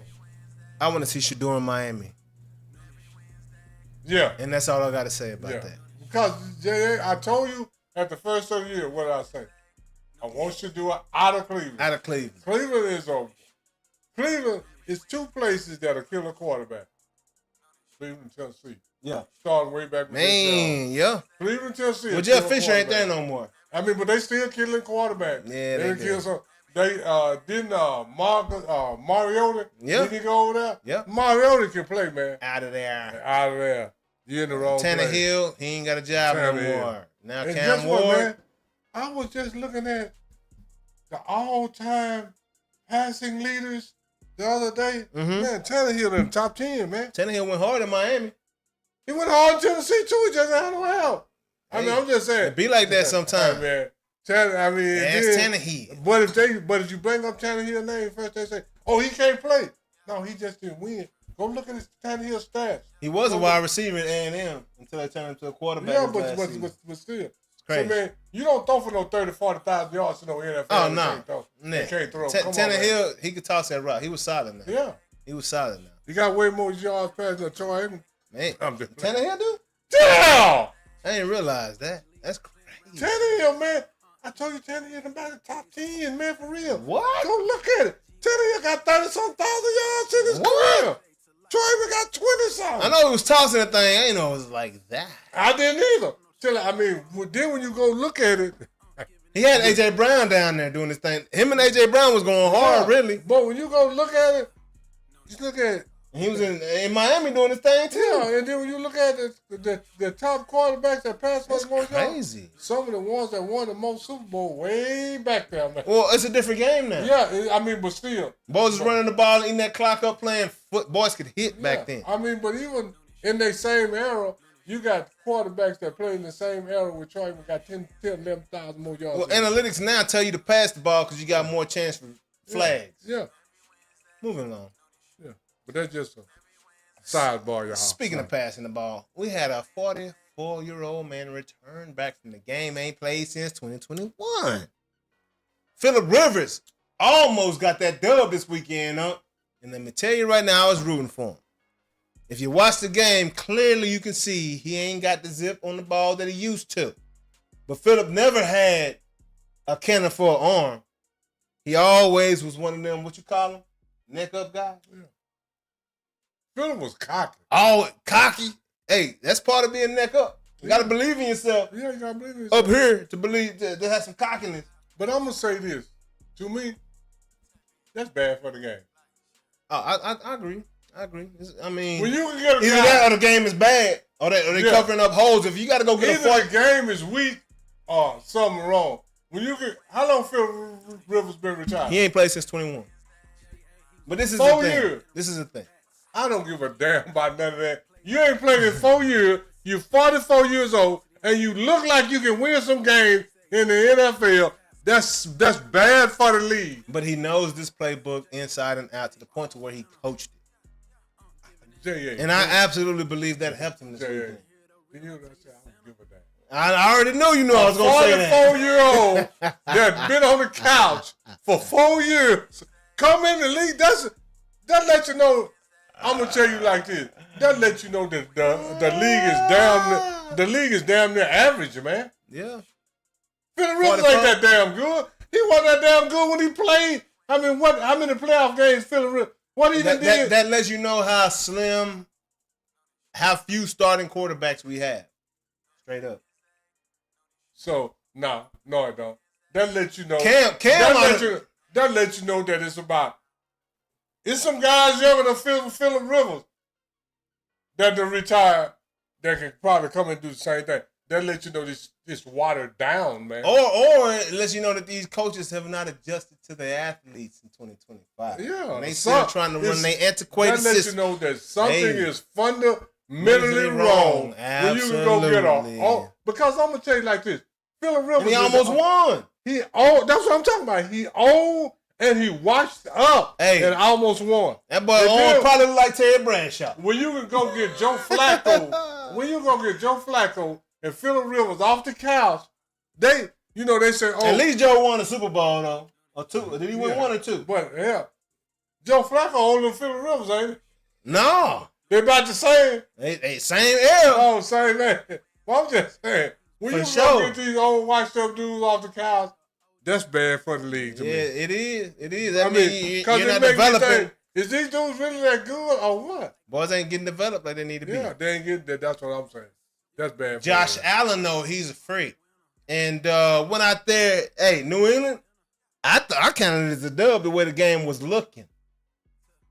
I want to see Shadua in Miami. Yeah. And that's all I got to say about that. Because, I told you at the first of the year, what did I say? I want Shadua out of Cleveland. Out of Cleveland. Cleveland is 2 places that'll kill a quarterback. Cleveland, Tennessee. Yeah. Starting way back. Man, yeah. Cleveland, Tennessee. Well, Jeff Fisher ain't there no more. I mean, but they still killing quarterbacks. Yeah, they kill some. They didn't Mariota. Yeah. Didn't he go over there? Yeah. Mariota can play, man. Out of there. You're in the wrong place. Tannehill, he ain't got a job no more. Now and Cam Ward. Man? I was just looking at the all-time passing leaders the other day. Mm-hmm. Man, Tannehill in the top 10, man. Tannehill went hard in Miami. He went hard in Tennessee, too. He just had no help. I mean, I'm just saying. It be like that sometimes. Man. That's Tannehill. But if you bring up Tannehill's name first, they say, oh, he can't play. No, he just didn't win. Go look at his Tannehill stats. He was a wide receiver at A&M until they turned him to a quarterback. Yeah, but still. It's crazy. So, man, you don't throw for no 30,000, 40,000 yards to no NFL. Oh, no. He can't throw. Tannehill, he could toss that route. He was solid now. Yeah. He was solid now. He got way more yards passing than Troy Aikman. Man, Tannehill do? Damn! I didn't realize that. That's crazy. Tannehill, man. I told you Tannehill about the top 10, man, for real. What? Go look at it. Tannehill got 30-some thousand yards in his career. Troy Aikman got 20-something. I know he was tossing the thing. I didn't know it was like that. I didn't either. Then when you go look at it. He had A.J. Brown down there doing this thing. Him and A.J. Brown was going hard, really. But when you go look at it, just look at it. He was in Miami doing his thing, too. Yeah, and then when you look at the top quarterbacks that passed that's crazy. Some of the ones that won the most Super Bowl way back there, man. Well, it's a different game now. Yeah, but still. Boys is running the ball and eating that clock up playing foot. Boys could hit back then. But even in their same era, You got quarterbacks that play in the same era with Troy and got 10, 11,000 more yards. Well, analytics now tell you to pass the ball because you got more chance for flags. Yeah. Moving on. Yeah. But that's just a sidebar, y'all. Speaking of passing the ball, we had a 44-year-old man return back from the game. Ain't played since 2021. Phillip Rivers almost got that dub this weekend, huh? And let me tell you right now, I was rooting for him. If you watch the game, clearly you can see he ain't got the zip on the ball that he used to. But Phillip never had a cannon for an arm. He always was one of them, what you call him? Neck up guy? Yeah. Phillip was cocky. Oh, cocky. Hey, that's part of being neck up. You got to believe in yourself. Yeah, you got to believe in yourself. Up here to believe to have some cockiness. But I'm going to say this. To me, that's bad for the game. Oh, I agree. I agree. I mean, when you can get a either guy, that or the game is bad, or they covering up holes. If you got to go get either a fight, the game is weak or something wrong. When you get, how long Phil Rivers been retired? he ain't played since 21. But this is 4 the thing. years. This is the thing. I don't give a damn about none of that. You ain't played in 4 years. You're 44 years old, and you look like you can win some games in the NFL. That's bad for the league. But he knows this playbook inside and out to the point to where he coached it. And I absolutely believe that helped him this weekend. You know what I said? I don't give a damn. I already knew I was going to say that. 44-year-old that been on the couch for 4 years, come in the league. That lets you know. I'm gonna tell you like this. That lets you know that the league is damn near average, man. Yeah. Phillip Rivers ain't that damn good. He wasn't that damn good when he played. I mean, how many playoff games Phillip Rivers? What he did? That lets you know how slim, how few starting quarterbacks we have. Straight up. So no, I don't. That lets you know. That lets you know that it's some guys younger than Phillip Rivers that are retired that can probably come and do the same thing. That lets you know this watered down, man. Or it lets you know that these coaches have not adjusted to their athletes in 2025. Yeah. And they still trying to run their antiquated system. That lets you know that something is fundamentally wrong. When you can go get because I'm going to tell you like this. Phillip Rivers. And he almost won. That's what I'm talking about. He owned and he washed up and almost won. That boy probably look like Terry Bradshaw. When you can go get Joe Flacco, and Phillip Rivers off the couch, they say, at least Joe won a Super Bowl though, or two. Did he win one or two? But yeah, Joe Flacco older than Phillip Rivers, ain't he? No, they about the same. They same era. Oh, same man. Well, I'm just saying, when you go get these old washed up dudes off the couch, that's bad for the league to me. It is. I mean, because you're not developing. Is these dudes really that good or what? Boys ain't getting developed like they need to be. Yeah, they ain't getting that. That's what I'm saying. That's bad. Josh Allen, though, he's a freak. And went out there, New England, I counted it as a dub the way the game was looking.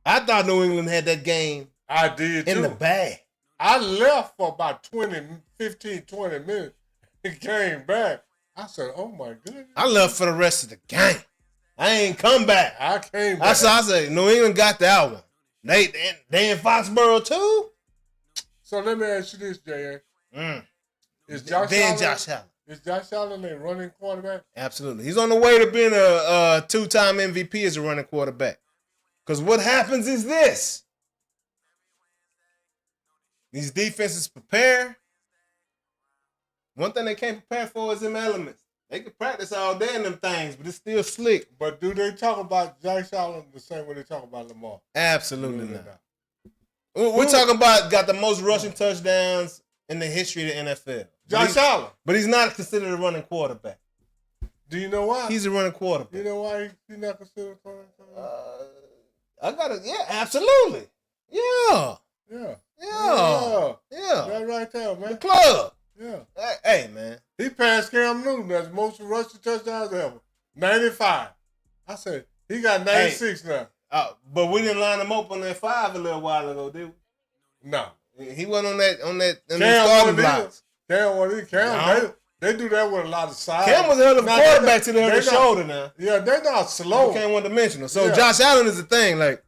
I thought New England had that game I did in the bag. I left for about 15, 20 minutes and came back. I said, oh, my goodness. I left for the rest of the game. I ain't come back. I came back. I said, New England got that one. They in Foxborough, too? So let me ask you this, J.A. Is Josh Allen a running quarterback? Absolutely. He's on the way to being a two-time MVP as a running quarterback. Because what happens is this. These defenses prepare. One thing they can't prepare for is them elements. They can practice all day in them things, but it's still slick. But do they talk about Josh Allen the same way they talk about Lamar? Absolutely not. We're talking about got the most rushing touchdowns in the history of the NFL. Josh Allen. But he's not considered a running quarterback. Do you know why? He's a running quarterback. You know why he's not considered a running quarterback? Absolutely. Yeah. That right there, man. The club. Yeah. Hey, man. He passed Cam Newton as most rushing touchdowns ever. 95. I said, he got 96 now. But we didn't line him up on that 5 a little while ago, did we? No. He wasn't on that starting blocks. Cam, they do that with a lot of size. Cam was held a quarterback to the other shoulder now. Yeah, they're not slow. Cam one-dimensional. So Josh Allen is the thing. Like,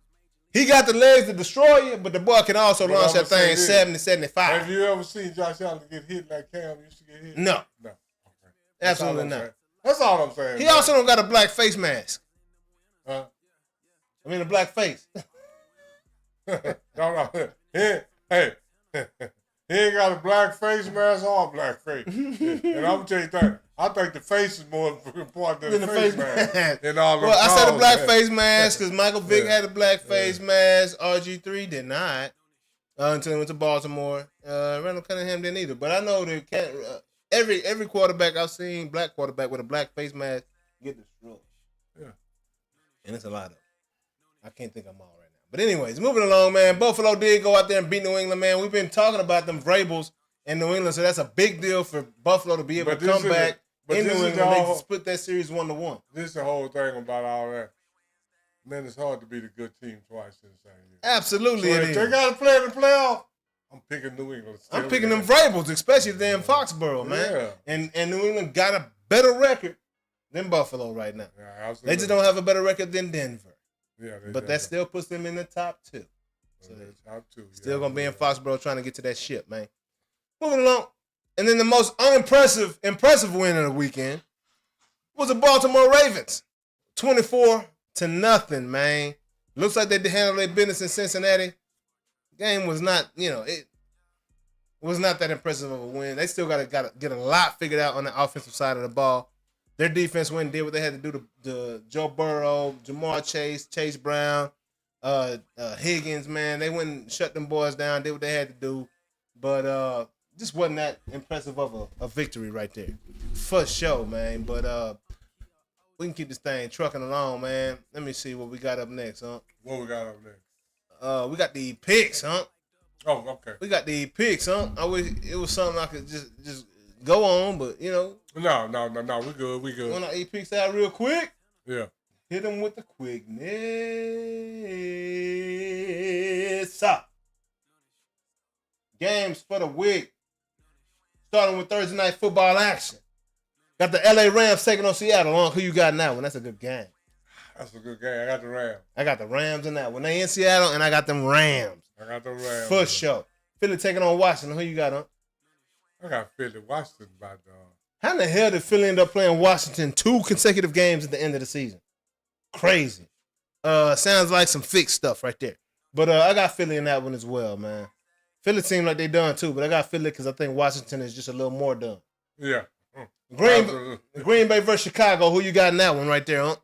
He got the legs to destroy you, but the boy can also launch that I'ma say thing this. 70, 75. Have you ever seen Josh Allen get hit like Cam used to get hit? No. No. Okay. That's all Absolutely I'm not. saying. That's all I'm saying. He man. also don't got a black face mask. Huh? I mean, a black face. No. Hey. He ain't got a black face mask or a black face. And I'm gonna tell you that. I think the face is more important than the face mask. And all Well, I said a black man. face mask because Michael Vick Yeah. had a black face mask. RG3 did not until he went to Baltimore. Randall Cunningham didn't either. But I know that every quarterback I've seen, black quarterback with a black face mask, get destroyed. Yeah. And it's a lot of them. I can't think of them all right now. But anyways, moving along, man. Buffalo did go out there and beat New England, man. We've been talking about them Vrabels in New England, so that's a big deal for Buffalo to be able But to this come is back but in this New is England. They all- split that series 1-1. This is the whole thing about all that. Man, it's hard to be the good team twice in the same year. Absolutely, So it if is. they got to play in the playoff, I'm picking New England. I'm picking them Vrabels, especially than Foxborough, man. Yeah. And New England got a better record than Buffalo right now. Yeah, absolutely. They just don't have a better record than Denver. Yeah, But that still puts them in the top 2. So they're top 2. still going to be in Foxborough trying to get to that ship, man. Moving along. And then the most impressive win of the weekend was the Baltimore Ravens. 24-0, man. Looks like they handled their business in Cincinnati. Game was not, it was not that impressive of a win. They still got to get a lot figured out on the offensive side of the ball. Their defense went and did what they had to do to Joe Burrow, Jamar Chase, Chase Brown, Higgins, man. They went and shut them boys down, did what they had to do. But just wasn't that impressive of a victory right there. For sure, man. But we can keep this thing trucking along, man. Let me see what we got up next, huh? What we got up next? We got the picks, huh? Oh, okay. We got the picks, huh? I wish it was something I could just go on, but No. We good. want to eat picks out real quick. Yeah. Hit them with the quickness. Games for the week. Starting with Thursday night football action. Got the LA Rams taking on Seattle. On who you got in that one? That's a good game. That's a good game. I got the Rams. I got the Rams in that one. They in Seattle, and I got them Rams. I got the Rams. For sure. Philly taking on Washington. Who you got, huh? I got Philly. Washington by How in the hell did Philly end up playing Washington 2 consecutive games at the end of the season? Crazy. Sounds like some fixed stuff right there. But I got Philly in that one as well, man. Philly seemed like they done too, but I got Philly because I think Washington is just a little more done. Yeah. Green Bay versus Chicago. Who you got in that one right there, huh?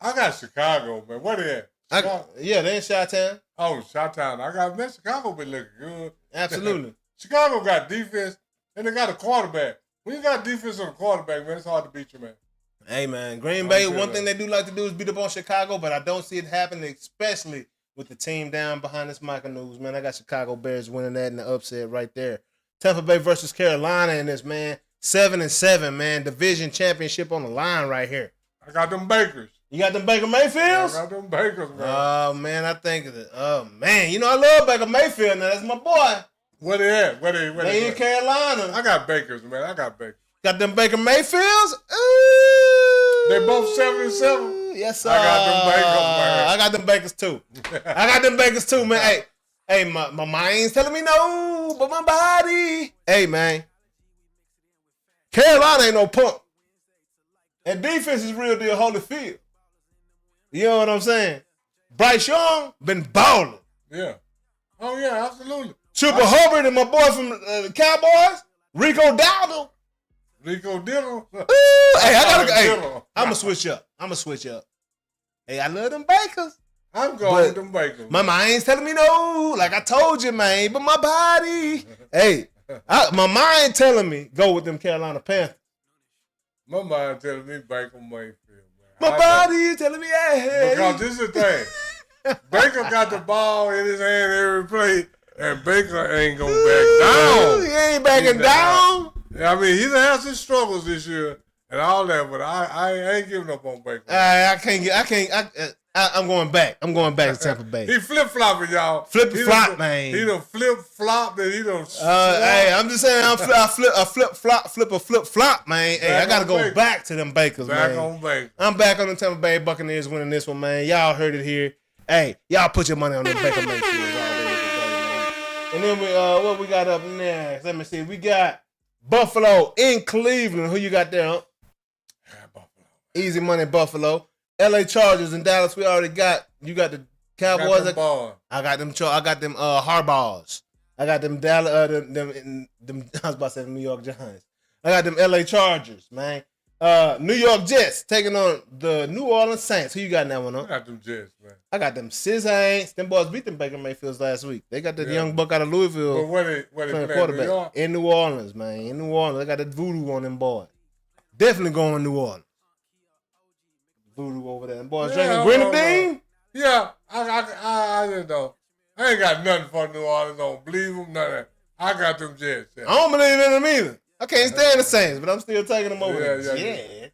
I got Chicago, man. What is that? Yeah, they in Chi-Town. Oh, Chi-Town. Man, Chicago been looking good. Absolutely. Chicago got defense, and they got a quarterback. When you got defense on a quarterback, man, it's hard to beat you, man. Hey, man, Green Bay, sure one thing they do like to do is beat up on Chicago, but I don't see it happening, especially with the team down behind this Micah news, man. I got Chicago Bears winning that in the upset right there. Tampa Bay versus Carolina in this, man. 7-7, man. Division championship on the line right here. I got them Bakers. You got them Baker Mayfields? I got them Bakers, man. Oh, man, I think of it. Oh, man. You know, I love Baker Mayfield now. That's my boy. Where they at? Where They in Carolina. I got Bakers, man. I got Bakers. Got them Baker Mayfields? Ooh. They both 7-7. Yes, sir. I got them Bakers, man. I got them Bakers, too. I got them Bakers, too, man. Hey, my mind's telling me no, but my body. Hey, man. Carolina ain't no punk. And defense is real deal Holyfield. You know what I'm saying? Bryce Young been balling. Yeah. Oh, yeah, absolutely. Super Hubbard and my boy from the Cowboys, Rico Dowdle. Rico Diddle. Ooh, hey, I'm Diddle. going to switch up. Hey, I love them Bakers. I'm going But with them Bakers. My mind's telling me no, like I told you, man. But my body, hey, my mind telling me go with them Carolina Panthers. My mind telling me Baker Mayfield, man. My body telling me, hey. Because this is the thing. Baker got the ball in his hand every play, and Baker ain't going to back down. He ain't backing down. I mean, he done had some struggles this year and all that, but I ain't giving up on Baker. I'm going back. I'm going back to Tampa Bay. He flip-flopping, y'all. Flip-flop, man. He done flip-flopped and he done Hey, I'm just saying, I flip-flop, man. Hey, I got to go back to them Bakers, man. Back on Baker. I'm back on the Tampa Bay Buccaneers winning this one, man. Y'all heard it here. Hey, y'all put your money on them Baker Mayfields already today, man. And then what we got up next? Let me see. We got Buffalo in Cleveland. Who you got there, huh? Buffalo. Easy money, Buffalo. LA Chargers in Dallas. We already got. You got the Cowboys. I got them Harbaughs. I got them Dallas. Them. I was about to say the New York Giants. I got them LA Chargers, man. New York Jets taking on the New Orleans Saints. Who you got in that one, huh? I got them Jets, man. I got them Saints. Them boys beat them Baker Mayfields last week. They got that young buck out of Louisville. But where they playing play, quarterback New York? in New Orleans, man. In New Orleans, they got that voodoo on them boys. Definitely going to New Orleans. Voodoo over there. Them boys drinking grenadine. Yeah, I just know. I ain't got nothing for New Orleans. Don't believe them, none of that. I got them Jets. Yeah. I don't believe in them either. I can't stand the Saints, but I'm still taking them over there. Yeah.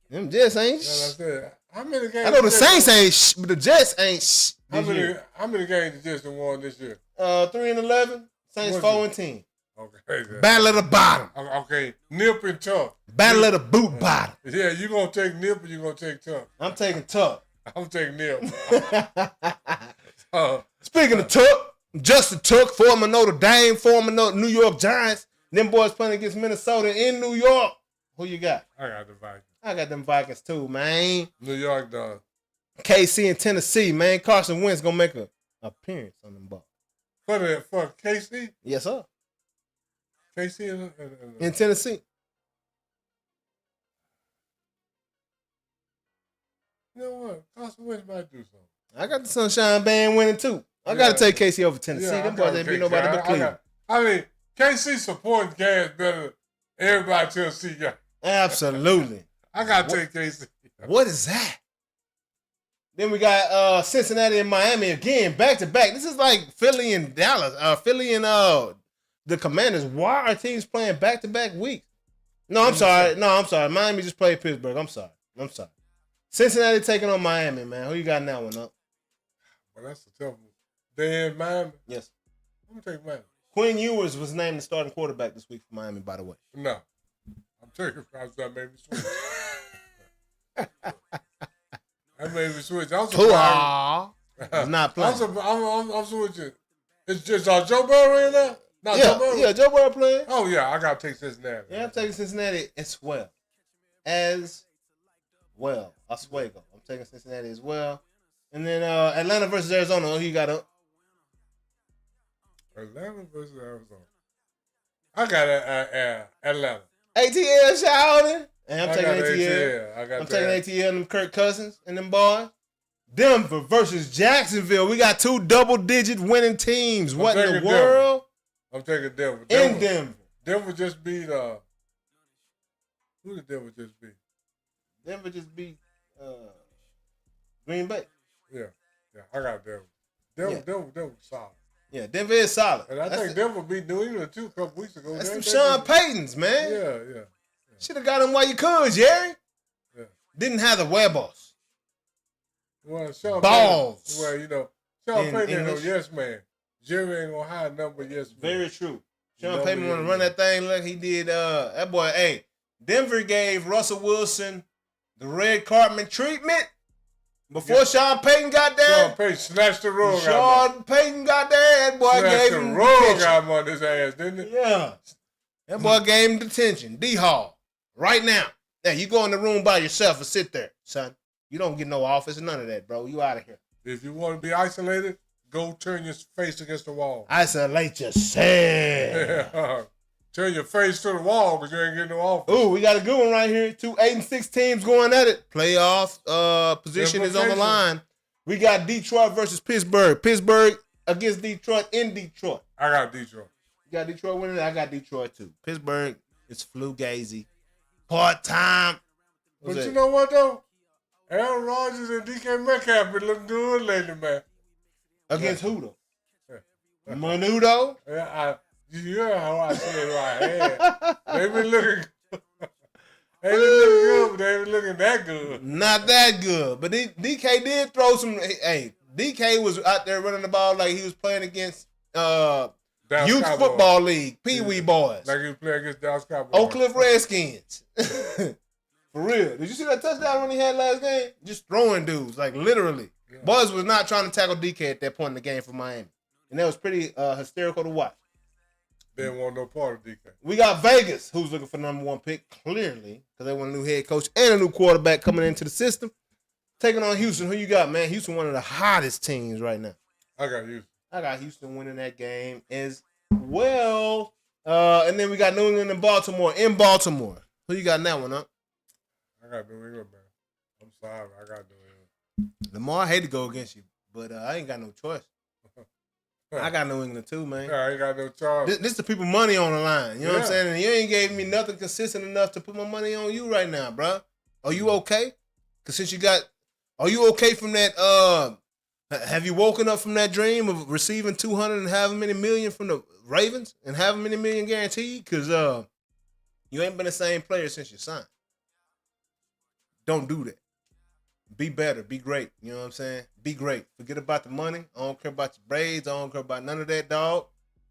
Them Jets ain't That's what I said. How many games? I know the Saints ain't but the Jets ain't How many games the Jets have won this year? 3-11. Saints 4-10. Okay. Battle of the bottom. Okay. Nip and Tuck. Battle of the boot bottom. Yeah, you gonna take Nip or you gonna take Tuck? I'm taking Tuck. I'm taking Nip. Speaking of Tuck, Justin Tuck, former Notre Dame, former New York Giants. Them boys playing against Minnesota in New York. Who you got? I got the Vikings. I got them Vikings too, man. New York done. KC and Tennessee, man. Carson Wentz gonna make an appearance on them ball. For KC? Yes, sir. KC in Tennessee. You know what? Carson Wentz might do something. I got the Sunshine Band winning too. I gotta take KC over Tennessee. Them boys ain't beat nobody but Cleveland. I mean, KC supporting gas better than everybody Tennessee got. Absolutely. I gotta take KC. What is that? Then we got Cincinnati and Miami again, back to back. This is like Philly and Dallas. Philly and the Commanders. Why are teams playing back to back weeks? No, I'm sorry. Miami just played Pittsburgh. I'm sorry. Cincinnati taking on Miami, man. Who you got in that one up? Well, that's a tough one. They in Miami? Yes. I'm gonna take Miami. Quinn Ewers was named the starting quarterback this week for Miami, by the way. No. I'm taking that made me switch. That made me switch. I'm surprised. He's not playing. I'm switching. It's just Joe Burrow in there? No, Joe Burrow? Yeah, Joe Burrow playing. Oh, yeah, I got to take Cincinnati. Yeah, I'm taking Cincinnati as well. Oswego. I'm taking Cincinnati as well. And then Atlanta versus Arizona. Who you got up? Atlanta versus Arizona. I got Atlanta. ATL shouting. And I'm taking ATL. I'm taking ATL and them Kirk Cousins and them boys. Denver versus Jacksonville. We got two double-digit winning teams. What in the world? I'm taking Denver. In Denver. Denver just beat who did Denver just beat? Denver just beat Green Bay. Yeah, I got Denver. Denver solid. Yeah, Denver is solid. And I think Denver beat New England too a couple weeks ago. That's them Sean Paytons, man. Yeah. Should have got him while you could, Jerry. Yeah. Didn't have the huevos. Well, Sean balls. Payton, Sean Payton ain't no yes man. Jerry ain't gonna hide number yes man. Very true. Sean Payton want to run that thing like he did. That boy, hey, Denver gave Russell Wilson the red carpet treatment before Sean Payton got there. Sean Payton snatched the rug out. Sean Payton got there. That boy gave him the rug out on his ass, didn't he? Yeah. That boy gave him detention. D-Hall. Right now. Now, you go in the room by yourself and sit there, son. You don't get no office, none of that, bro. You out of here. If you want to be isolated, go turn your face against the wall. Isolate yourself. Turn your face to the wall because you ain't getting no office. Ooh, we got a good one right here. 2 8-6 teams going at it. Playoff position is on the line. We got Detroit versus Pittsburgh. Pittsburgh against Detroit in Detroit. I got Detroit. You got Detroit winning? I got Detroit too. Pittsburgh is flugazy. Part-time. But you know what, though? Aaron Rodgers and DK Metcalf been looking good lately, man. Against who, though? Menudo? Yeah, you heard how I said it right. They been looking good. They been looking good, but they ain't looking that good. Not that good. But DK did throw some. Hey, DK was out there running the ball like he was playing against Youth Cowboys. Football League, Pee Wee boys. Like he was playing against Dallas Cowboys. Oak Cliff Redskins. For real. Did you see that touchdown when he had last game? Just throwing dudes, like literally. Yeah. Boys was not trying to tackle DK at that point in the game for Miami. And that was pretty hysterical to watch. They didn't want no part of DK. We got Vegas, who's looking for number one pick, clearly, because they want a new head coach and a new quarterback coming into the system. Taking on Houston. Who you got, man? Houston, one of the hottest teams right now. I got Houston. I got Houston winning that game as well. And then we got New England and Baltimore in Baltimore. Who you got in that one, huh? I got New England, man. I'm sorry. I got New England. Lamar, I hate to go against you, but I ain't got no choice. I got New England too, man. Yeah, I ain't got no charge. This the people money on the line. You know what I'm Yeah. saying? And you ain't gave me nothing consistent enough to put my money on you right now, bro. Are you okay? Because since you got, are you okay from that? Have you woken up from that dream of receiving 200 and however many million from the Ravens and however many million guaranteed? Because you ain't been the same player since you signed. Don't do that. Be better. Be great. You know what I'm saying? Be great. Forget about the money. I don't care about your braids. I don't care about none of that, dog.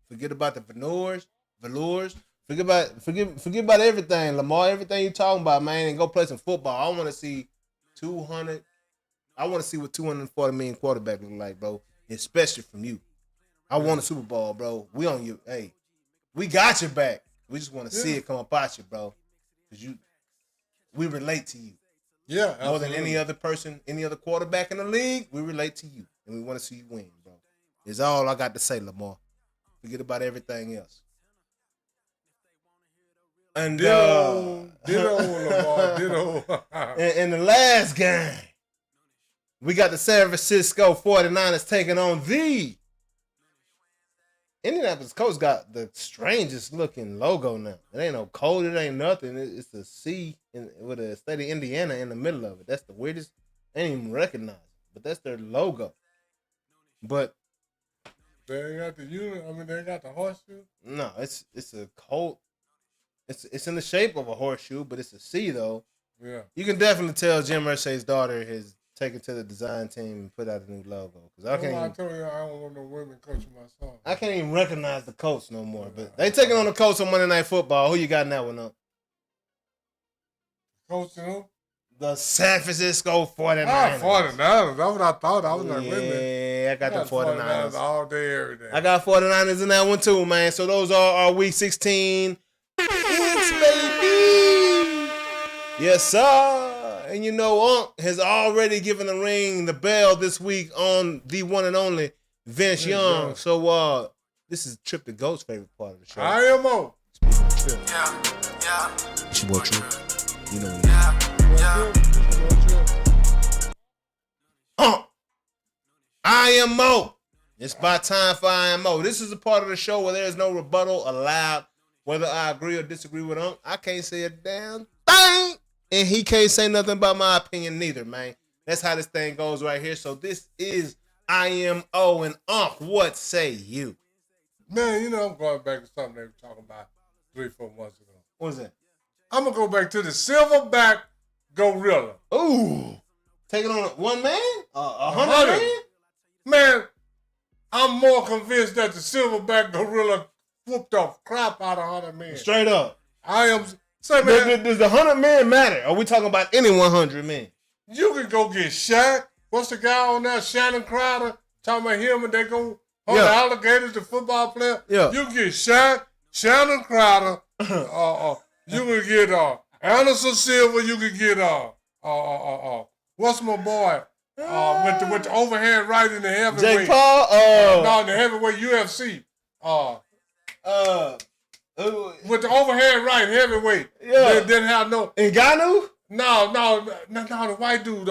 Forget about the velours. Forget about everything, Lamar. Everything you talking about, man, and go play some football. I want to see 200. I want to see what 240 million quarterback look like, bro. Especially from you. I want a Super Bowl, bro. We on you. Hey, we got your back. We just want to see it come up out you, bro. Because we relate to you. Yeah, More than any other person, any other quarterback in the league, we relate to you. And we want to see you win, bro. Is all I got to say, Lamar. Forget about everything else. And Ditto, Lamar, ditto. in the last game, we got the San Francisco 49ers taking on the Indianapolis Colts. Got the strangest looking logo now. It ain't no code, it ain't nothing. It's a C with a state of Indiana in the middle of it. That's the weirdest. I ain't even recognize it, but that's their logo. But They ain't got the unit. I mean, they ain't got the horseshoe. no, it's a Colt. It's in the shape of a horseshoe, but it's a C though. Yeah. You can definitely tell Jim Irsay's daughter has taken to the design team and put out a new logo. Because I told you I don't want no women coaching my son. I can't even recognize the Colts no more. But they taking on the Colts on Monday Night Football. Who you got in that one up? Coaching who? The San Francisco 49ers. 49ers. That's what I thought. I was like, wait a minute. Yeah, I got the 49ers. all day, every day. I got 49ers in that one too, man. So those are our Week 16 picks, baby. Yes, sir. And you know, Unc has already given the ring, the bell this week on the one and only Vince Young. Yeah. So this is Trip the Goat's favorite part of the show. IMO. Speaking of Trip, Yeah. it's your boy Trip. You know, IMO. It's by time for IMO. This is a part of the show where there is no rebuttal allowed. Whether I agree or disagree with Unc, I can't say a damn thing. And he can't say nothing about my opinion neither, man. That's how this thing goes right here. So this is IMO and Unc. What say you? Man, you know, I'm going back to something they were talking about 3-4 months ago. What is that? I'm going to go back to the silverback gorilla. Ooh. Taking on one man? 100 man? Man, I'm more convinced that the silverback gorilla whooped the crap out of 100 men. Straight up. I am... Say, man, Does the 100 men matter? Are we talking about any 100 men? you can go get Shaq. What's the guy on there? Shannon Crowder. Talking about him and they go on the alligators, the football player. Yeah. You can get Shaq, Shannon Crowder. You can get Anderson Silva. You can get what's my boy? With the overhand right in the heavyweight. Jake Paul? No, in the heavyweight UFC. With the overhand right heavyweight. Yeah. They didn't have no. Ngannou? No, the white dude.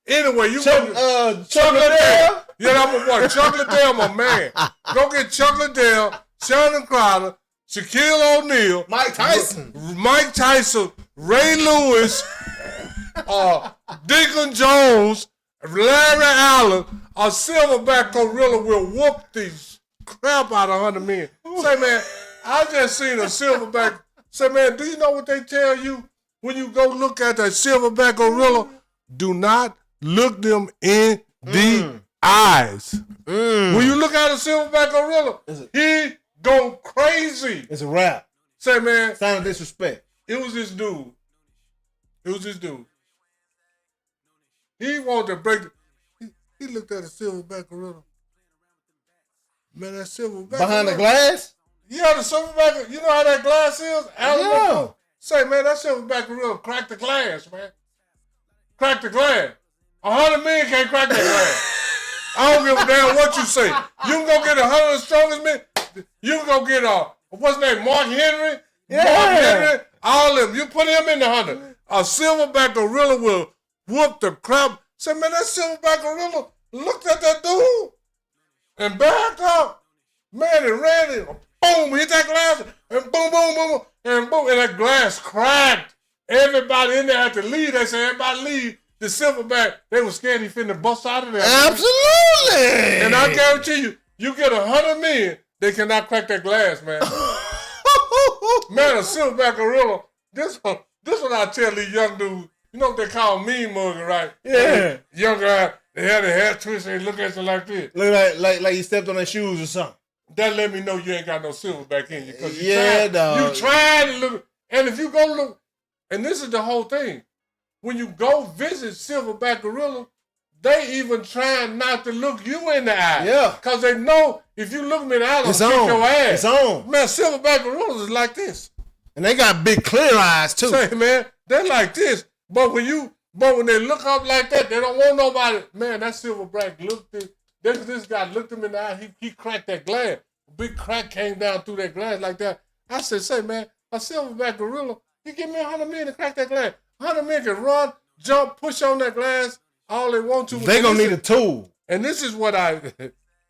Anyway, you Chocolate Dale. Yeah, that's my boy. Chocolate Dale, my man. Go get Chocolate Dale, Shannon Crowder, Shaquille O'Neal, Mike Tyson, Ray Lewis, Deacon Jones, Larry Allen. A silverback gorilla will whoop these crap out of 100 men. Say, man, I just seen a silverback. Say, man, do you know what they tell you when you go look at that silverback gorilla? Do not look them in the eyes. When you look at a silverback gorilla, he go crazy. It's a rap. Say, man, Sign of disrespect. it was this dude. He wanted to break. He looked at a silverback gorilla. Man, that silverback Behind the gorilla. glass? Yeah, the silverback. You know how that glass is? Yeah. Say, man, that silverback gorilla cracked the glass, man. Crack the glass. 100 men can't crack that glass. I don't give a damn what you say. You can go get 100 of the strongest men. You can go get what's his name, Mark Henry. Yeah. Mark Henry. All of them. You put him in the 100. A silverback gorilla will whoop the crap. Say, man, that silverback gorilla looked at that dude and backed up. Man, and ran it. Boom, hit that glass, and boom, boom, boom, and boom, and that glass cracked. Everybody in there had to leave. They said, everybody leave. The silverback, they were scared he finna bust out of there. Absolutely. And I guarantee you, you get 100 men, they cannot crack that glass, man. Man, a silverback gorilla, this one I tell these young dudes, you know what they call mean mugging, right? Yeah. Young guy, they had their hair twisted, they look at you like this. Look like you stepped on their shoes or something. That let me know you ain't got no silverback in you. Cause you dog. You trying to look, and if you go look, and this is the whole thing, when you go visit silverback gorilla, they even trying not to look you in the eye. Yeah. Because they know if you look me in the eye, they'll It's kick on. your ass. It's on. Man, silverback gorillas is like this. And they got big clear eyes too. Say, man, they're like this. But when they look up like that, they don't want nobody. Man, that silverback looked at this guy looked him in the eye. He cracked that glass. A big crack came down through that glass like that. I said, say, man, a silverback gorilla, you give me 100 men to crack that glass. 100 men can run, jump, push on that glass all they want to. They gonna need a tool. And this is what I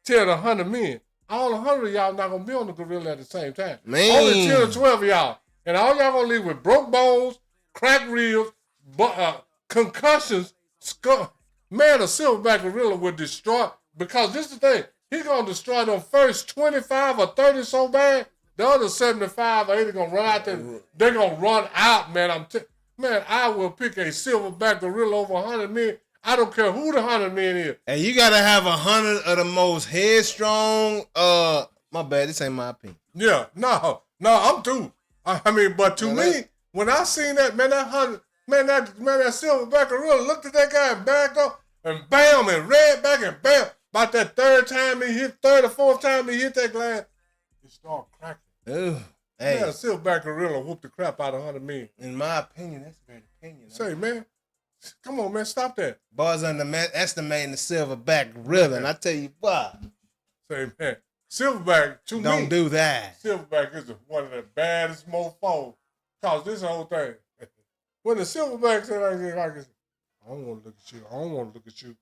tell the 100 men. All 100 of y'all not gonna be on the gorilla at the same time. Man. Only 10 or 12 of y'all. And all y'all gonna leave with broke bones, cracked ribs, concussions. Man, a silverback gorilla would destroy, because this is the thing. He's gonna destroy them first 25 or 30 so bad, the other 75 or 80 gonna run out there. They're gonna run out, man. Man, I will pick a silverback gorilla over 100 men. I don't care who the 100 men is. And you gotta have 100 of the most headstrong. My bad, this ain't my opinion. Yeah, no, I'm through. I mean, but to me, when I seen that, man, that silverback gorilla looked at that guy and backed up and bam, and ran back and bam. About that third or fourth time he hit that glass, it started cracking. Ooh, Man, hey, a silverback gorilla whooped the crap out of 100 men. in my opinion, that's a great opinion. Say, man, come on, man, stop that. Boys underestimating the silverback gorilla, and I tell you what, Say, man, silverback, to me, don't do that. silverback is one of the baddest mofos. Cause this whole thing, when the silverback said like this, I don't want to look at you. I don't want to look at you.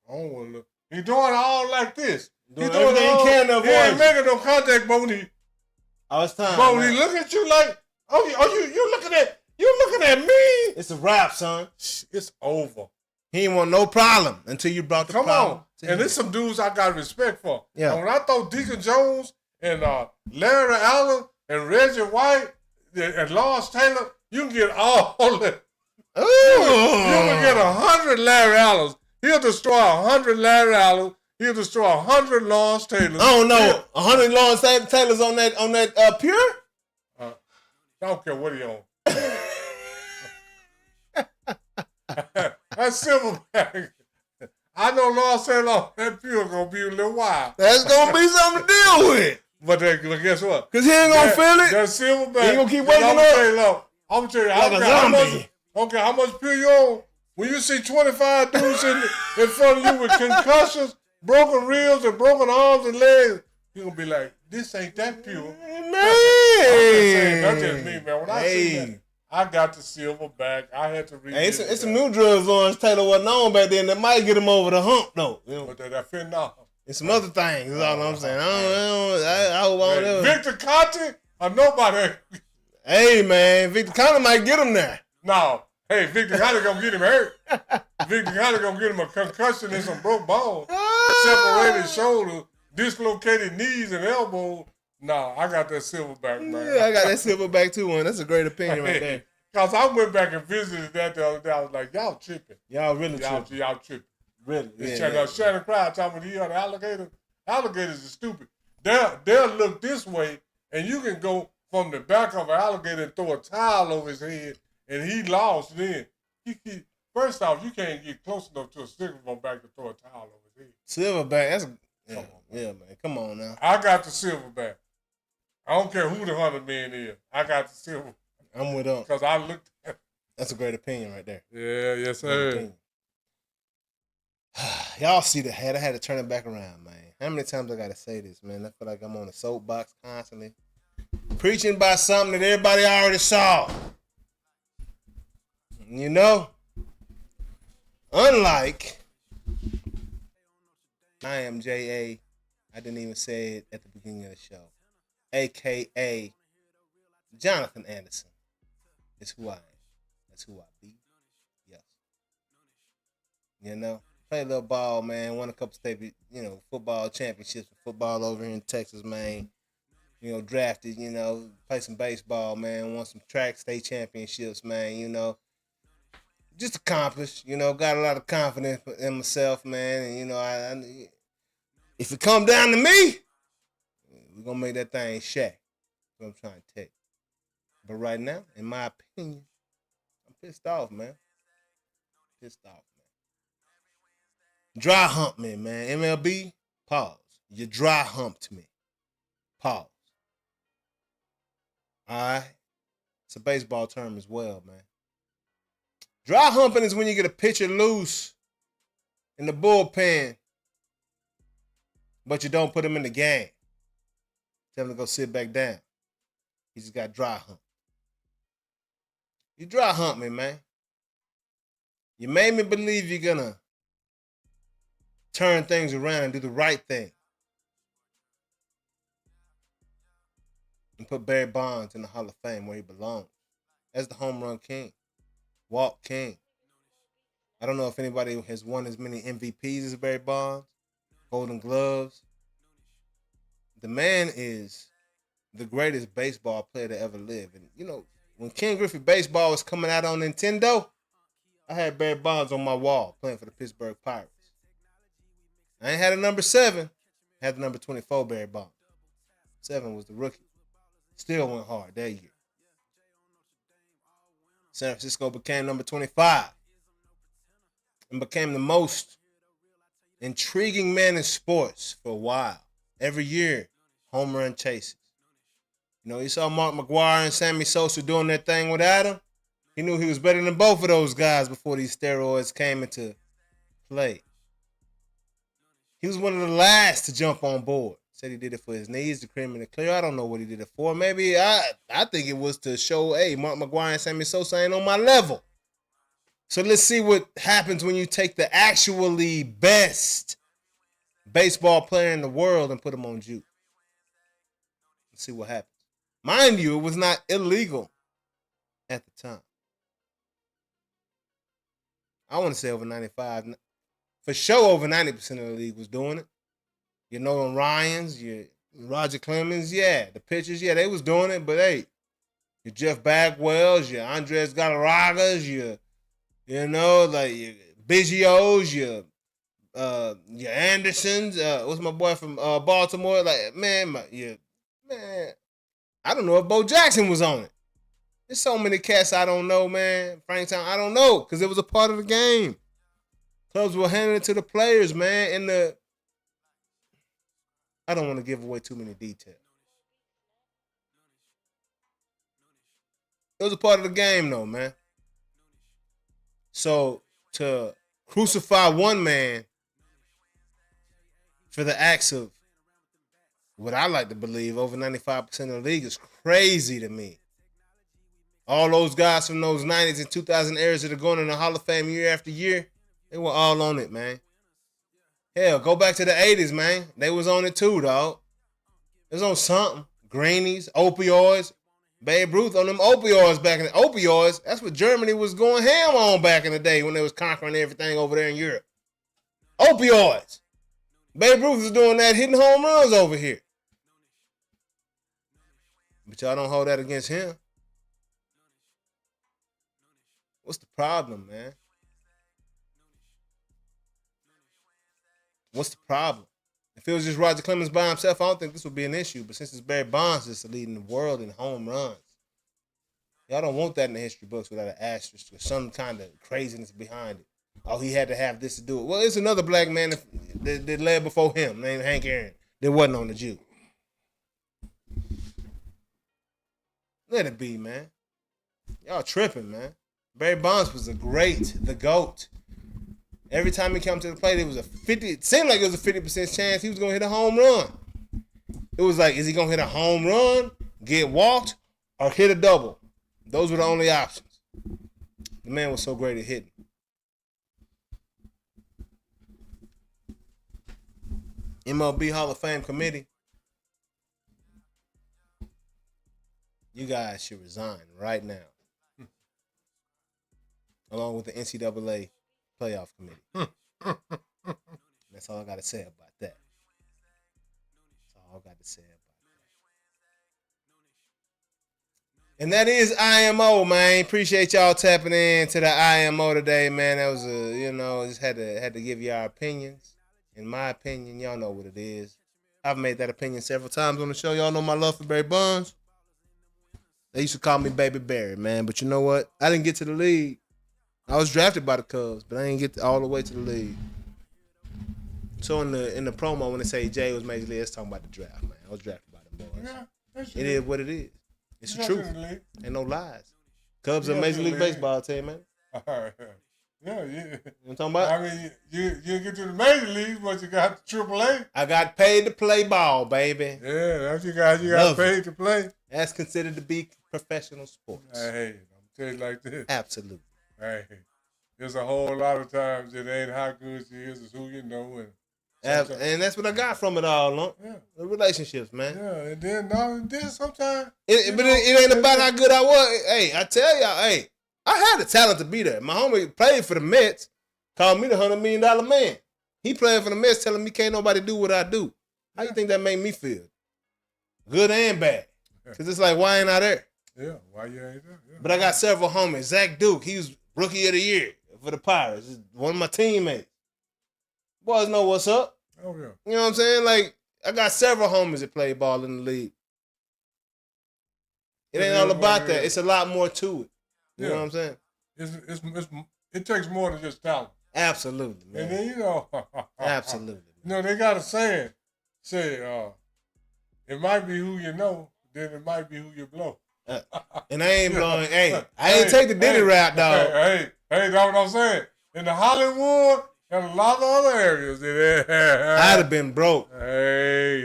I don't want to look. He doing all like this. Doing everything he can to He ain't avoid making no contact, but when he it's time. But when he look at you like, you looking at me? It's a wrap, son. It's over. He ain't want no problem until you brought the Come problem. on. to And him. there's some dudes I got respect for. Yeah. And when I throw Deacon Jones and Larry Allen and Reggie White and Lawrence Taylor, you can get all that. Ooh. You can get 100 Larry Allens. He'll destroy 100 Larry Allen. He'll destroy 100 Lawrence Taylors. I don't know. 100 Lawrence Taylors on that pure? I don't care what he on. That's silverback. I know Lawrence Taylor, that pure gonna be a little wild. That's gonna be something to deal with. But guess what? Cause he ain't gonna feel it. That silverback. He ain't gonna keep waking I'm gonna tell you, like a zombie. Okay, how much pure you on? When you see 25 dudes in front of you with concussions, broken ribs, and broken arms and legs, you're gonna be like, this ain't that pure. Man. That's just me, man. When I see that, I got the silverback. I had to read Hey, it's some new drugs Lawrence Taylor wasn't on back then that might get him over the hump, though. You know? But that fentanyl. And some other things, is all I'm saying. I hope I don't ever. Victor Conte or nobody. Hey, man, Victor Conte might get him there. No. Hey, Victor Conte gonna get him hurt. Victor Conte gonna get him a concussion and some broke bones, separated shoulder, dislocated knees and elbows. No, I got that silverback, man. Yeah, I got that silverback too, one. That's a great opinion right there. Because I went back and visited that the other day. I was like, y'all tripping. Y'all really tripping. Y'all tripping. Really? Shannon Crowd talking about he on the alligator. Alligators are stupid. They'll look this way, and you can go from the back of an alligator and throw a towel over his head, and he lost then. First off, you can't get close enough to a silverback to throw a towel over his head. Silverback, that's man. Come on now. I got the silverback. I don't care who the 100 man is. I got the silver. I'm with them. Because I looked at. That's a great opinion right there. Yeah, yes, sir. Y'all see the head. I had to turn it back around, man. How many times I gotta say this, man? I feel like I'm on a soapbox constantly, preaching about something that everybody already saw. You know, unlike I am J.A. I didn't even say it at the beginning of the show. AKA Jonathan Anderson is who I am. That's who I be. Yes. You know, play a little ball, man. Won a couple state, football championships for football over here in Texas, man. Drafted, play some baseball, man. Won some track state championships, man. Just accomplished, got a lot of confidence in myself, man. And, I if it come down to me, we're going to make that thing shack. That's what I'm trying to tell you. But right now, in my opinion, I'm pissed off, man. Pissed off, man. Dry hump me, man. MLB, pause. You dry humped me. Pause. All right? It's a baseball term as well, man. Dry humping is when you get a pitcher loose in the bullpen, but you don't put him in the game. Tell him to go sit back down. He just got dry hump. You dry hump me, man. You made me believe you're going to turn things around and do the right thing. And put Barry Bonds in the Hall of Fame where he belongs. As the home run king. Walk king. I don't know if anybody has won as many MVPs as Barry Bonds. Golden Gloves. The man is the greatest baseball player to ever live. And, when Ken Griffey Baseball was coming out on Nintendo, I had Barry Bonds on my wall playing for the Pittsburgh Pirates. I ain't had a number 7. I had the number 24 Barry Bonds. 7 was the rookie. Still went hard that year. San Francisco became number 25 and became the most intriguing man in sports for a while. Every year, home run chases. You saw Mark McGwire and Sammy Sosa doing their thing without him. He knew he was better than both of those guys before these steroids came into play. He was one of the last to jump on board. Said he did it for his knees, the cream and the clear. I don't know what he did it for. Maybe I think it was to show, hey, Mark McGwire and Sammy Sosa ain't on my level. So let's see what happens when you take the actually best baseball player in the world and put him on juke. Let's see what happens. Mind you, it was not illegal at the time. I want to say over 95. For sure, over 90% of the league was doing it. Your Nolan Ryans, your Roger Clemens, yeah. The pitchers, yeah, they was doing it. But, hey, your Jeff Bagwells, your Andres Galarragas, your Biggios, your Andersons. What's my boy from Baltimore? Like, man, I don't know if Bo Jackson was on it. There's so many cats I don't know, man. Franktown, I don't know, because it was a part of the game. Clubs were handing it to the players, man. I don't want to give away too many details. It was a part of the game, though, man. So to crucify one man for the acts of what I like to believe over 95% of the league is crazy to me. All those guys from those 90s and 2000 eras that are going in the Hall of Fame year after year, they were all on it, man. Hell, go back to the 80s, man. They was on it too, dog. It was on something. Greenies, opioids. Babe Ruth on them opioids back in the opioids. That's what Germany was going ham on back in the day when they was conquering everything over there in Europe. Opioids. Babe Ruth was doing that, hitting home runs over here. But y'all don't hold that against him. What's the problem, man? What's the problem? If it was just Roger Clemens by himself, I don't think this would be an issue. But since it's Barry Bonds that's leading the world in home runs, Y'all don't want that in the history books without an asterisk or some kind of craziness behind it. Oh, he had to have this to do it. Well, it's another black man that led before him named Hank Aaron that wasn't on the Jew. Let it be, man. Y'all tripping, man. Barry Bonds was the GOAT. Every time he came to the plate, it was it seemed like it was a 50% chance he was going to hit a home run. It was like, is he going to hit a home run, get walked, or hit a double? Those were the only options. The man was so great at hitting. MLB Hall of Fame committee. You guys should resign right now. Along with the NCAA playoff committee. That's all I got to say about that. That's all I got to say about that. And that is IMO, man. Appreciate y'all tapping in to the IMO today, man. That was just had to give you our opinions. In my opinion, y'all know what it is. I've made that opinion several times on the show. Y'all know my love for Barry Bonds. They used to call me Baby Barry, man. But you know what? I didn't get to the league. I was drafted by the Cubs, but I didn't get all the way to the league. So in the promo, when they say Jay was Major League, it's talking about the draft, man. I was drafted by the boys. Yeah, It is what it is. It's the truth. League. Ain't no lies. Cubs are Major League Baseball team, man. Yeah. You know what I'm talking about? I mean, you get to the major league, but you got the AAA. I got paid to play ball, baby. Yeah, that's you got paid to play. That's considered to be professional sports. Hey, I'm telling you like this. Absolutely. Hey, there's a whole lot of times it ain't how good you is, it's who you know. And that's what I got from it all, no? Yeah. The relationships, man. Yeah, and then sometimes. It ain't about how good I was. Hey, I tell y'all, hey, I had the talent to be there. My homie played for the Mets, called me the $100 million man. He played for the Mets, telling me can't nobody do what I do. How you think that made me feel? Good and bad. Because it's like, why ain't I there? Yeah, why you ain't there? Yeah. But I got several homies. Zach Duke, he was Rookie of the Year for the Pirates. He's one of my teammates. Boys know what's up. Oh, yeah. You know what I'm saying? Like, I got several homies that play ball in the league. It ain't all about that. It's a lot more to it. You know what I'm saying? It takes more than just talent. Absolutely, man. And then, Absolutely. They got a saying. It might be who you know, then it might be who you blow. And I ain't blowing. Hey, I ain't take the Diddy route, dog. Hey, that's what I'm saying. In the Hollywood and a lot of other areas, I'd have been broke. Hey.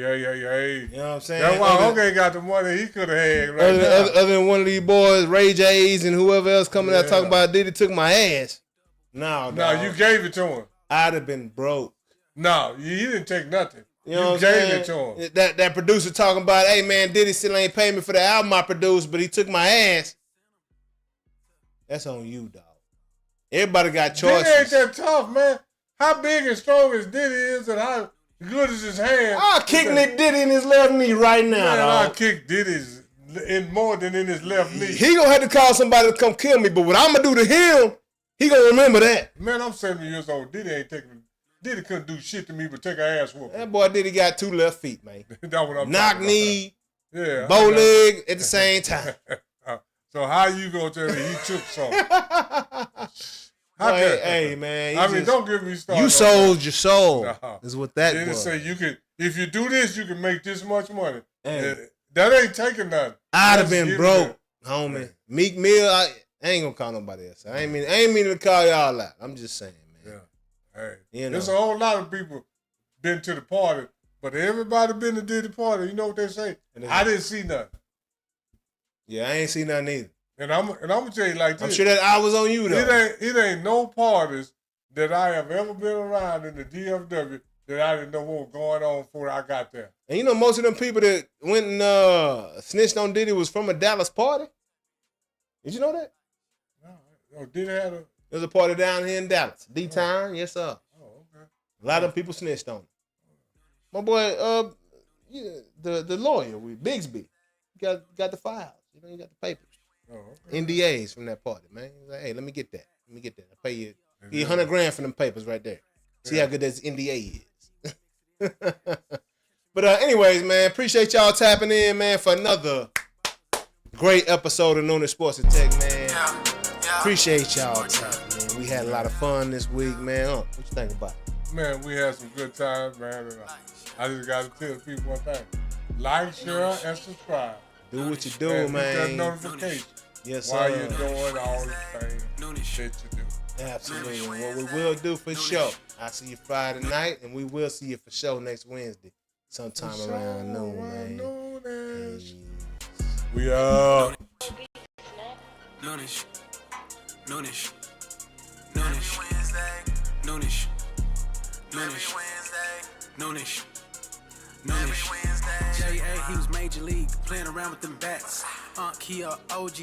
You know what I'm saying? That's why Hogan got the money he could have had right now. Other than one of these boys, Ray J's and whoever else coming out talking about Diddy took my ass. No, you gave it to him. I'd have been broke. No, he didn't take nothing. You know what I'm gave saying? it to him. That producer talking about, hey man, Diddy still ain't paying me for the album I produced, but he took my ass. That's on you, dog. Everybody got choices. Diddy ain't that tough, man. How big and strong as Diddy is and how good is his hand. I'll kick Diddy in his left knee right now, man, dog. I'll kick Diddy's in more than in his left knee. He gonna have to call somebody to come kill me, but what I'm gonna do to him, he gonna remember that. Man, I'm 70 years old. Diddy couldn't do shit to me but take an ass whooping. That boy Diddy got two left feet, man. That's what I'm Knock knee, bow leg at the same time. So how you gonna tell me he took something? Hey, man. I mean, don't give me started. You sold your soul. No. Is what that Diddy was. say if you do this, you can make this much money. Hey. That ain't taking nothing. I'd have been broke, homie. Yeah. Meek Mill, I ain't gonna call nobody else. I ain't mean to call y'all out. I'm just saying, man. Yeah. Hey, you know. There's a whole lot of people been to the party, but everybody been to Diddy party. You know what they say? I didn't see nothing. Yeah, I ain't see nothing either. And I'm gonna tell you like this. I'm sure that I was on you though. It ain't no parties that I have ever been around in the DFW that I didn't know what was going on before I got there. And you know, most of them people that went and snitched on Diddy was from a Dallas party. Did you know that? No, Diddy had a... There's a party down here in Dallas. D-Town, yes sir. Oh, okay. A lot of people snitched on him. My boy, the lawyer with Bigsby, got the files. You know, he got the papers. Oh, okay. NDAs from that party, man. He's like, hey, let me get that. I'll pay you $100,000 for them papers right there. See how good that NDA is. But anyways, man, appreciate y'all tapping in, man, for another Great episode of Noonish Sports and Tech, man. Yeah. Yeah. Appreciate y'all time, man. We had a lot of fun this week, man. What you think about it? Man, we had some good times, man. And I just got to tell people one thing. Like, share, and subscribe. Do what you do, And man. hit that notification Yes, while sir. you're doing all the things that you do. Absolutely. What we will do for sure. I'll see you Friday night, and we will see you for sure next Wednesday, sometime around noon, man. Noonish. Peace. We are. Noonish. Noonish. Every Noonish. Wednesday. Noonish. Every Noonish. Wednesday. Noonish. Every Noonish. Wednesday. J.A. he was major league, playing around with them bats. Kia OG.